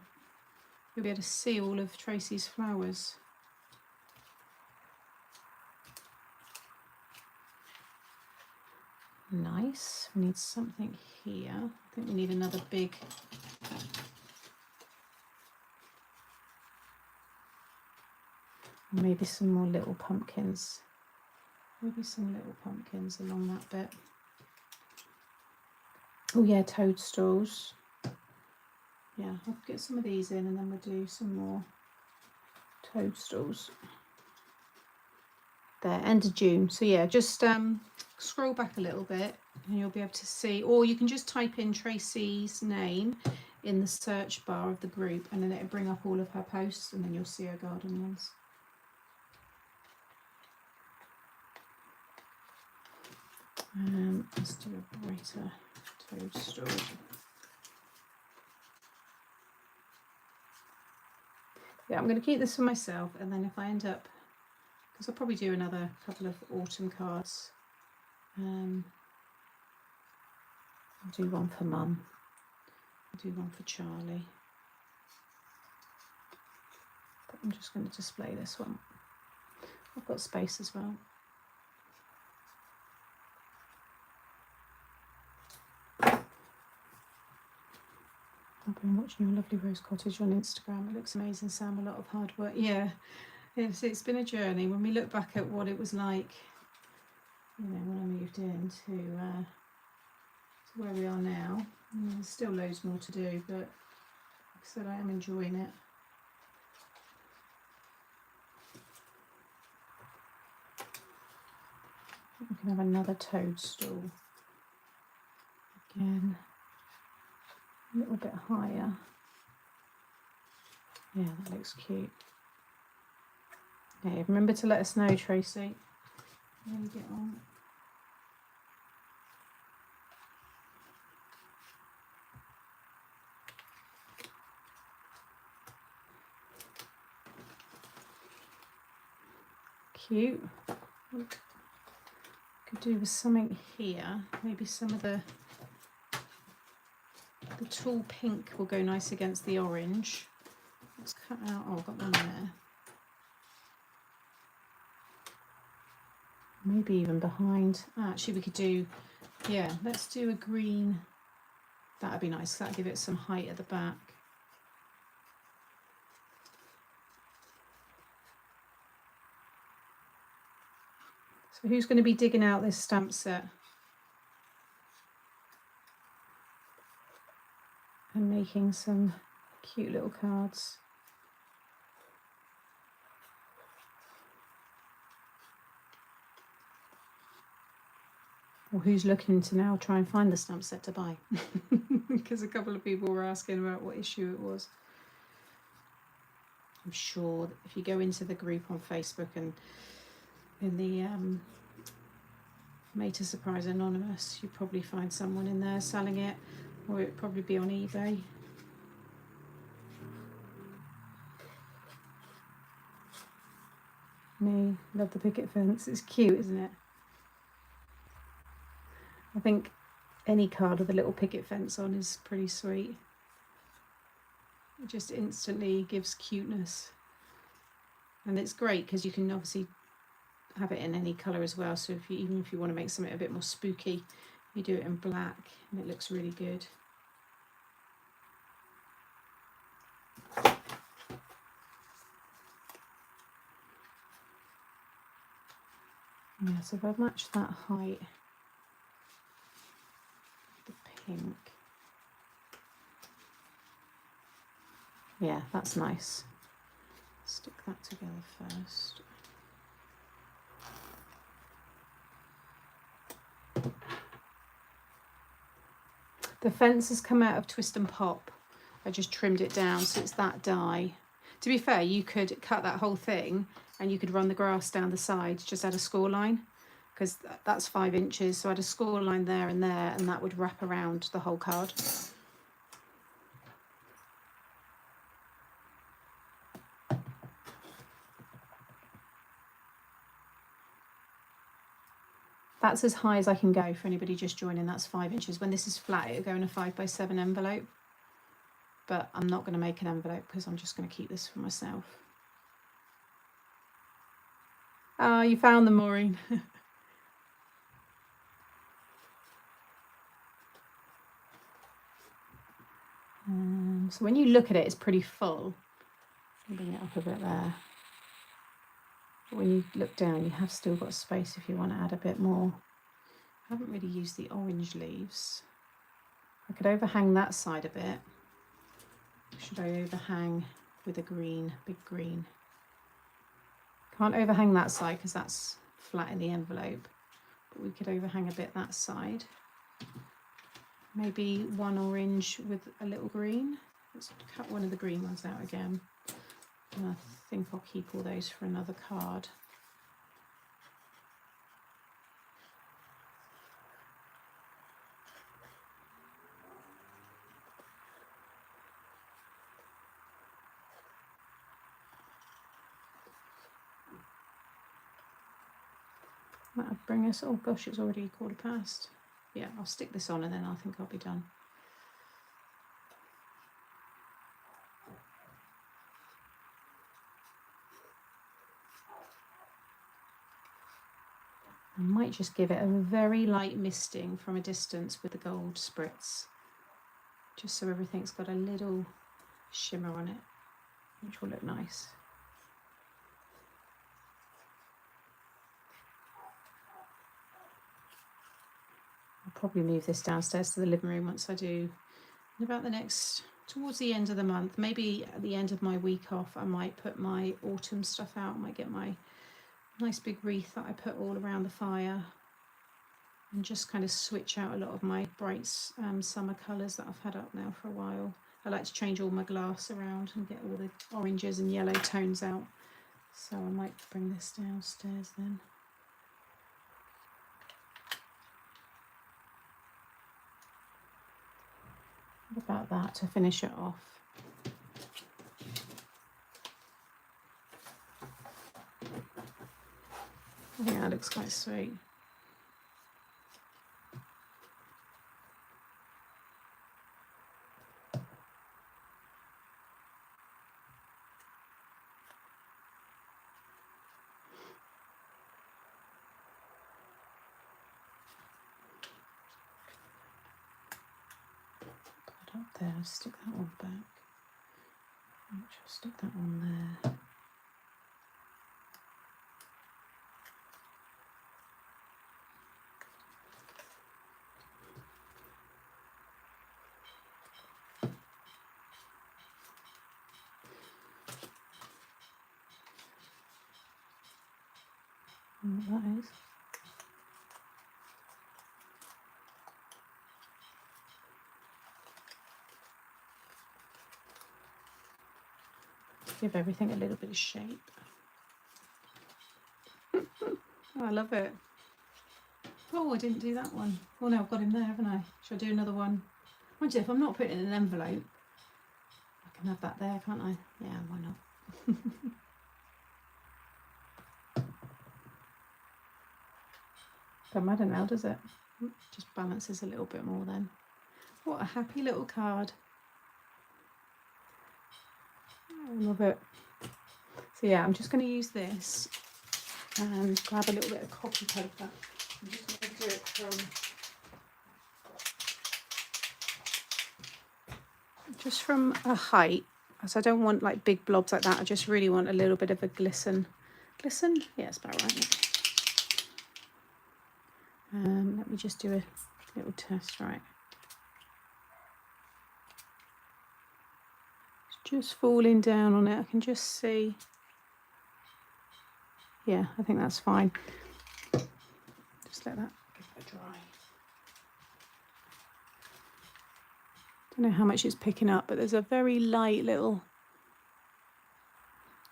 You'll be able to see all of Tracy's flowers. Nice. We need something here. I think we need another big. Maybe some more little pumpkins. Maybe some little pumpkins along that bit. Oh yeah, toadstools. Yeah, I'll get some of these in and then we'll do some more toadstools. There, end of June. So yeah, just scroll back a little bit and you'll be able to see, or you can just type in Tracy's name in the search bar of the group and then it'll bring up all of her posts and then you'll see her garden ones. Let's do a brighter toadstool. Yeah, I'm going to keep this for myself and then if I end up, because I'll probably do another couple of autumn cards. I'll do one for Mum. I'll do one for Charlie. But I'm just going to display this one. I've got space as well. I've been watching your lovely rose cottage on Instagram. It looks amazing, Sam. A lot of hard work. Yeah, it's been a journey. When we look back at what it was like, you know, when I moved in to where we are now, there's still loads more to do, but like I said, I am enjoying it. We can have another toadstool. Again, a little bit higher. Yeah, that looks cute. Okay, remember to let us know, Tracy, how you get on. Cute. Could do with something here, maybe some of the The tall pink will go nice against the orange. Let's cut out, oh, I've got one there. Maybe even behind. Actually, we could do, yeah, let's do a green. That'd be nice. That'd give it some height at the back. So who's going to be digging out this stamp set and making some cute little cards? Or who's looking to now try and find the stamp set to buy? Because a couple of people were asking about what issue it was. I'm sure that if you go into the group on Facebook and in the Made to Surprise Anonymous, you'd probably find someone in there selling it, or it'd probably be on eBay. Me, love the picket fence. It's cute, isn't it? I think any card with a little picket fence on is pretty sweet. It just instantly gives cuteness. And it's great because you can obviously have it in any colour as well. So even if you want to make something a bit more spooky, you do it in black and it looks really good. Yeah, so if I match that height, the pink. Yeah, that's nice. Stick that together first. The fence has come out of Twist and Pop. I just trimmed it down so it's that die. To be fair, you could cut that whole thing and you could run the grass down the sides, just add a score line, because that's 5 inches. So add a score line there, and that would wrap around the whole card. That's as high as I can go for anybody just joining. That's 5 inches. When this is flat, it'll go in a 5x7 envelope. But I'm not going to make an envelope because I'm just going to keep this for myself. Ah, you found them, Maureen. So when you look at it, it's pretty full. I'll bring it up a bit there. But when you look down, you have still got space if you want to add a bit more. I haven't really used the orange leaves. I could overhang that side a bit. Should I overhang with a green, big green? Can't overhang that side because that's flat in the envelope, but we could overhang a bit that side. Maybe one orange with a little green. Let's cut one of the green ones out again. And I think I'll keep all those for another card. That'll bring us, oh gosh, it's already 1/4 past. Yeah, I'll stick this on and then I think I'll be done. I might just give it a very light misting from a distance with the gold spritz, just so everything's got a little shimmer on it, which will look nice. I'll probably move this downstairs to the living room once I do. In about the next, towards the end of the month, maybe at the end of my week off, I might put my autumn stuff out. I might get my nice big wreath that I put all around the fire and just kind of switch out a lot of my bright summer colours that I've had up now for a while. I like to change all my glass around and get all the oranges and yellow tones out. So I might bring this downstairs then. What about that to finish it off? I think that looks quite sweet. there. I'll stick that one back. I'll stick that one there. What that is. Give everything a little bit of shape. Oh, I love it. Oh, I didn't do that one. Oh no, I've got him there, haven't I? Shall I do another one? Mind you, if I'm not putting it in an envelope, I can have that there, can't I? Yeah, why not? Doesn't matter now, does it? Just balances a little bit more then. What a happy little card. I love it. So yeah, I'm just going to use this and grab a little bit of copy paper. I'm just going to do it from a height, as I don't want like big blobs like that. I just really want a little bit of a glisten. Glisten? Yeah, it's about right. Let me just do a little test, right? It's just falling down on it. I can just see. Yeah, I think that's fine. Just let that give it a dry. Don't know how much it's picking up, but there's a very light little,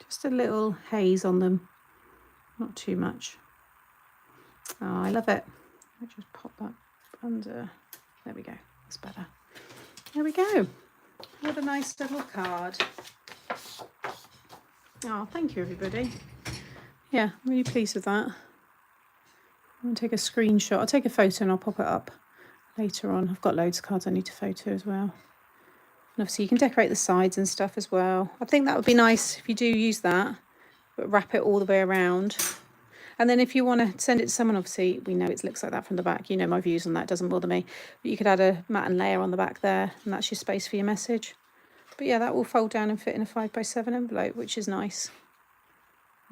just a little haze on them. Not too much. Oh, I love it. Let me just pop that under. There we go. That's better. There we go. What a nice little card. Oh, thank you, everybody. Yeah, I'm really pleased with that. I'm going to take a screenshot. I'll take a photo and I'll pop it up later on. I've got loads of cards I need to photo as well. And obviously you can decorate the sides and stuff as well. I think that would be nice if you do use that, but wrap it all the way around. And then if you want to send it to someone, obviously we know it looks like that from the back. You know my views on that, doesn't bother me. But you could add a matte and layer on the back there, and that's your space for your message. But yeah, that will fold down and fit in a 5x7 envelope, which is nice.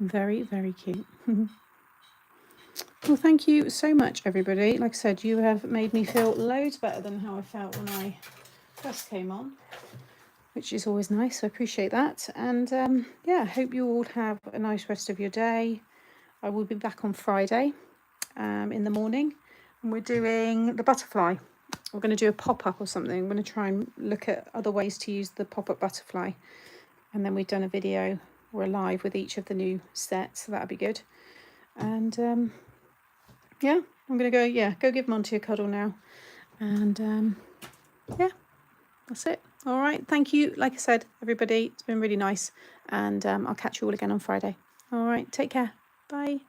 Very, very cute. Well, thank you so much, everybody. Like I said, you have made me feel loads better than how I felt when I first came on, which is always nice. I appreciate that. And yeah, I hope you all have a nice rest of your day. I will be back on Friday in the morning, and we're doing the butterfly. We're going to do a pop-up or something. I'm going to try and look at other ways to use the pop-up butterfly. And then we've done a video or a live with each of the new sets, so that'll be good. And yeah, I'm going to go give Monty a cuddle now. And yeah, that's it. All right, thank you. Like I said, everybody, it's been really nice. And I'll catch you all again on Friday. All right, take care. Bye.